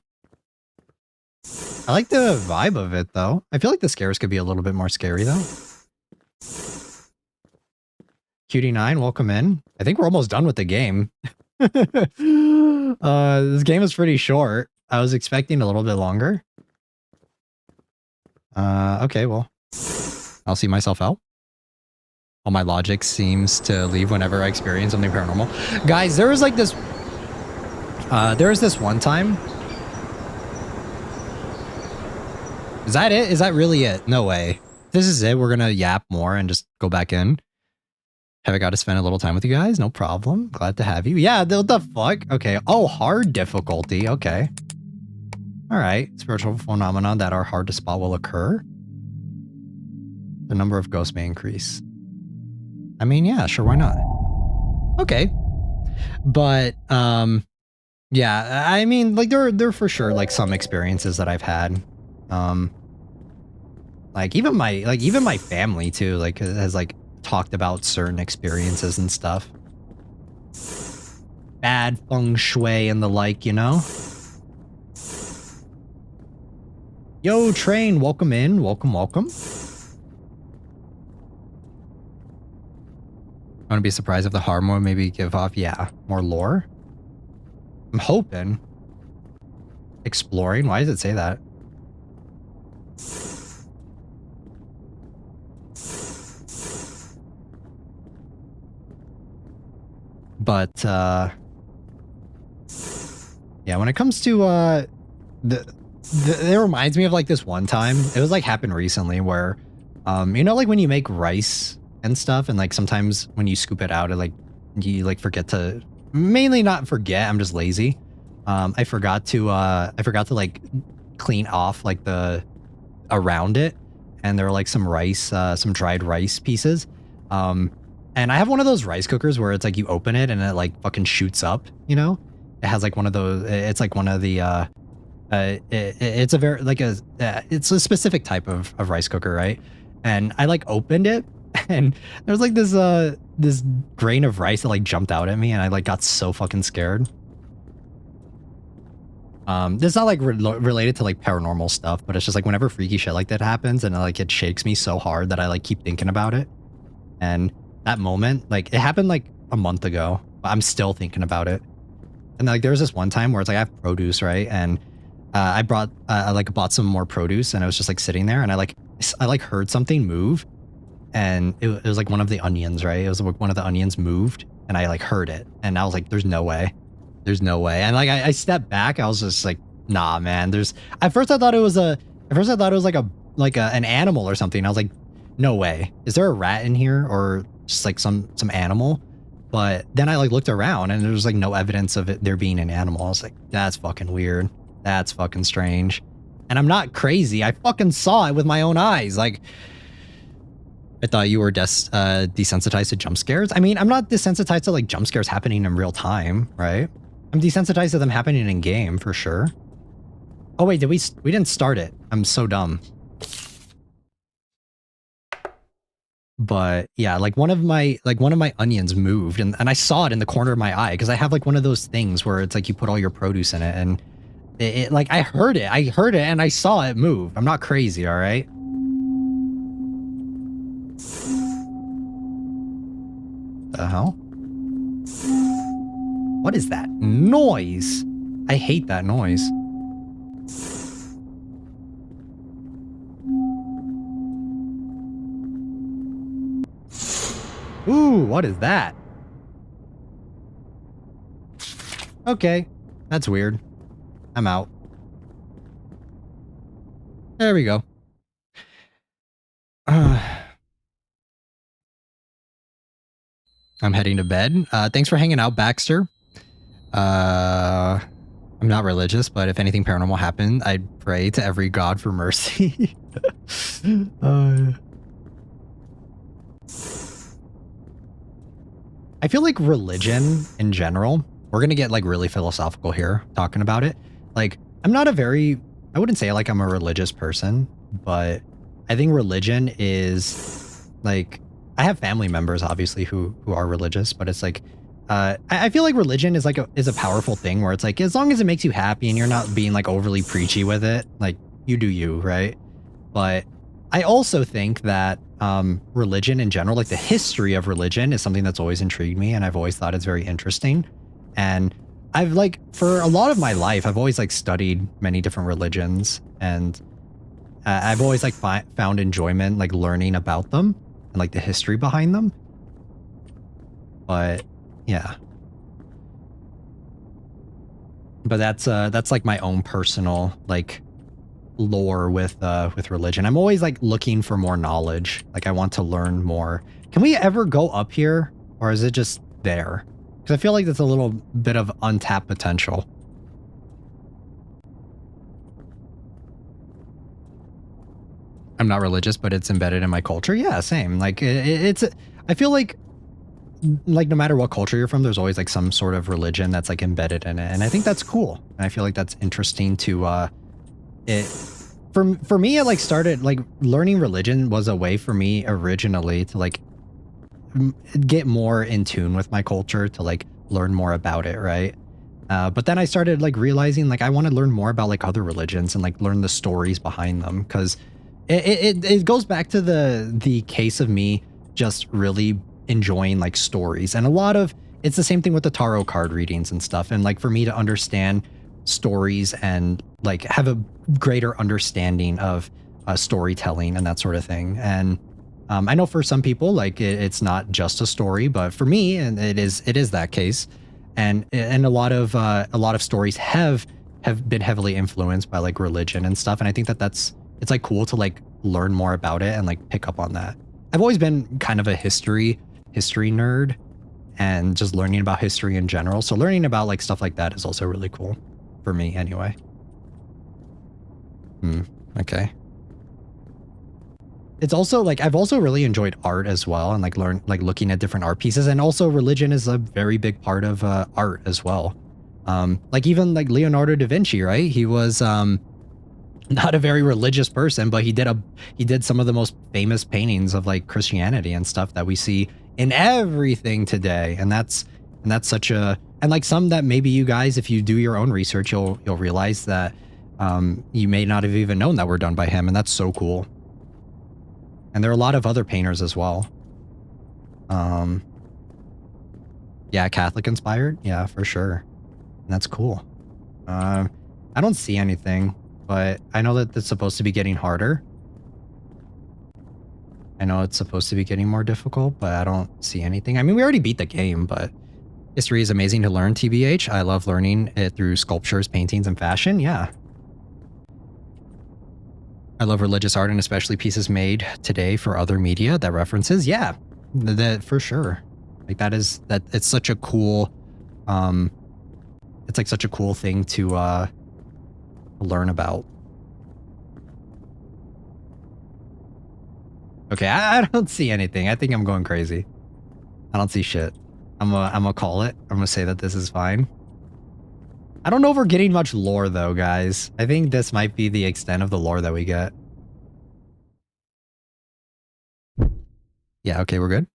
[SPEAKER 1] I like the vibe of it, though. I feel like the scares could be a little bit more scary, though. QD9, welcome in. I think we're almost done with the game. This game is pretty short. I was expecting a little bit longer. Okay, well, I'll see myself out. All my logic seems to leave whenever I experience something paranormal. Guys, there was like this... there was this one time... Is that it? Is that really it? No way. this is it, we're gonna yap more and just go back in. Have I got to spend a little time with you guys? No problem. Glad to have you. Yeah, what the fuck? Okay. Oh, hard difficulty. Okay. All right. Spiritual phenomena that are hard to spot will occur. The number of ghosts may increase. I mean, yeah, sure, why not? Okay. But yeah, I mean, like there are for sure like some experiences that I've had. Like even my family too, like has like talked about certain experiences and stuff. Bad feng shui and the like, you know? Yo, Train, welcome in. Welcome, welcome. I wouldn't be surprised if the hard mode maybe give off, yeah, more lore. I'm hoping. Exploring? Why does it say that? But, yeah, when it comes to, it reminds me of like this one time. It was like happened recently where, you know, like when you make rice and stuff and like sometimes when you scoop it out, it like, you like forget to, mainly not forget, I'm just lazy. I forgot to like clean off like the, around it. And there were like some rice, some dried rice pieces. And I have one of those rice cookers where it's like you open it and it like fucking shoots up, you know? It has like one of those, it's like one of the, it's a very, like a, it's a specific type of rice cooker, right? And I like opened it and there was like this, this grain of rice that like jumped out at me and I like got so fucking scared. This is not like related to like paranormal stuff, but it's just like whenever freaky shit like that happens and like it shakes me so hard that I like keep thinking about it. And that moment, like it happened like a month ago, but I'm still thinking about it. And like there was this one time where it's like I have produce, right? And I bought some more produce and I was just like sitting there and I heard something move and it was like one of the onions, right? It was like one of the onions moved and I like heard it and I was like, there's no way. There's no way. And like I stepped back, I was just like, nah, man. At first I thought it was like an animal or something. I was like, no way. Is there a rat in here or just like some animal? But then I like looked around and there was like no evidence of it there being an animal. I was like, that's fucking weird. That's fucking strange. And I'm not crazy. I fucking saw it with my own eyes. Like, I thought you were desensitized to jump scares. I mean, I'm not desensitized to like jump scares happening in real time, right? I'm desensitized to them happening in game for sure. Oh wait, we didn't start it. I'm so dumb. But yeah, like one of my onions moved and I saw it in the corner of my eye because I have like one of those things where it's like you put all your produce in it and it like I heard it and I saw it move. I'm not crazy, all right? The hell? What is that noise? I hate that noise. Ooh, what is that? Okay, that's weird. I'm out. There we go. I'm heading to bed. Thanks for hanging out, Baxter. I'm not religious, but if anything paranormal happened, I'd pray to every god for mercy. I feel like religion in general, we're going to get like really philosophical here talking about it. Like, I wouldn't say like I'm a religious person, but I think religion is like, I have family members obviously who are religious, but it's like, I feel like religion is like is a powerful thing where it's like, as long as it makes you happy and you're not being like overly preachy with it, like you do you, right? But I also think that religion in general, like the history of religion is something that's always intrigued me and I've always thought it's very interesting. And I've like, for a lot of my life, I've always like studied many different religions and I've always like found enjoyment like learning about them and like the history behind them. But yeah. But that's like my own personal like lore with religion. I'm always like looking for more knowledge. Like I want to learn more. Can we ever go up here, or is it just there? Because I feel like that's a little bit of untapped potential. I'm not religious, but it's embedded in my culture. Yeah, same. Like it's. I feel like no matter what culture you're from, there's always like some sort of religion that's like embedded in it, and I think that's cool. And I feel like that's interesting to it. For me, it like started like learning religion was a way for me originally to like get more in tune with my culture, to like learn more about it, right? But then I started like realizing like I want to learn more about like other religions and like learn the stories behind them, because it goes back to the case of me just really enjoying like stories. And a lot of it's the same thing with the tarot card readings and stuff, and like for me to understand stories and like have a greater understanding of storytelling and that sort of thing. And I know for some people like it's not just a story, but for me, and it is that case. And a lot of stories have been heavily influenced by like religion and stuff, and I think that it's like cool to like learn more about it and like pick up on that. I've always been kind of a history nerd, and just learning about history in general. So learning about like stuff like that is also really cool for me anyway. Okay. It's also like I've also really enjoyed art as well, and like looking at different art pieces, and also religion is a very big part of art as well. Like even like Leonardo da Vinci, right? He was not a very religious person, but he did some of the most famous paintings of like Christianity and stuff that we see in everything today. And that's such a, and like some that maybe you guys, if you do your own research, you'll realize that you may not have even known that were done by him, and that's so cool. And there are a lot of other painters as well. Yeah, Catholic inspired. Yeah, for sure. And that's cool. I don't see anything, but I know that it's supposed to be getting harder. I know it's supposed to be getting more difficult, but I don't see anything. I mean, we already beat the game, but history is amazing to learn, TBH. I love learning it through sculptures, paintings, and fashion. Yeah. I love religious art, and especially pieces made today for other media that references. Yeah, that for sure. Like it's such a cool, it's like such a cool thing to learn about. Okay, I don't see anything. I think I'm going crazy. I don't see shit. I'm gonna call it. I'm gonna say that this is fine. I don't know if we're getting much lore though, guys. I think this might be the extent of the lore that we get. Yeah, okay, we're good.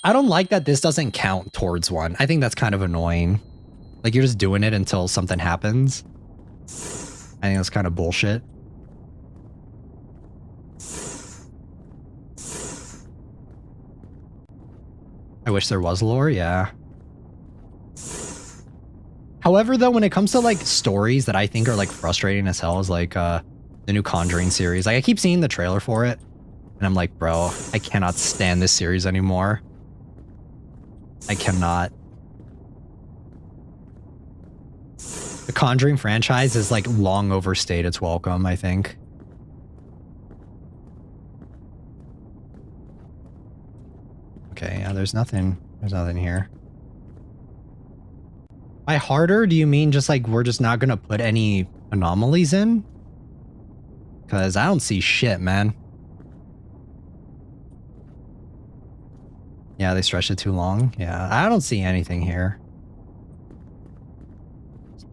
[SPEAKER 1] I don't like that this doesn't count towards one. I think that's kind of annoying. Like, you're just doing it until something happens. I think that's kind of bullshit. I wish there was lore, yeah. However, though, when it comes to, like, stories that I think are, like, frustrating as hell is, like, the new Conjuring series. Like, I keep seeing the trailer for it, and I'm like, bro, I cannot stand this series anymore. I cannot. The Conjuring franchise is, like, long overstayed its welcome, I think. Okay, yeah, there's nothing here. By harder, do you mean just, like, we're just not gonna put any anomalies in? Because I don't see shit, man. Yeah, they stretched it too long. Yeah, I don't see anything here.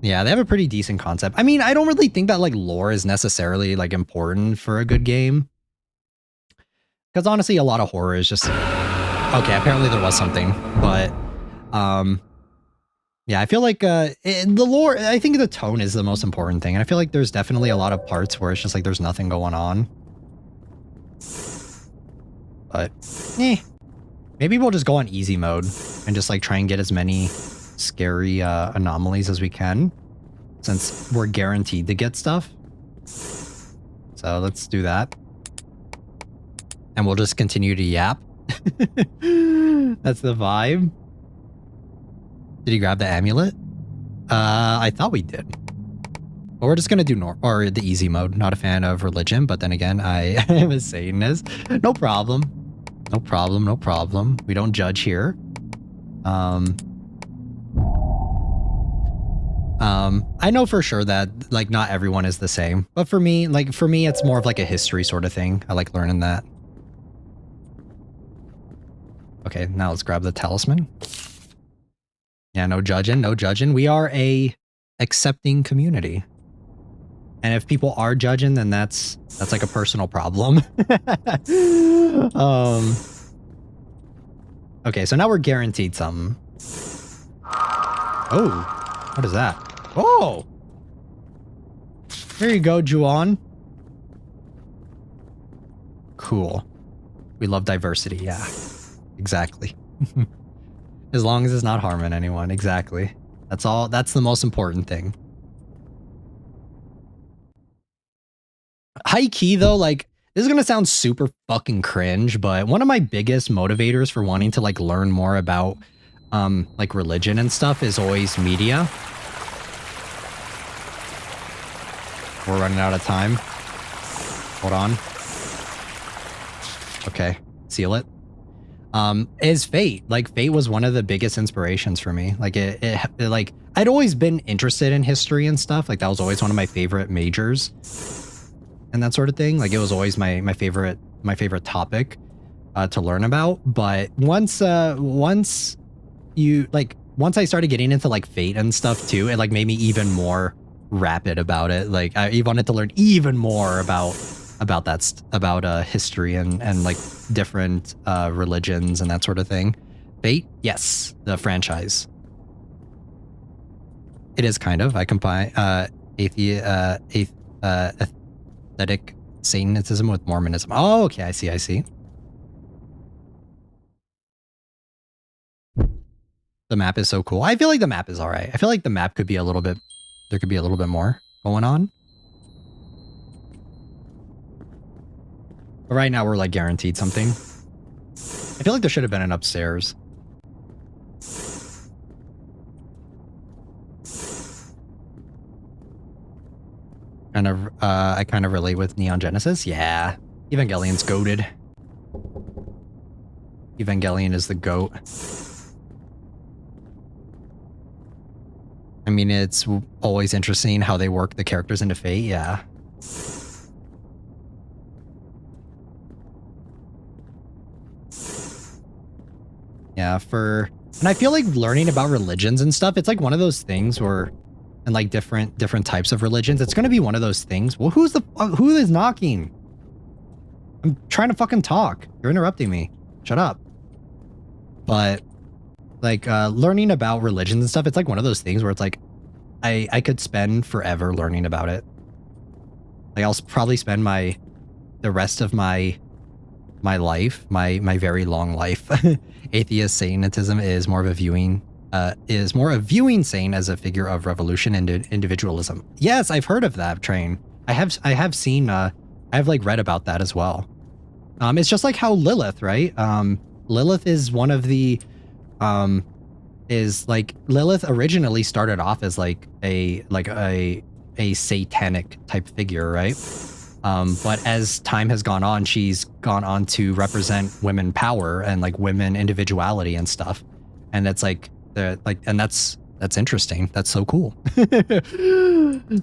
[SPEAKER 1] Yeah, they have a pretty decent concept. I mean, I don't really think that, like, lore is necessarily, like, important for a good game. Because honestly, a lot of horror is just... Okay, apparently there was something, but... yeah, I feel like the lore... I think the tone is the most important thing. And I feel like there's definitely a lot of parts where it's just like there's nothing going on. But, maybe we'll just go on easy mode and just, like, try and get as many scary anomalies as we can, since we're guaranteed to get stuff. So let's do that. And we'll just continue to yap. That's the vibe. Did he grab the amulet? I thought we did. But we're just gonna do the easy mode. Not a fan of religion, but then again, I am a Satanist. No problem. No problem, no problem. We don't judge here. I know for sure that like not everyone is the same, but for me, it's more of like a history sort of thing. I like learning that. Okay, now let's grab the talisman. Yeah, no judging, no judging. We are a accepting community. And if people are judging, then that's like a personal problem. Okay, so now we're guaranteed something. Oh, what is that? Oh! Here you go, Juan. Cool. We love diversity, yeah. Exactly. As long as it's not harming anyone, exactly. That's all, that's the most important thing. High key though, like, this is gonna sound super fucking cringe, but one of my biggest motivators for wanting to like learn more about like religion and stuff is always media. We're running out of time. Hold on. Okay, seal it. Is Fate. Like, Fate was one of the biggest inspirations for me. Like, like, I'd always been interested in history and stuff. Like, that was always one of my favorite majors and that sort of thing. Like, it was always my favorite topic to learn about. But once I started getting into like Fate and stuff too, it like made me even more rapid about it. Like, I wanted to learn even more about history and like different religions and that sort of thing. Fate, yes, the franchise. It is kind of. I combine aesthetic Satanism with Mormonism. Oh, okay, I see. The map is so cool. I feel like the map is all right. I feel like the map could be a little bit. There could be a little bit more going on. But right now we're like guaranteed something. I feel like there should have been an upstairs. I kind of relate with Neon Genesis. Yeah. Evangelion's goated. Evangelion is the goat. I mean, it's always interesting how they work the characters into Fate. Yeah. Yeah, and I feel like learning about religions and stuff, it's like one of those things where, and like different types of religions, it's going to be one of those things. Well, who is knocking? I'm trying to fucking talk. You're interrupting me. Shut up. But like learning about religions and stuff, it's like one of those things where it's like, I could spend forever learning about it. Like I'll probably spend the rest of my life, my very long life. Atheist Satanism is more of a viewing Satan as a figure of revolution and individualism. Yes, I've heard of that train. I have seen I've like read about that as well. It's just like how Lilith, right? Lilith is one of the Lilith originally started off as like a satanic type figure, right? But as time has gone on, she's gone on to represent women power and like women individuality and stuff. And that's like, and that's interesting. That's so cool.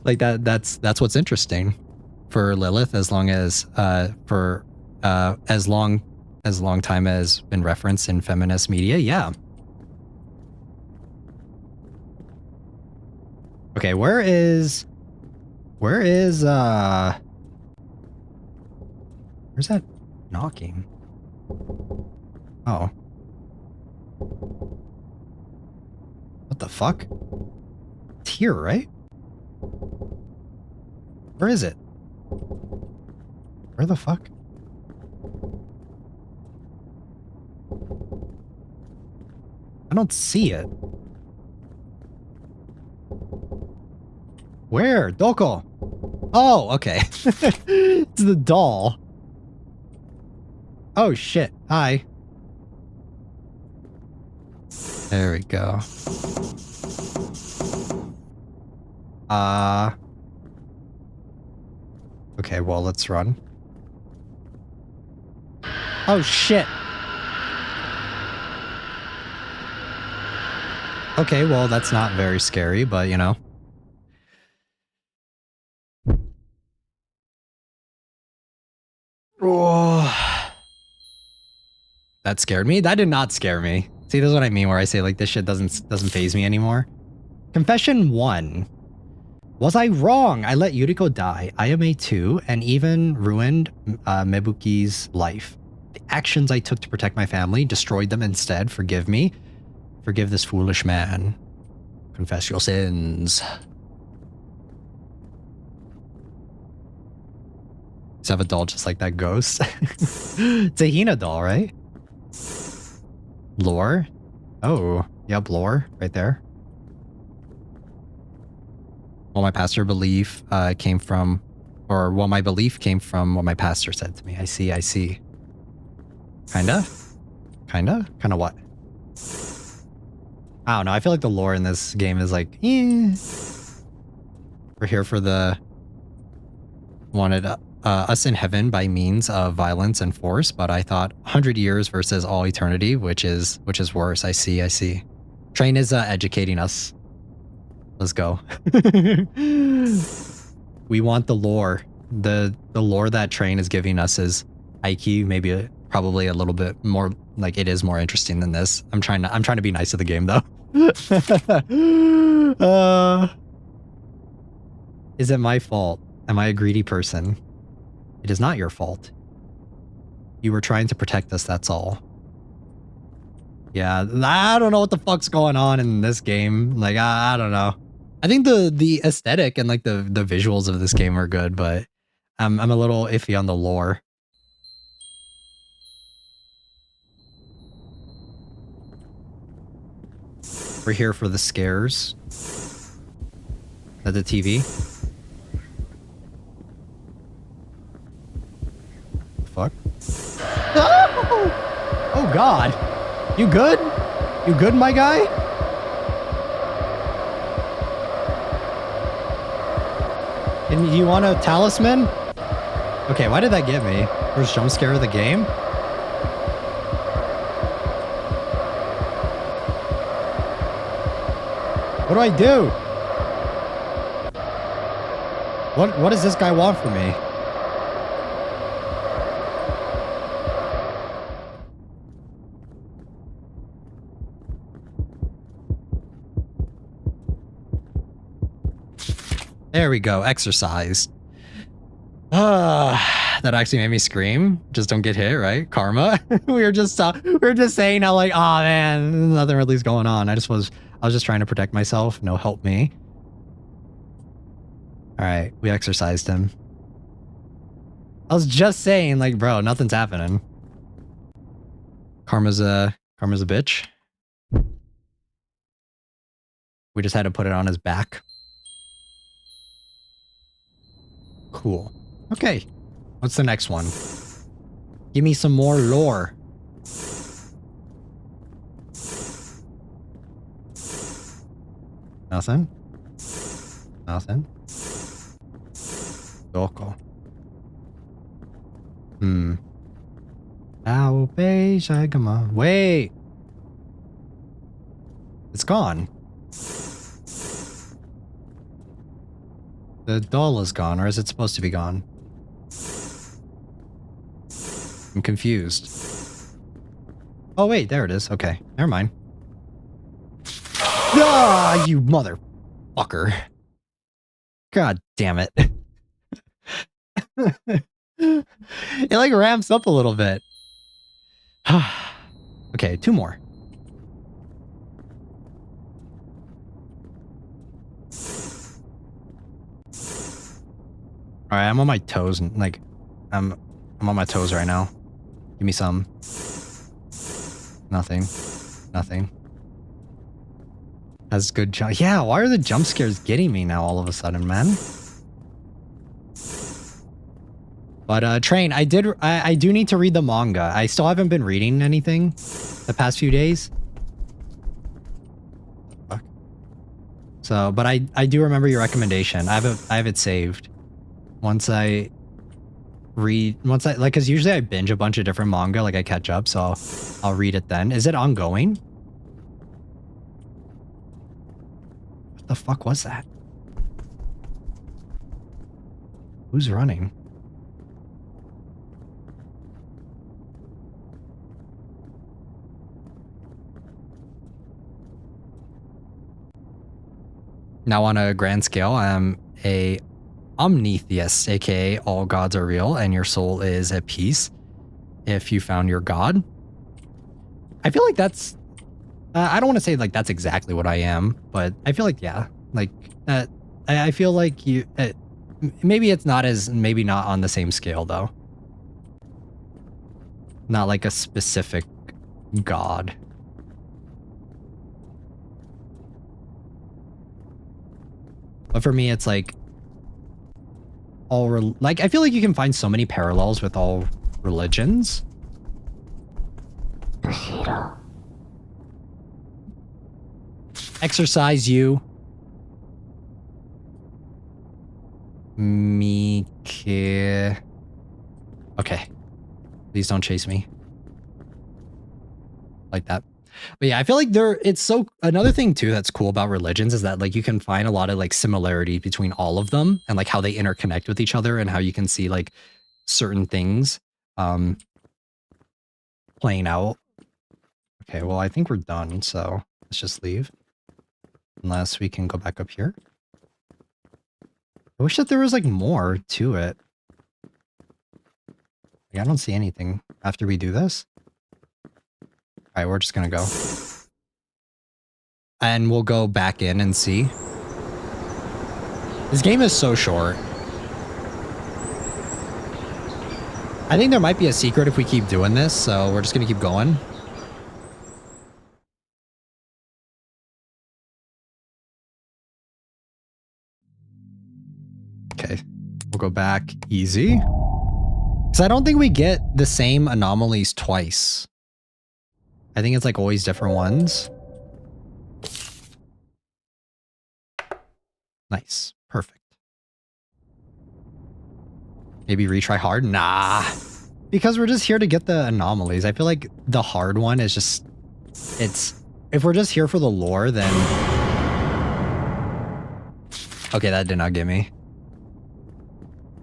[SPEAKER 1] Like that's what's interesting for Lilith, as long as, as long time has been referenced in feminist media. Yeah. Okay. Where's that knocking? Oh. What the fuck? It's here, right? Where is it? Where the fuck? I don't see it. Where? Doko? Oh, okay. It's the doll. Oh shit. Hi. There we go. Okay, well, let's run. Oh, shit. Okay, well, that's not very scary, but, you know. Oh. That scared me? That did not scare me. See, this is what I mean where I say, like, this shit doesn't faze me anymore. Confession 1. Was I wrong? I let Yuriko die. I am a 2 and even ruined Mebuki's life. The actions I took to protect my family destroyed them instead. Forgive me. Forgive this foolish man. Confess your sins. Just have a doll just like that ghost. It's a Hina doll, right? Lore? Oh, yep, lore right there. Well, my pastor belief came from, or well, my belief came from what my pastor said to me. I see, I see. Kinda? Kinda? Kinda what? I don't know. I feel like the lore in this game is like, eh. We're here for the wanted us in heaven by means of violence and force, but I thought 100 years versus all eternity, which is worse. I see, I see. Train is educating us. Let's go. We want the lore. The lore that Train is giving us is IQ, maybe probably a little bit more, like it is more interesting than this. I'm trying to be nice to the game though. Is it my fault? Am I a greedy person? It is not your fault. You were trying to protect us, that's all. Yeah, I don't know what the fuck's going on in this game. Like, I don't know. I think the aesthetic and like the visuals of this game are good, but I'm a little iffy on the lore. We're here for the scares. At the TV. Fuck. Oh! Oh god. You good? You good, my guy? And you want a talisman? Okay, why did that get me? First jump scare of the game? What do I do? What does this guy want from me? There we go, exercise. That actually made me scream. Just don't get hit, right? Karma. we were just saying how like, oh man, nothing really is going on. I was just trying to protect myself. No, help me. All right, we exercised him. I was just saying, like, bro, nothing's happening. Karma's a bitch. We just had to put it on his back. Cool. Okay. What's the next one? Give me some more lore. Nothing? Nothing? Doko. Aobe Shagama. Wait! It's gone. The doll is gone, or is it supposed to be gone? I'm confused. Oh wait, there it is. Okay, never mind. Ah, you motherfucker. God damn it. It like ramps up a little bit. Okay, 2 more. All right, I'm on my toes, and like, I'm on my toes right now. Give me some. Nothing. Nothing. That's good jump. Yeah, why are the jump scares getting me now all of a sudden, man? But Train, I do need to read the manga. I still haven't been reading anything the past few days. Fuck. So, but I do remember your recommendation. I have it saved. Once I read once I like, because usually I binge a bunch of different manga, like I catch up, so I'll read it then. Is it ongoing? What the fuck was that? Who's running? Now on a grand scale, I'm a omnitheist, aka all gods are real and your soul is at peace if you found your god. I feel like that's I don't want to say like that's exactly what I am, but I feel like yeah, like I feel like you maybe it's not as maybe not on the same scale though. Not like a specific god. But for me, it's like all like I feel like you can find so many parallels with all religions. Exercise you. Mike. Okay. Please don't chase me. Like that. But yeah, I feel like it's so, another thing too that's cool about religions is that like you can find a lot of like similarity between all of them and like how they interconnect with each other and how you can see like certain things playing out. Okay, well I think we're done, so let's just leave. Unless we can go back up here. I wish that there was like more to it. Like, I don't see anything after we do this. All right, we're just gonna go. And we'll go back in and see. This game is so short. I think there might be a secret if we keep doing this, so we're just gonna keep going. Okay, we'll go back easy. Because I don't think we get the same anomalies twice. I think it's like always different ones. Nice. Perfect. Maybe retry hard? Nah. Because we're just here to get the anomalies. I feel like the hard one is just... if we're just here for the lore, then... Okay, that did not get me.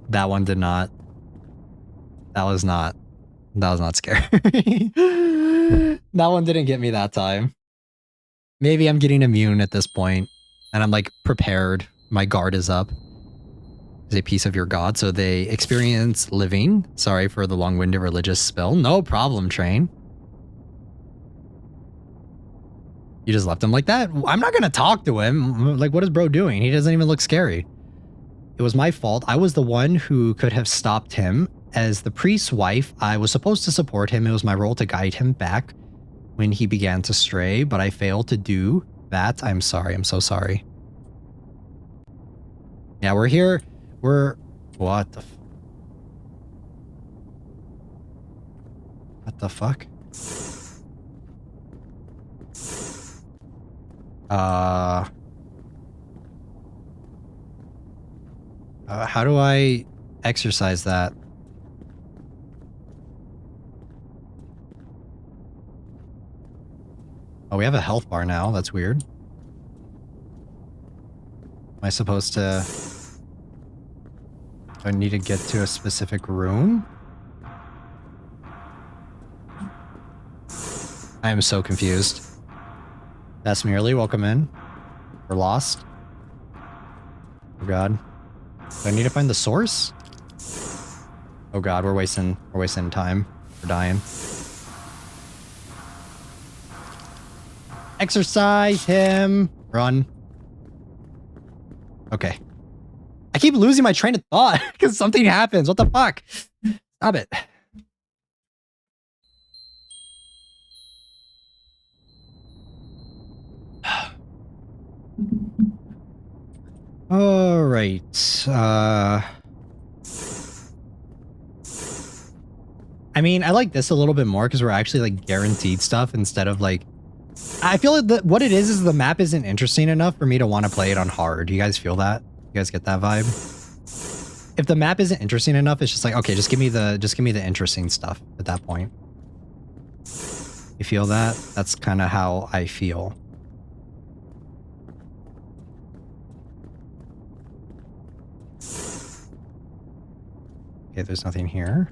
[SPEAKER 1] That one did not. That was not scary. That one didn't get me that time. Maybe I'm getting immune at this point, and I'm like prepared. My guard is up. Is a piece of your god, so they experience living. Sorry for the long-winded religious spell. No problem, Train. You just left him like that? I'm not gonna talk to him. Like, what is bro doing? He doesn't even look scary. It was my fault. I was the one who could have stopped him. As the priest's wife, I was supposed to support him. It was my role to guide him back when he began to stray, but I failed to do that. I'm sorry. I'm so sorry. Yeah, we're here. What the fuck? How do I exercise that? Oh, we have a health bar now. That's weird. Am I supposed to... Do I need to get to a specific room? I am so confused. That's merely welcome in. We're lost. Oh god. Do I need to find the source? Oh god, we're wasting time. We're dying. Exercise him. Run. Okay. I keep losing my train of thought because something happens. What the fuck? Stop it. All right. I mean, I like this a little bit more because we're actually like guaranteed stuff instead of like... I feel like what it is the map isn't interesting enough for me to want to play it on hard. Do you guys feel that? You guys get that vibe? if the map isn't interesting enough, it's just like, okay, just give me the interesting stuff at that point. You feel that? That's kind of how I feel. Okay, there's nothing here.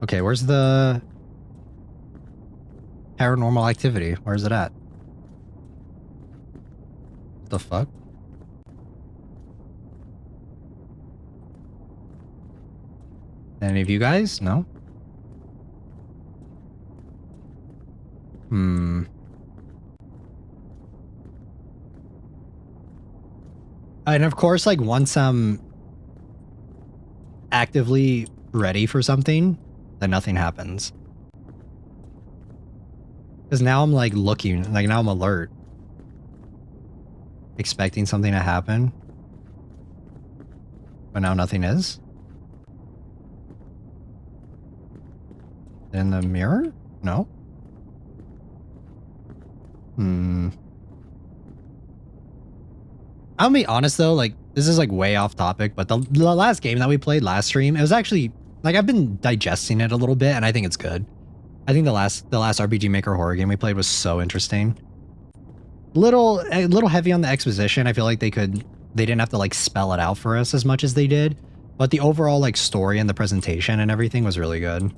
[SPEAKER 1] Okay, where's the paranormal activity? Where's it at? What the fuck? Any of you guys? No? And of course, like, once I'm actively ready for something, then nothing happens. Because now I'm like looking, like now I'm alert. Expecting something to happen. But now nothing is. In the mirror? No. I'll be honest though, like, this is like way off topic, but the last game that we played last stream, it was actually, like, I've been digesting it a little bit and I think it's good. I think the last RPG Maker horror game we played was so interesting. A little heavy on the exposition. I feel like they didn't have to like spell it out for us as much as they did, but the overall like story and the presentation and everything was really good.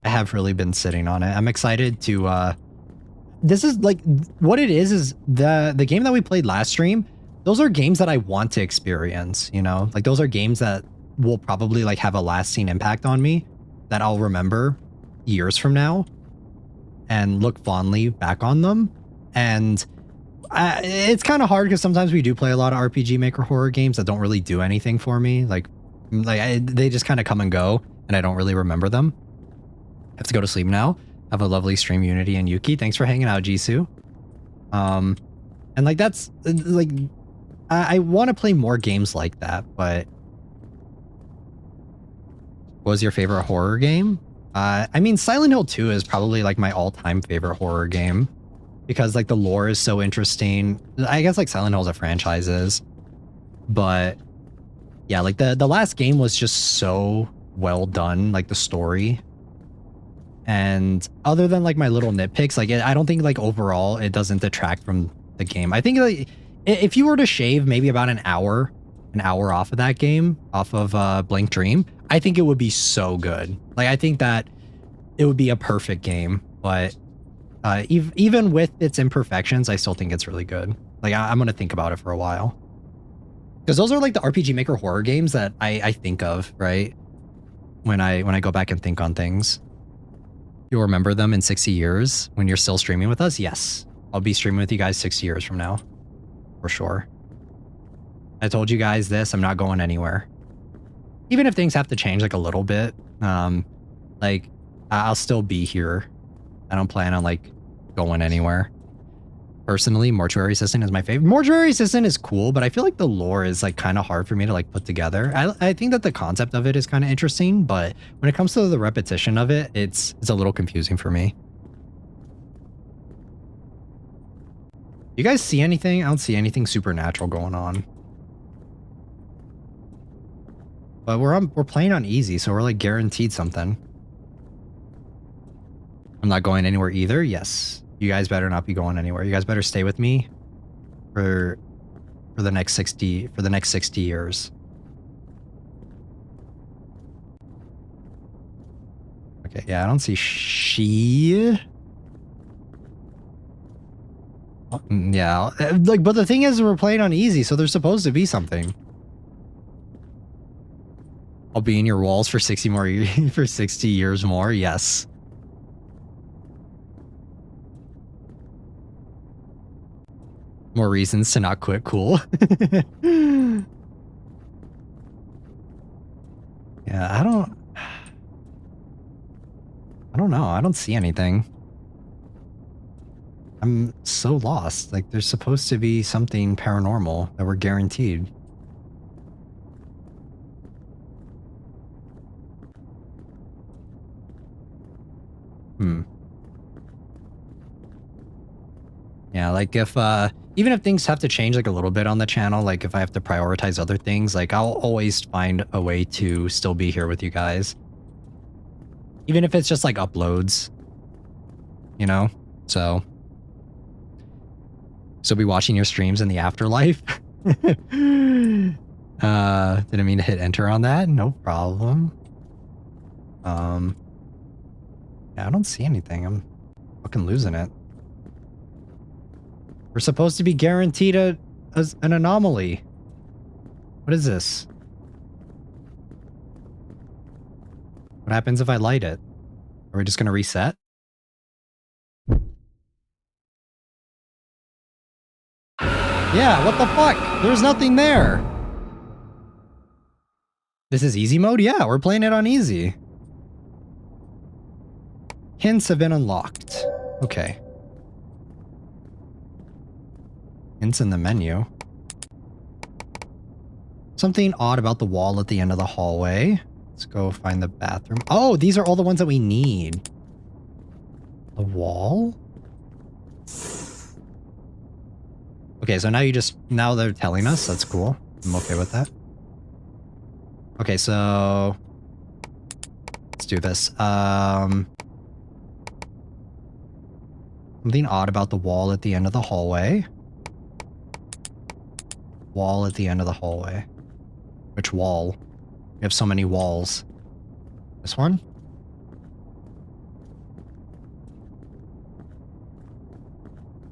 [SPEAKER 1] I have really been sitting on it. I'm excited to this is like what it is the game that we played last stream. Those are games that I want to experience, you know? Like those are games that will probably like have a lasting impact on me that I'll remember years from now and look fondly back on them. And it's kind of hard because sometimes we do play a lot of RPG Maker horror games that don't really do anything for me. They just kind of come and go and I don't really remember them. I have to go to sleep now. Have a lovely stream, Unity and Yuki. Thanks for hanging out, Jisoo. And like that's like I want to play more games like that, but what was your favorite horror game? I mean, Silent Hill 2 is probably like my all-time favorite horror game because like the lore is so interesting. I guess like Silent Hill as a franchise is, but yeah, like the last game was just so well done, like the story. And other than like my little nitpicks, like I don't think like overall it doesn't detract from the game. I think like if you were to shave maybe about an hour off of that game, off of Blank Dream, I think it would be so good. Like I think that it would be a perfect game, but even with its imperfections, I still think it's really good. Like I'm gonna think about it for a while. Because those are like the RPG Maker horror games that I think of, right? When I go back and think on things. You'll remember them in 60 years when you're still streaming with us? Yes. I'll be streaming with you guys 60 years from now. For sure. I told you guys this, I'm not going anywhere. Even if things have to change like a little bit, like I'll still be here. I don't plan on like going anywhere. Personally, Mortuary Assistant is my favorite. Mortuary Assistant is cool, but I feel like the lore is like kind of hard for me to like put together. I think that the concept of it is kind of interesting, but when it comes to the repetition of it, it's a little confusing for me. You guys see anything? I don't see anything supernatural going on. But we're playing on easy, so we're like guaranteed something. I'm not going anywhere either. Yes. You guys better not be going anywhere. You guys better stay with me for the next 60 years. Okay, yeah, I don't see she. Yeah, like, but the thing is, we're playing on easy, so there's supposed to be something. I'll be in your walls for 60 more for 60 years more. Yes. More reasons to not quit. Cool. Yeah, I don't know. I don't see anything. I'm so lost. Like, there's supposed to be something paranormal that we're guaranteed. Yeah, like if even if things have to change like a little bit on the channel, like if I have to prioritize other things, like I'll always find a way to still be here with you guys. Even if it's just like uploads, you know? So be watching your streams in the afterlife. Didn't mean to hit enter on that. No problem. Yeah, I don't see anything. I'm fucking losing it. We're supposed to be guaranteed an anomaly. What is this? What happens if I light it? Are we just gonna reset? Yeah, what the fuck? There's nothing there. This is easy mode? Yeah, we're playing it on easy. Hints have been unlocked. Okay. Hints in the menu. Something odd about the wall at the end of the hallway. Let's go find the bathroom. Oh, these are all the ones that we need. The wall? Okay, so now they're telling us. That's cool. I'm okay with that. Okay, so let's do this. Something odd about the wall at the end of the hallway. Wall at the end of the hallway. Which wall? We have so many walls. This one?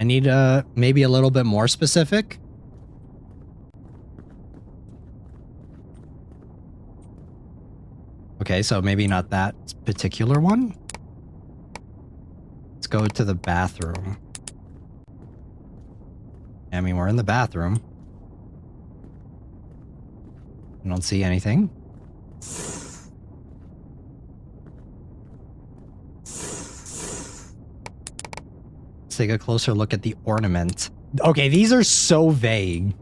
[SPEAKER 1] I need maybe a little bit more specific. Okay, so maybe not that particular one. Let's go to the bathroom. I mean, we're in the bathroom. I don't see anything. Let's take a closer look at the ornament. Okay, these are so vague.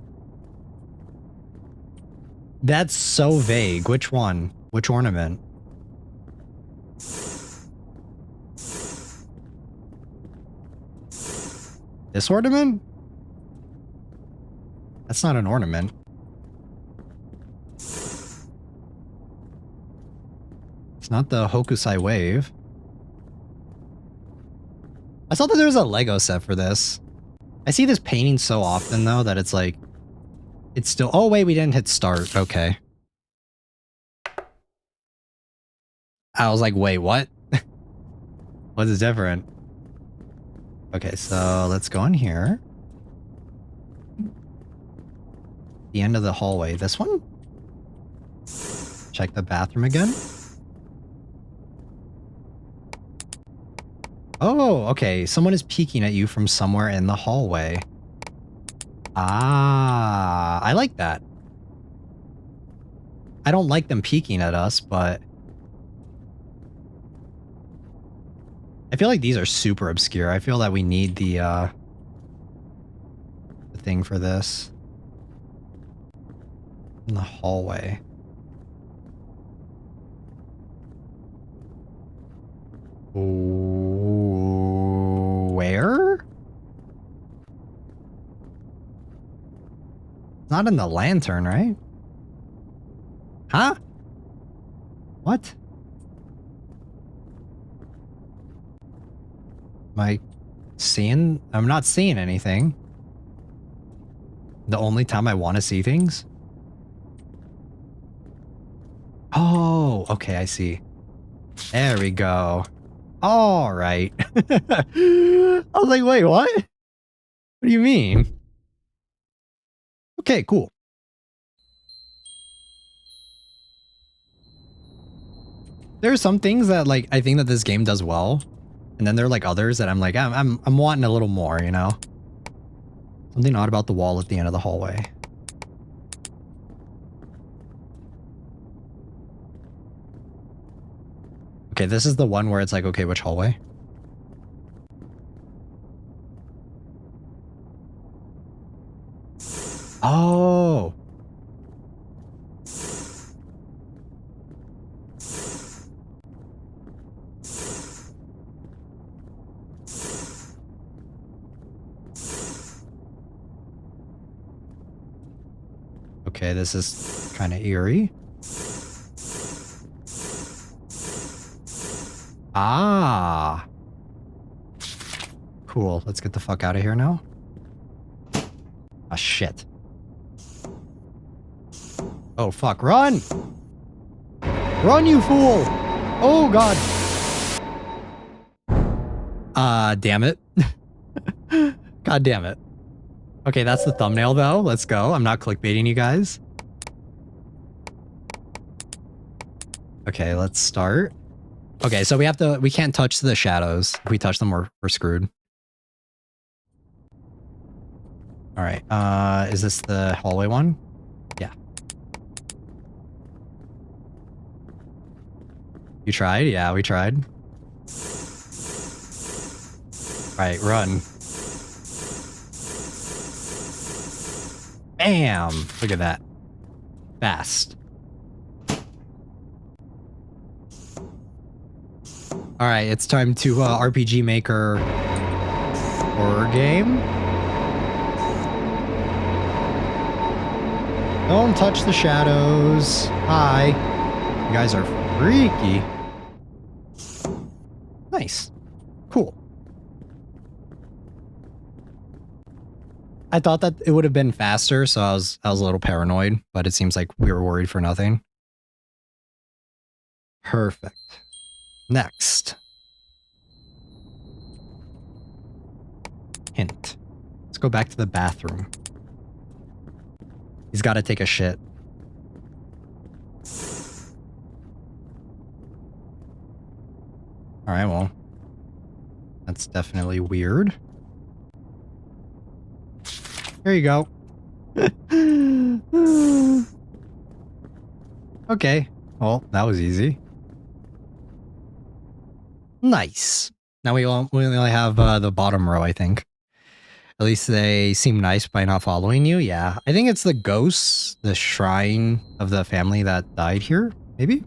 [SPEAKER 1] That's so vague. Which one? Which ornament? This ornament? That's not an ornament. It's not the Hokusai wave. I saw that there was a Lego set for this. I see this painting so often though that it's like, it's still, oh wait, we didn't hit start. Okay. I was like, wait, what? What is different? Okay, so let's go in here. The end of the hallway. This one? Check the bathroom again. Oh, okay. Someone is peeking at you from somewhere in the hallway. Ah, I like that. I don't like them peeking at us, but I feel like these are super obscure. I feel that we need the thing for this. In the hallway. Where? It's not in the lantern, right? Huh? What? Am I seeing? I'm not seeing anything. The only time I want to see things? Oh, okay, I see. There we go. All right. I was like, wait, what? What do you mean? Okay, cool. There are some things that like I think that this game does well, and then there are like others that I'm like, I'm wanting a little more, you know? Something odd about the wall at the end of the hallway. Okay, this is the one where it's like, okay, which hallway? Oh. Okay, this is kind of eerie. Ah. Cool. Let's get the fuck out of here now. Ah, shit. Oh, fuck. Run! Run, you fool! Oh, God. Damn it. God damn it. Okay, that's the thumbnail, though. Let's go. I'm not clickbaiting you guys. Okay, let's start. Okay, so we can't touch the shadows. If we touch them, we're screwed. All right, is this the hallway one? Yeah. You tried? Yeah, we tried. All right, run. Bam! Look at that. Fast. All right, it's time to RPG Maker horror game. Don't touch the shadows. Hi. You guys are freaky. Nice. Cool. I thought that it would have been faster, so I was a little paranoid, but it seems like we were worried for nothing. Perfect. Next. Hint. Let's go back to the bathroom. He's got to take a shit. All right, well, that's definitely weird. There you go. Okay. Well, that was easy. Nice. Now we only have the bottom row, I think. At least they seem nice by not following you. Yeah. I think it's the ghosts, the shrine of the family that died here, maybe?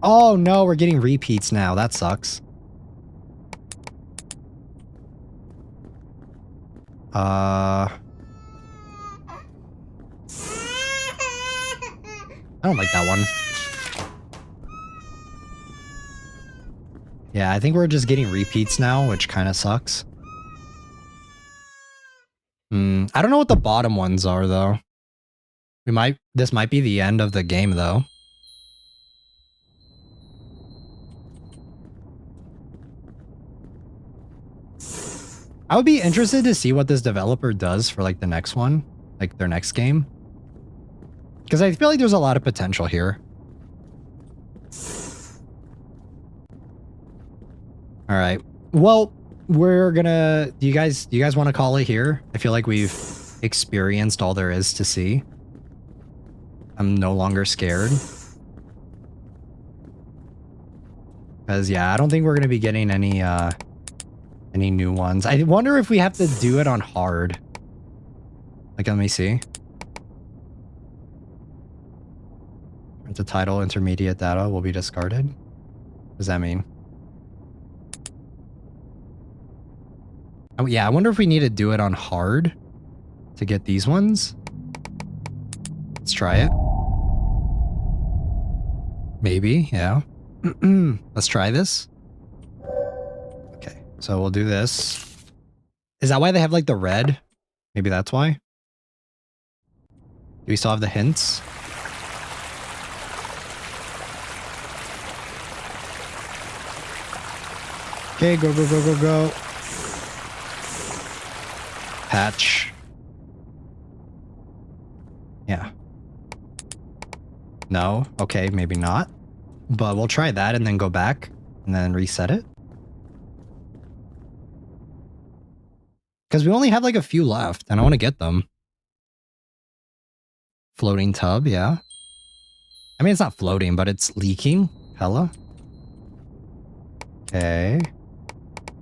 [SPEAKER 1] Oh no, we're getting repeats now. That sucks. I don't like that one. Yeah, I think we're just getting repeats now, which kind of sucks. I don't know what the bottom ones are, though. This might be the end of the game, though. I would be interested to see what this developer does for, like, the next one. Like, their next game. Because I feel like there's a lot of potential here. All right. Well, we're gonna... Do you guys want to call it here? I feel like we've experienced all there is to see. I'm no longer scared. Because, yeah, I don't think we're going to be getting any new ones. I wonder if we have to do it on hard. Like, let me see. The title, intermediate data will be discarded. What does that mean? Oh, yeah, I wonder if we need to do it on hard to get these ones. Let's try it. Maybe, yeah. Let's try this. Okay, so we'll do this. Is that why they have, like, the red? Maybe that's why? Do we still have the hints? Okay, go, go, go, go, go. Patch. Yeah. No? Okay, maybe not. But we'll try that and then go back and then reset it. Because we only have like a few left and I want to get them. Floating tub, yeah. I mean, it's not floating, but it's leaking. Hella. Okay.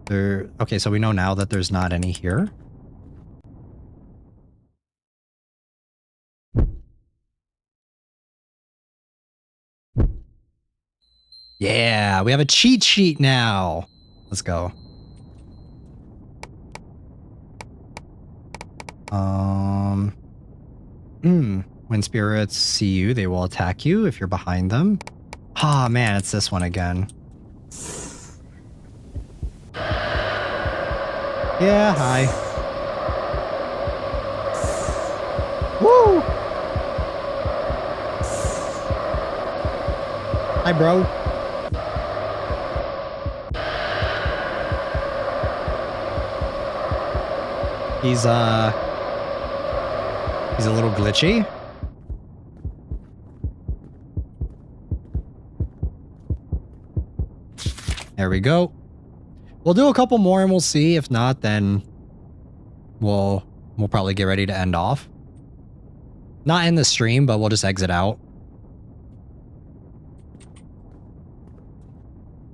[SPEAKER 1] Okay, so we know now that there's not any here. Yeah, we have a cheat sheet now. Let's go. When spirits see you, they will attack you if you're behind them. Ah, man, it's this one again. Yeah, hi. Woo! Hi, bro. He's a little glitchy. There we go. We'll do a couple more and we'll see. If not, then we'll probably get ready to end off. Not in the stream, but we'll just exit out.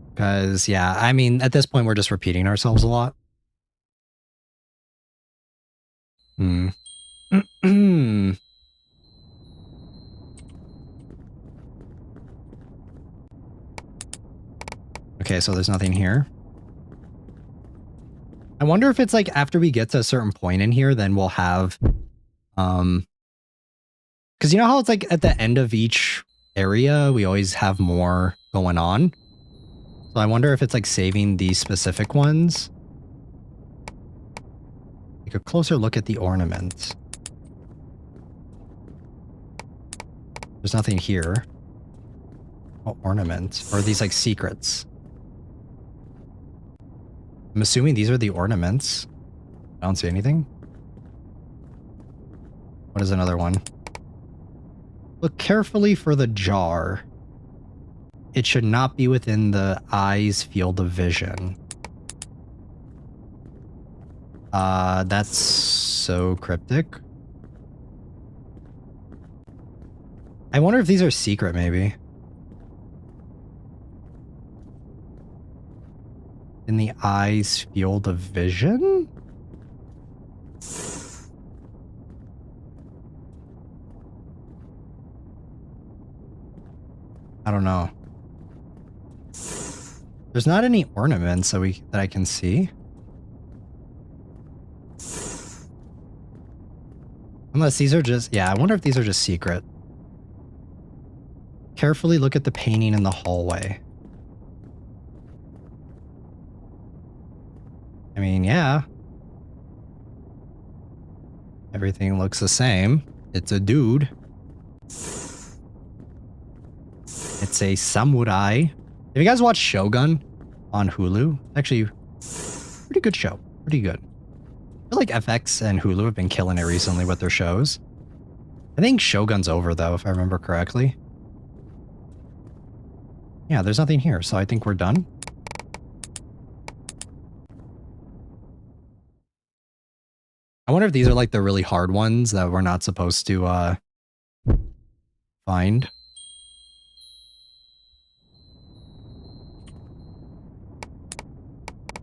[SPEAKER 1] Because, yeah, I mean, at this point, we're just repeating ourselves a lot. Okay, so there's nothing here. I wonder if it's like after we get to a certain point in here, then we'll have, because you know how it's like at the end of each area, we always have more going on. So I wonder if it's like saving these specific ones. Take a closer look at the ornaments. There's nothing here. Oh, ornaments. Or are these like secrets? I'm assuming these are the ornaments. I don't see anything. What is another one? Look carefully for the jar. It should not be within the eye's field of vision. That's so cryptic. I wonder if these are secret, maybe. In the eye's field of vision? I don't know. There's not any ornaments that I can see. Unless these are just, yeah, I wonder if these are just secret. Carefully look at the painting in the hallway. I mean, yeah. Everything looks the same. It's a dude. It's a samurai. Have you guys watched Shogun on Hulu? Actually, pretty good show. Pretty good. I feel like FX and Hulu have been killing it recently with their shows. I think Shogun's over, though, if I remember correctly. Yeah, there's nothing here, so I think we're done. I wonder if these are like the really hard ones that we're not supposed to find.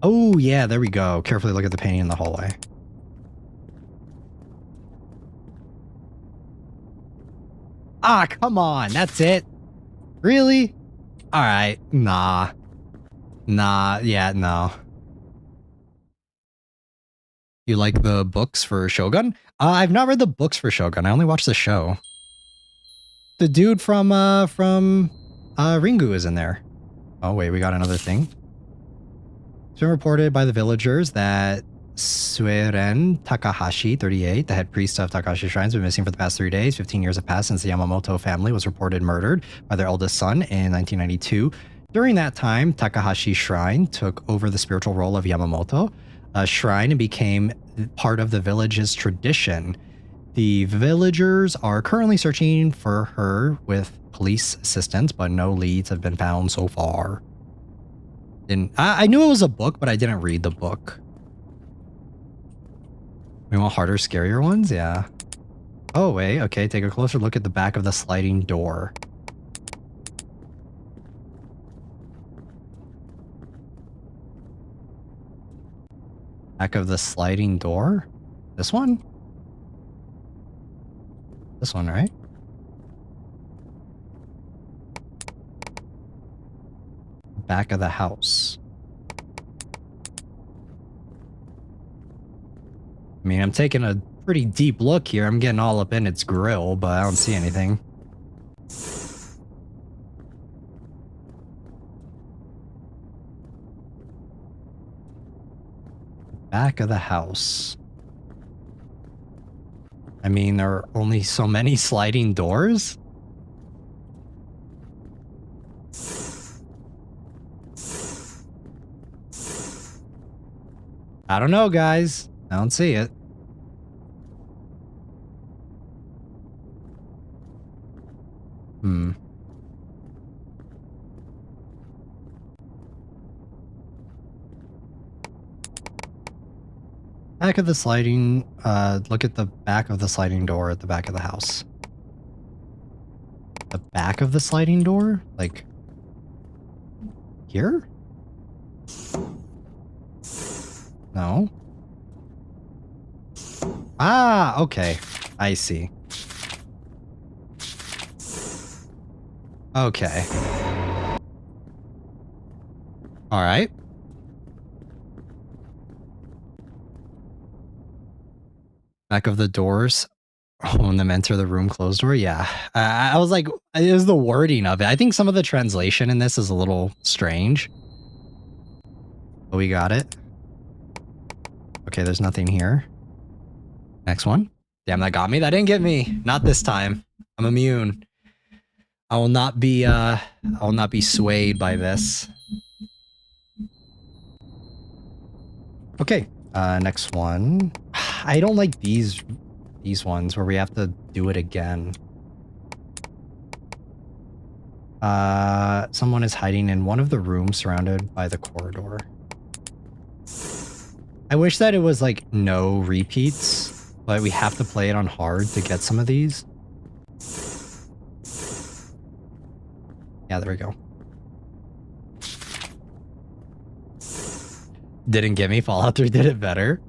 [SPEAKER 1] Oh, yeah, there we go. Carefully look at the painting in the hallway. Ah, come on. That's it. Really? All right. Nah. Nah. Yeah, no. You like the books for Shogun? I've not read the books for Shogun. I only watched the show. The dude from Ringu is in there. Oh, wait, we got another thing. It's been reported by the villagers that Sueren Takahashi, 38, the head priest of Takahashi Shrine, has been missing for the past 3 days. 15 years have passed since the Yamamoto family was reported murdered by their eldest son in 1992. During that time, Takahashi Shrine took over the spiritual role of Yamamoto Shrine and became part of the village's tradition. The villagers are currently searching for her with police assistance, but no leads have been found so far. I knew it was a book, but I didn't read the book. We want harder, scarier ones? Yeah. Oh, wait. Okay, take a closer look at the back of the sliding door. Back of the sliding door? This one? This one, right? Back of the house. mean, I'm taking a pretty deep look here. I'm getting all up in its grill, but I don't see anything. Back of the house. I mean, there are only so many sliding doors. I don't know, guys. I don't see it. Back of the sliding, look at the back of the sliding door at the back of the house. The back of the sliding door? Like, here? No. Ah, okay. I see. Okay. All right. Back of the doors. When them enter the room closed door. Yeah. I was like, it was the wording of it. I think some of the translation in this is a little strange. But we got it. Okay, there's nothing here. Next one. Damn, that got me. That didn't get me. Not this time. I'm immune. I will not be swayed by this. Okay. Next one. I don't like these ones where we have to do it again. Someone is hiding in one of the rooms surrounded by the corridor. I wish that it was like no repeats, but we have to play it on hard to get some of these. Yeah, there we go. Didn't get me. Fallout 3 did it better.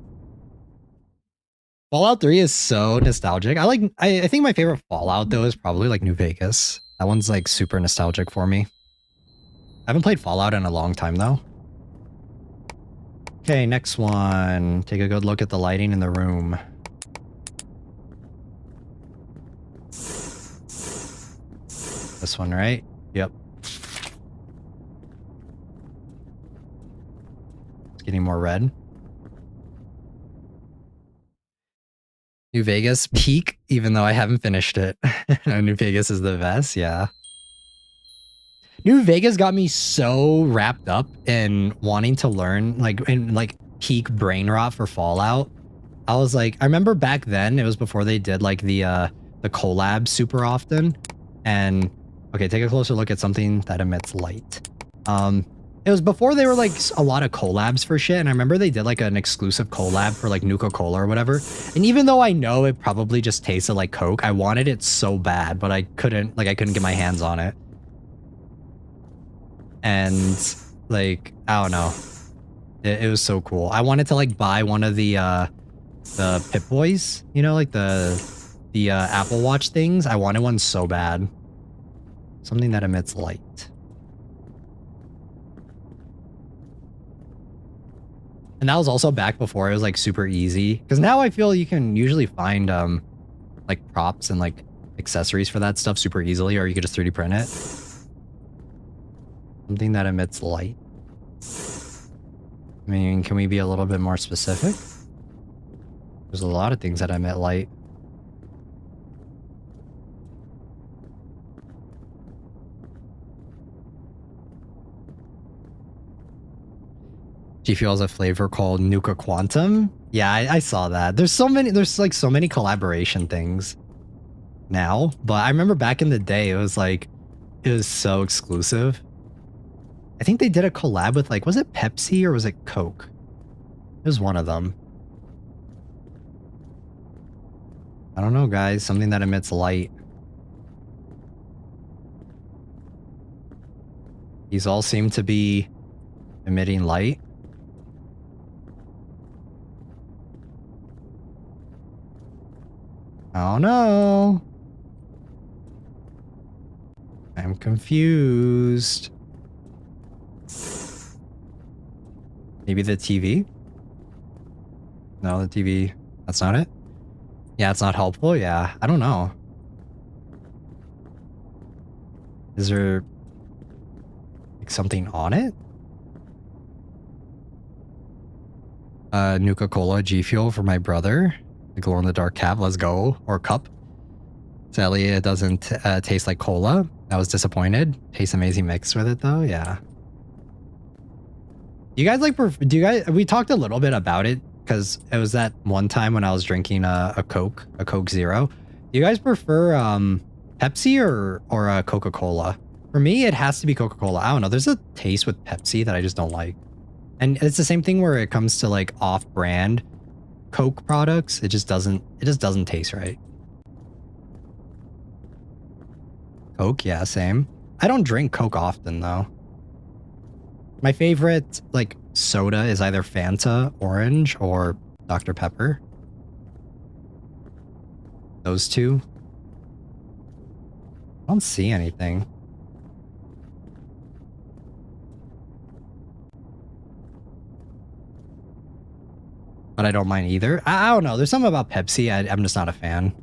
[SPEAKER 1] Fallout 3 is so nostalgic. I think my favorite Fallout though is probably like New Vegas. That one's like super nostalgic for me. I haven't played Fallout in a long time though. Okay, next one. Take a good look at the lighting in the room. This one, right? Yep. It's getting more red. New Vegas peak, even though I haven't finished it. New Vegas is the best, yeah. New Vegas got me so wrapped up in wanting to learn, like, in like peak brain rot for Fallout. I was like, I remember back then, it was before they did like the collab super often. And okay, take a closer look at something that emits light. It was before they were like a lot of collabs for shit, and I remember they did like an exclusive collab for like Nuka-Cola or whatever. And even though I know it probably just tasted like Coke, I wanted it so bad, but I couldn't get my hands on it. And like, I don't know. It was so cool. I wanted to like buy one of the Pip-Boys, you know, like the Apple Watch things. I wanted one so bad. Something that emits light. And that was also back before it was like super easy. Because now I feel you can usually find like props and like accessories for that stuff super easily, or you could just 3D print it. Something that emits light. I mean, can we be a little bit more specific? There's a lot of things that emit light. G Fuel has a flavor called Nuka Quantum. Yeah, I saw that. There's like so many collaboration things now, but I remember back in the day, it was so exclusive. I think they did a collab with like, was it Pepsi or was it Coke? It was one of them. I don't know, guys. Something that emits light. These all seem to be emitting light. Oh no. I'm confused. Maybe the TV? No, the TV That's not it? Yeah, it's not helpful. Yeah, I don't know. Is there like something on it? Nuka-Cola G Fuel for my brother. The glow-in-the-dark cap. Let's go. Or cup. Sadly, it doesn't taste like cola. I was disappointed. Tastes amazing mixed with it though. Yeah. You guys like? Do you guys? We talked a little bit about it because it was that one time when I was drinking a Coke Zero. Do you guys prefer Pepsi or Coca-Cola? For me, it has to be Coca-Cola. I don't know. There's a taste with Pepsi that I just don't like. And it's the same thing where it comes to like off-brand Coke products. It just doesn't taste right. Coke, yeah, same. I don't drink Coke often though. My favorite like soda is either Fanta Orange or Dr. Pepper. Those two. I don't see anything. But I don't mind either. I don't know. There's something about Pepsi. I'm just not a fan.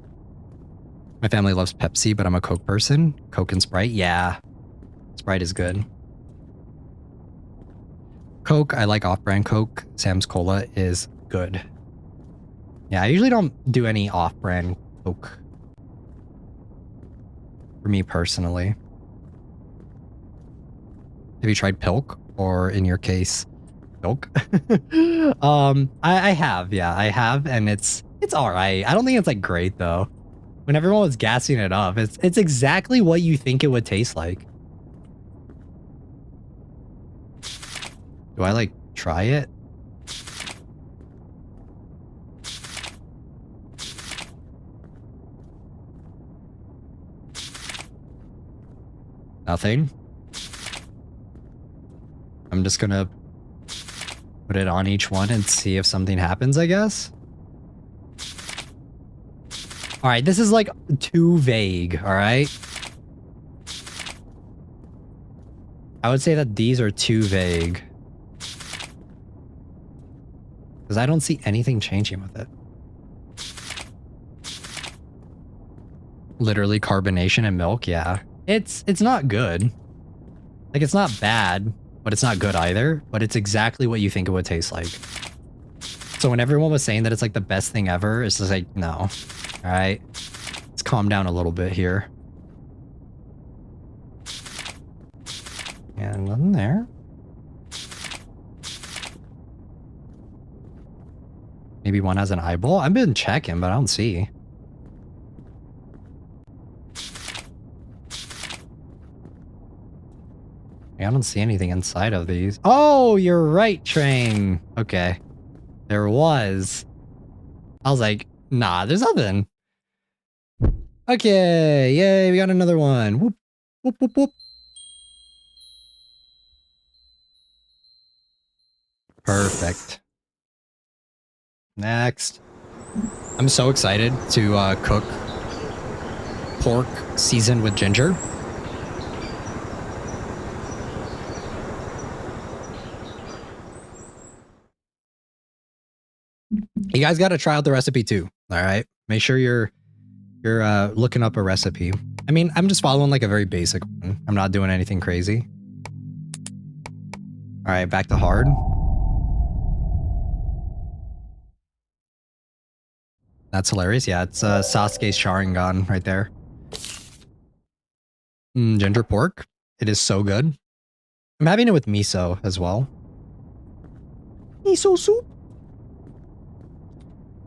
[SPEAKER 1] My family loves Pepsi, but I'm a Coke person. Coke and Sprite. Yeah. Sprite is good. Coke, I like off-brand Coke. Sam's Cola is good. Yeah, I usually don't do any off-brand Coke. For me personally. Have you tried Pilk? Or in your case, Pilk? I have, yeah, I have, and it's alright. I don't think it's like great though. When everyone was gassing it up, it's exactly what you think it would taste like. Do I like try it? Nothing. I'm just gonna put it on each one and see if something happens, I guess. All right, this is like too vague, all right? I would say that these are too vague. Because I don't see anything changing with it. Literally carbonation and milk, yeah. It's not good. Like, it's not bad, but it's not good either. But it's exactly what you think it would taste like. So when everyone was saying that it's like the best thing ever, it's just like, no. All right. Let's calm down a little bit here. And nothing there. Maybe one has an eyeball. I've been checking, but I don't see. I don't see anything inside of these. Oh, you're right, Train. Okay. There was. I was like, nah, there's nothing. Okay. Yay, we got another one. Whoop, whoop, whoop, whoop. Perfect. Next. I'm so excited to cook pork seasoned with ginger. You guys got to try out the recipe too. All right. Make sure you're looking up a recipe. I mean, I'm just following like a very basic one. I'm not doing anything crazy. All right, back to hard. That's hilarious. Yeah, it's Sasuke's Sharingan right there. Ginger pork. It is so good. I'm having it with miso as well. Miso soup.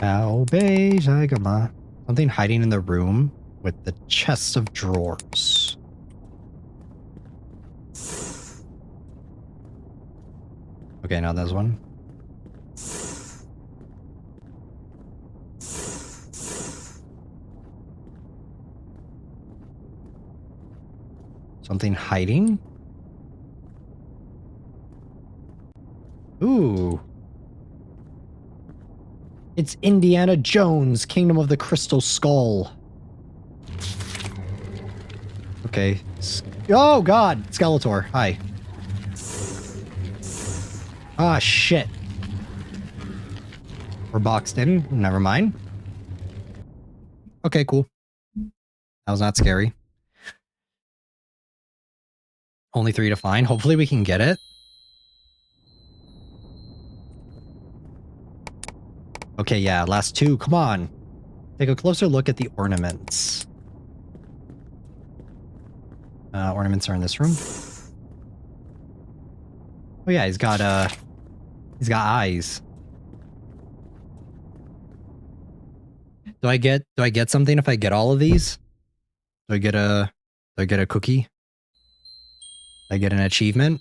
[SPEAKER 1] Ow, beige, agama. Something hiding in the room with the chest of drawers. Okay, now there's one. Something hiding? Ooh. It's Indiana Jones, Kingdom of the Crystal Skull. Okay. Oh, God. Skeletor. Hi. Ah, shit. We're boxed in. Never mind. Okay, cool. That was not scary. Only 3 to find. Hopefully we can get it. Okay, yeah, last 2. Come on. Take a closer look at the ornaments. Ornaments are in this room. Oh yeah, he's got eyes. Do I get something if I get all of these? Do I get a cookie? Do I get an achievement?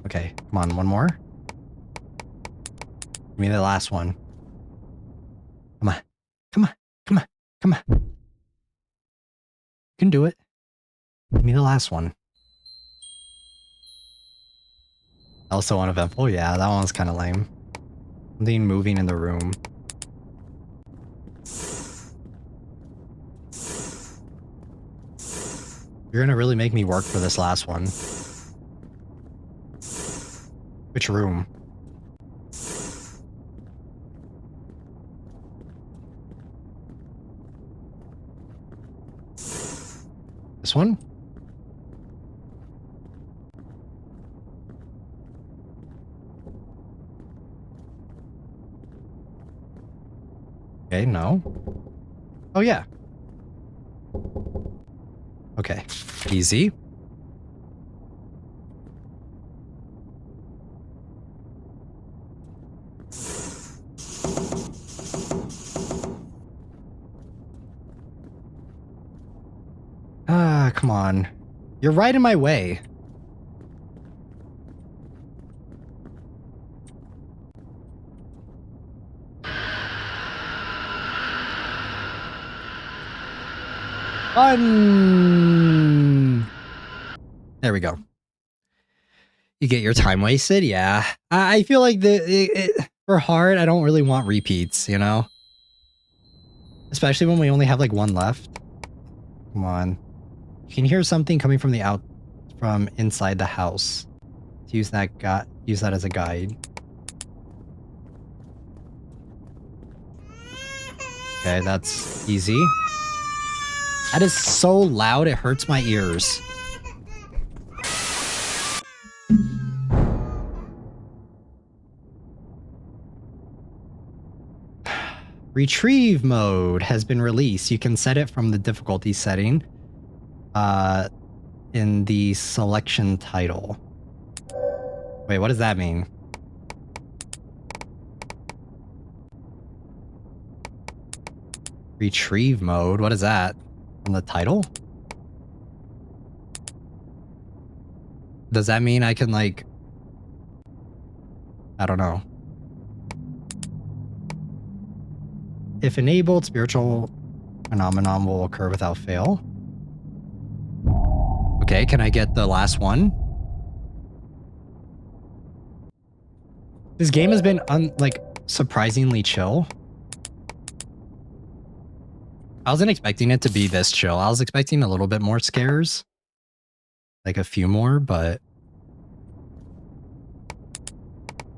[SPEAKER 1] Okay, come on, one more. Give me the last one. Come on. Come on. Come on. Come on. You can do it. Give me the last one. Also uneventful? Yeah, that one's kind of lame. Something moving in the room. You're gonna really make me work for this last one. Which room? This one? Okay, no. Oh, yeah. Okay, easy. Ah, come on. You're right in my way. Fun! There we go. You get your time wasted? Yeah. I feel like for hard, I don't really want repeats, you know? Especially when we only have like 1 left. Come on. You can hear something coming from from inside the house. Use that as a guide. Okay, that's easy. That is so loud, it hurts my ears. Retrieve mode has been released. You can set it from the difficulty setting in the selection title. Wait, what does that mean? Retrieve mode? What is that? From the title? Does that mean I can, like... I don't know. If enabled, spiritual phenomenon will occur without fail. Okay, can I get the last one? This game has been, like, surprisingly chill. I wasn't expecting it to be this chill. I was expecting a little bit more scares. Like a few more, but...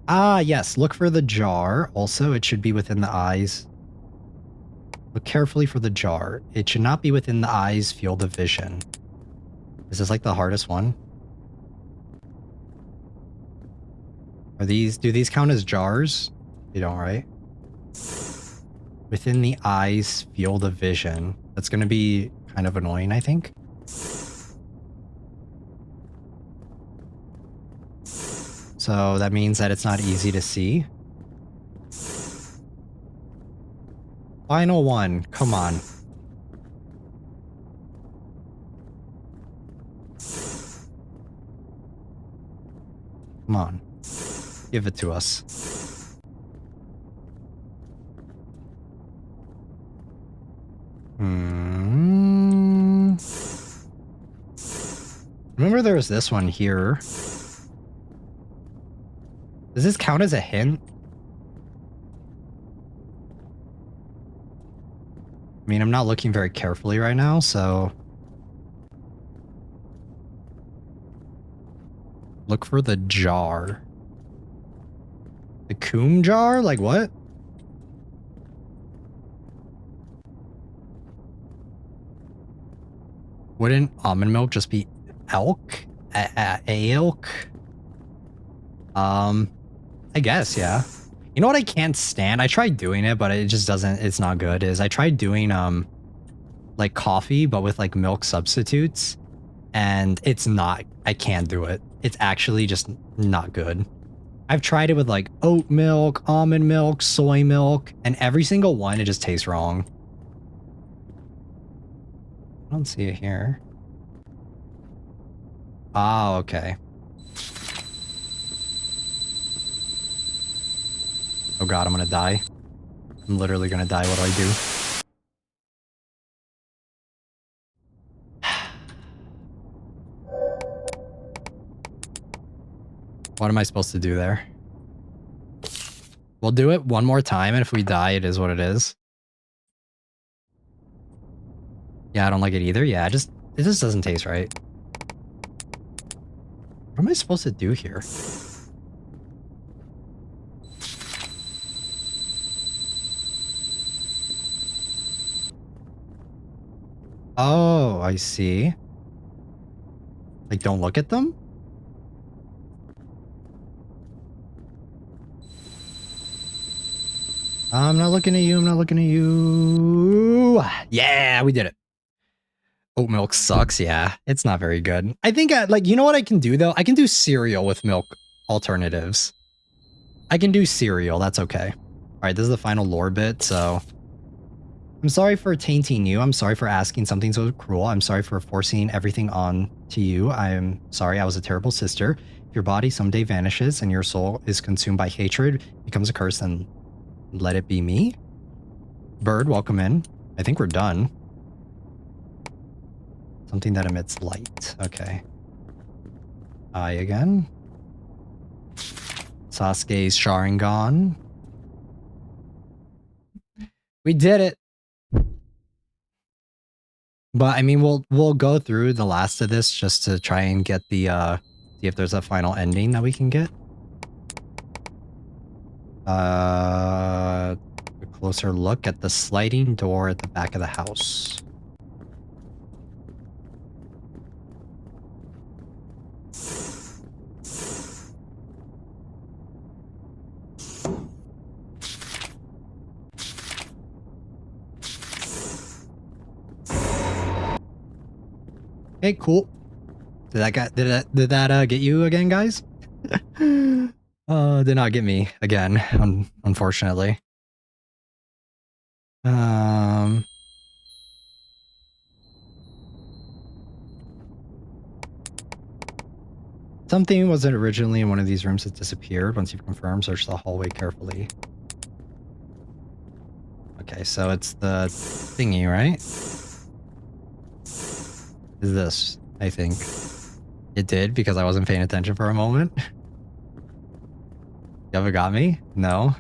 [SPEAKER 1] Ah, yes. Look for the jar. Also, it should be within the eyes. Look carefully for the jar. It should not be within the eyes' field of vision. Is this like the hardest one? Do these count as jars? They don't, right? Within the eyes' field of vision. That's going to be kind of annoying, I think. So that means that it's not easy to see. Final one. Come on. Come on. Give it to us. Remember there was this one here. Does this count as a hint? I mean, I'm not looking very carefully right now, so... Look for the jar. The coom jar? Like what? Wouldn't almond milk just be elk? Elk? I guess, yeah. You know what I can't stand? I tried doing it, but it just doesn't, it's not good, is I tried doing, like coffee, but with like milk substitutes, and it's not, I can't do it. It's actually just not good. I've tried it with like oat milk, almond milk, soy milk, and every single one, it just tastes wrong. I don't see it here. Ah, okay. Oh god, I'm gonna die. I'm literally gonna die. What do I do? What am I supposed to do there? We'll do it one more time, and if we die, it is what it is. Yeah, I don't like it either. Yeah, it just doesn't taste right. What am I supposed to do here? Oh, I see. Like, don't look at them? I'm not looking at you. I'm not looking at you. Yeah, we did it. Oat milk sucks. Yeah, it's not very good. I think, like, you know what I can do, though? I can do cereal with milk alternatives. I can do cereal. That's okay. All right, this is the final lore bit, so... I'm sorry for tainting you. I'm sorry for asking something so cruel. I'm sorry for forcing everything on to you. I am sorry I was a terrible sister. If your body someday vanishes and your soul is consumed by hatred, becomes a curse, then let it be me. Bird, welcome in. I think we're done. Something that emits light. Okay. I again. Sasuke's Sharingan. We did it. But I mean, we'll go through the last of this just to try and get the see if there's a final ending that we can get. A closer look at the sliding door at the back of the house. Okay, cool. Did that get you again, guys? Did not get me again, unfortunately. Something wasn't originally in one of these rooms that disappeared. Once you've confirmed, search the hallway carefully. Okay, so it's the thingy, right? Is this, I think. It did, because I wasn't paying attention for a moment. You ever got me? No.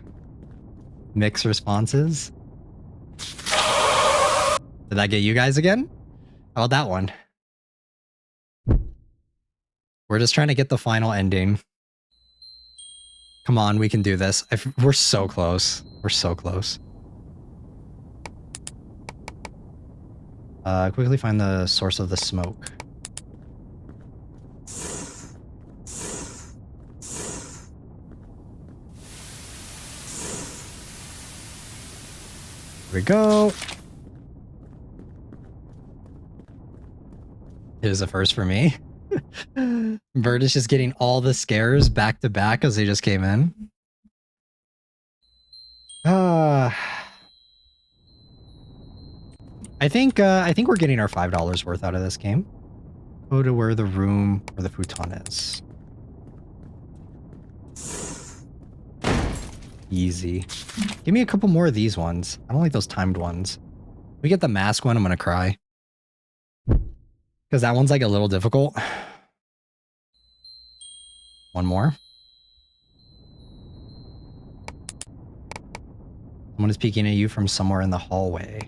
[SPEAKER 1] Mixed responses. Did that get you guys again? How about that one? We're just trying to get the final ending. Come on, we can do this. We're so close. We're so close. Quickly find the source of the smoke. Here we go. It was a first for me. Bird is just getting all the scares back to back as they just came in. I think we're getting our $5 worth out of this game. Go to where the room or the futon is. Easy. Give me a couple more of these ones. I don't like those timed ones. If we get the mask one, I'm gonna cry. Because that one's like a little difficult. One more. Someone is peeking at you from somewhere in the hallway.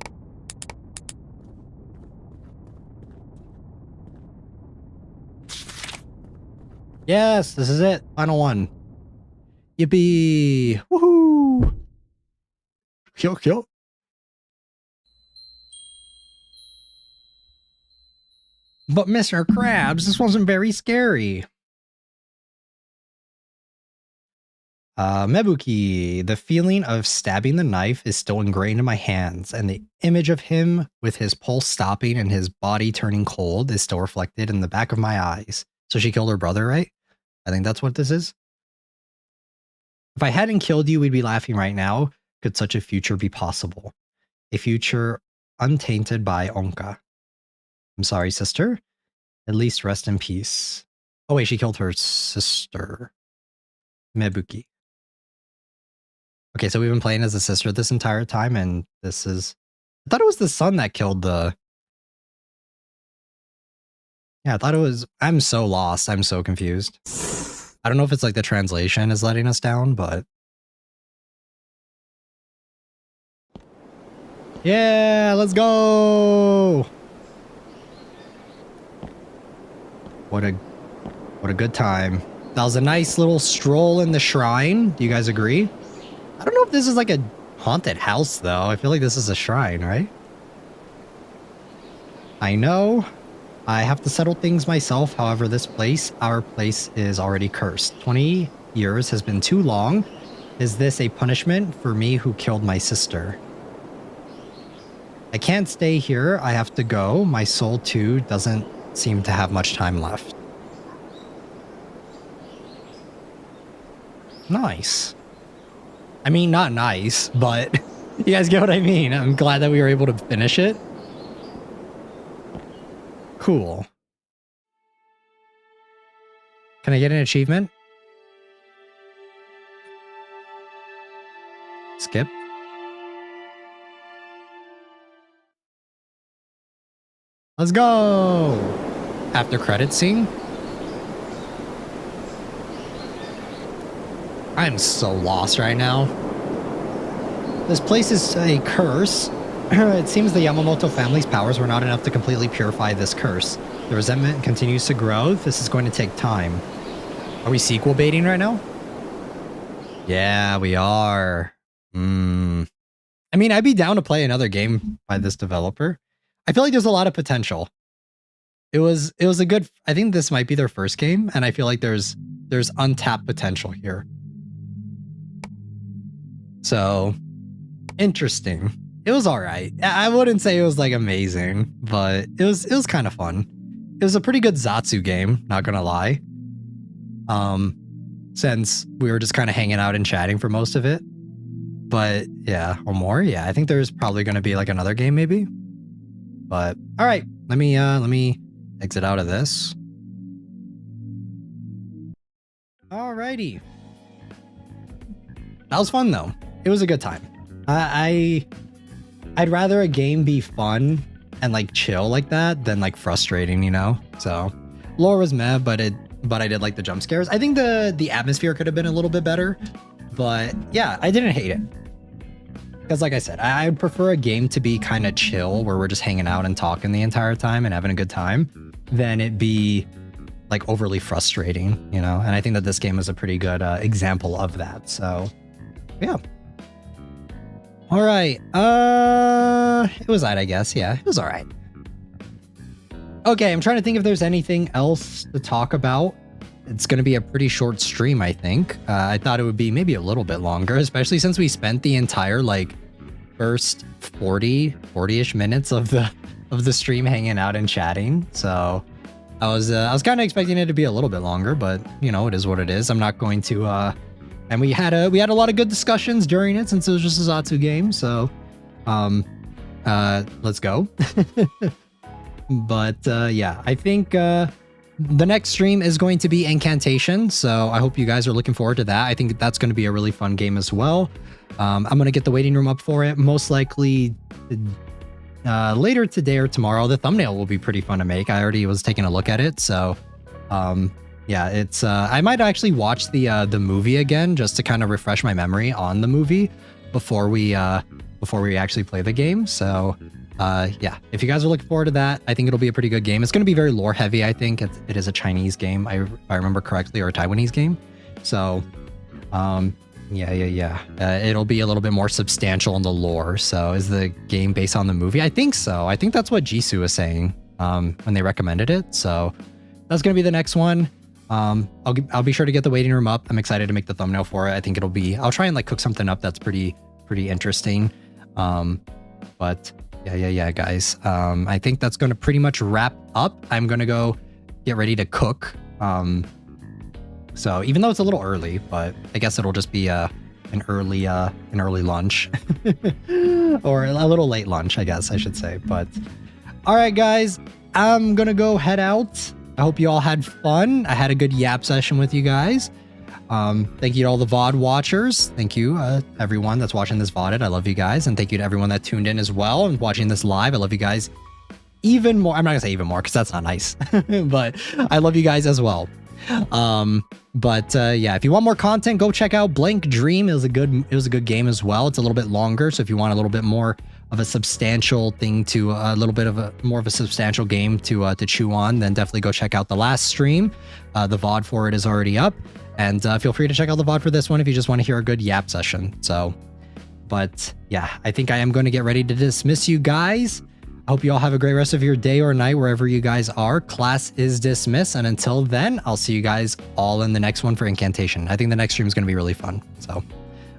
[SPEAKER 1] Yes, this is it. Final one. Yippee! Woohoo! Kill, kill. But Mr. Krabs, this wasn't very scary. Mebuki, the feeling of stabbing the knife is still ingrained in my hands, and the image of him with his pulse stopping and his body turning cold is still reflected in the back of my eyes. So she killed her brother, right? I think that's what this is. If I hadn't killed you, we'd be laughing right now. Could such a future be possible? A future untainted by Onka. I'm sorry, sister. At least rest in peace. Oh wait, she killed her sister. Mebuki. Okay, so we've been playing as a sister this entire time, and this is... I thought it was the son that killed the... Yeah, I thought it was... I'm so lost. I'm so confused. I don't know if it's like the translation is letting us down, but... Yeah, let's go! What a good time. That was a nice little stroll in the shrine. Do you guys agree? I don't know if this is like a haunted house, though. I feel like this is a shrine, right? I know. I have to settle things myself. However, our place is already cursed. 20 years has been too long. Is this a punishment for me who killed my sister? I can't stay here. I have to go. My soul, too, doesn't seem to have much time left. Nice. I mean, not nice, but you guys get what I mean. I'm glad that we were able to finish it. Cool. Can I get an achievement? Skip. Let's go! After credits scene? I'm so lost right now. This place is a curse. It seems the Yamamoto family's powers were not enough to completely purify this curse. The resentment continues to grow. This is going to take time. Are we sequel baiting right now? Yeah, we are. I mean, I'd be down to play another game by this developer. I feel like there's a lot of potential. It was a good... I think this might be their first game, and I feel like there's untapped potential here. So, interesting. It was all right. I wouldn't say it was like amazing, but it was kind of fun. It was a pretty good Zatsu game, not gonna lie. Since we were just kind of hanging out and chatting for most of it. But yeah, or more. Yeah, I think there's probably gonna be like another game maybe. But all right, let me exit out of this. Alrighty. That was fun though. It was a good time. I'd rather a game be fun and like chill like that than like frustrating, you know? So lore was meh, but I did like the jump scares. I think the atmosphere could have been a little bit better, but yeah, I didn't hate it. Because like I said, I'd prefer a game to be kind of chill where we're just hanging out and talking the entire time and having a good time than it be like overly frustrating, you know? And I think that this game is a pretty good example of that. So yeah. All right. It was alright, I guess. Yeah, it was all right. Okay, I'm trying to think if there's anything else to talk about. It's going to be a pretty short stream, I think. I thought it would be maybe a little bit longer, especially since we spent the entire like first 40-ish minutes of the stream hanging out and chatting. So I was kind of expecting it to be a little bit longer, but you know, it is what it is. I'm not going to and we had a lot of good discussions during it since it was just a Zatsu game. So let's go. But yeah, I think the next stream is going to be Incantation, so I hope you guys are looking forward to that. I think that's going to be a really fun game as well. I'm going to get the waiting room up for it, most likely later today or tomorrow. The thumbnail will be pretty fun to make. I already was taking a look at it, so yeah, it's I might actually watch the movie again just to kind of refresh my memory on the movie before we actually play the game. So yeah, if you guys are looking forward to that, I think it'll be a pretty good game. It's going to be very lore heavy. I think it is a Chinese game, if I remember correctly, or a Taiwanese game. So It'll be a little bit more substantial in the lore. So is the game based on the movie? I think so. I think that's what Jisoo was saying when they recommended it. So that's going to be the next one. I'll be sure to get the waiting room up. I'm excited to make the thumbnail for it. I think I'll try and like cook something up that's pretty interesting. But yeah, guys. I think that's going to pretty much wrap up. I'm going to go get ready to cook. So even though it's a little early, but I guess it'll just be an early lunch or a little late lunch, I guess I should say. But all right, guys, I'm going to go head out. I hope you all had fun. I had a good yap session with you guys. Thank you to all the VOD watchers. Thank you, everyone that's watching this VOD. I love you guys. And thank you to everyone that tuned in as well and watching this live. I love you guys even more. I'm not gonna say even more because that's not nice, but I love you guys as well. Yeah, if you want more content, go check out Blank Dream. It was a good game as well. It's a little bit longer, so if you want a little bit more of a substantial thing to more of a substantial game to chew on, then definitely go check out the last stream. The VOD for it is already up, and feel free to check out the VOD for this one if you just want to hear a good yap session. So, but yeah, I think I am going to get ready to dismiss you guys. I hope you all have a great rest of your day or night wherever you guys are. Class is dismissed, and until then, I'll see you guys all in the next one for Incantation. I think the next stream is going to be really fun. So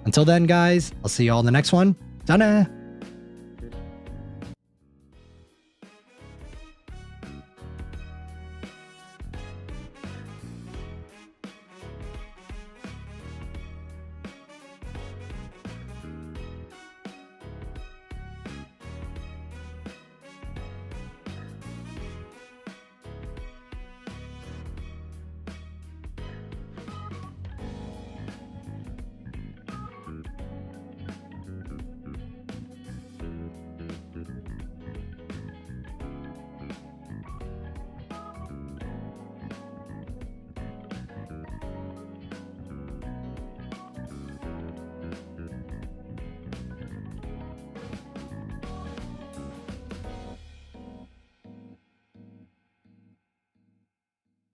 [SPEAKER 1] until then, guys, I'll see you all in the next one. Dana!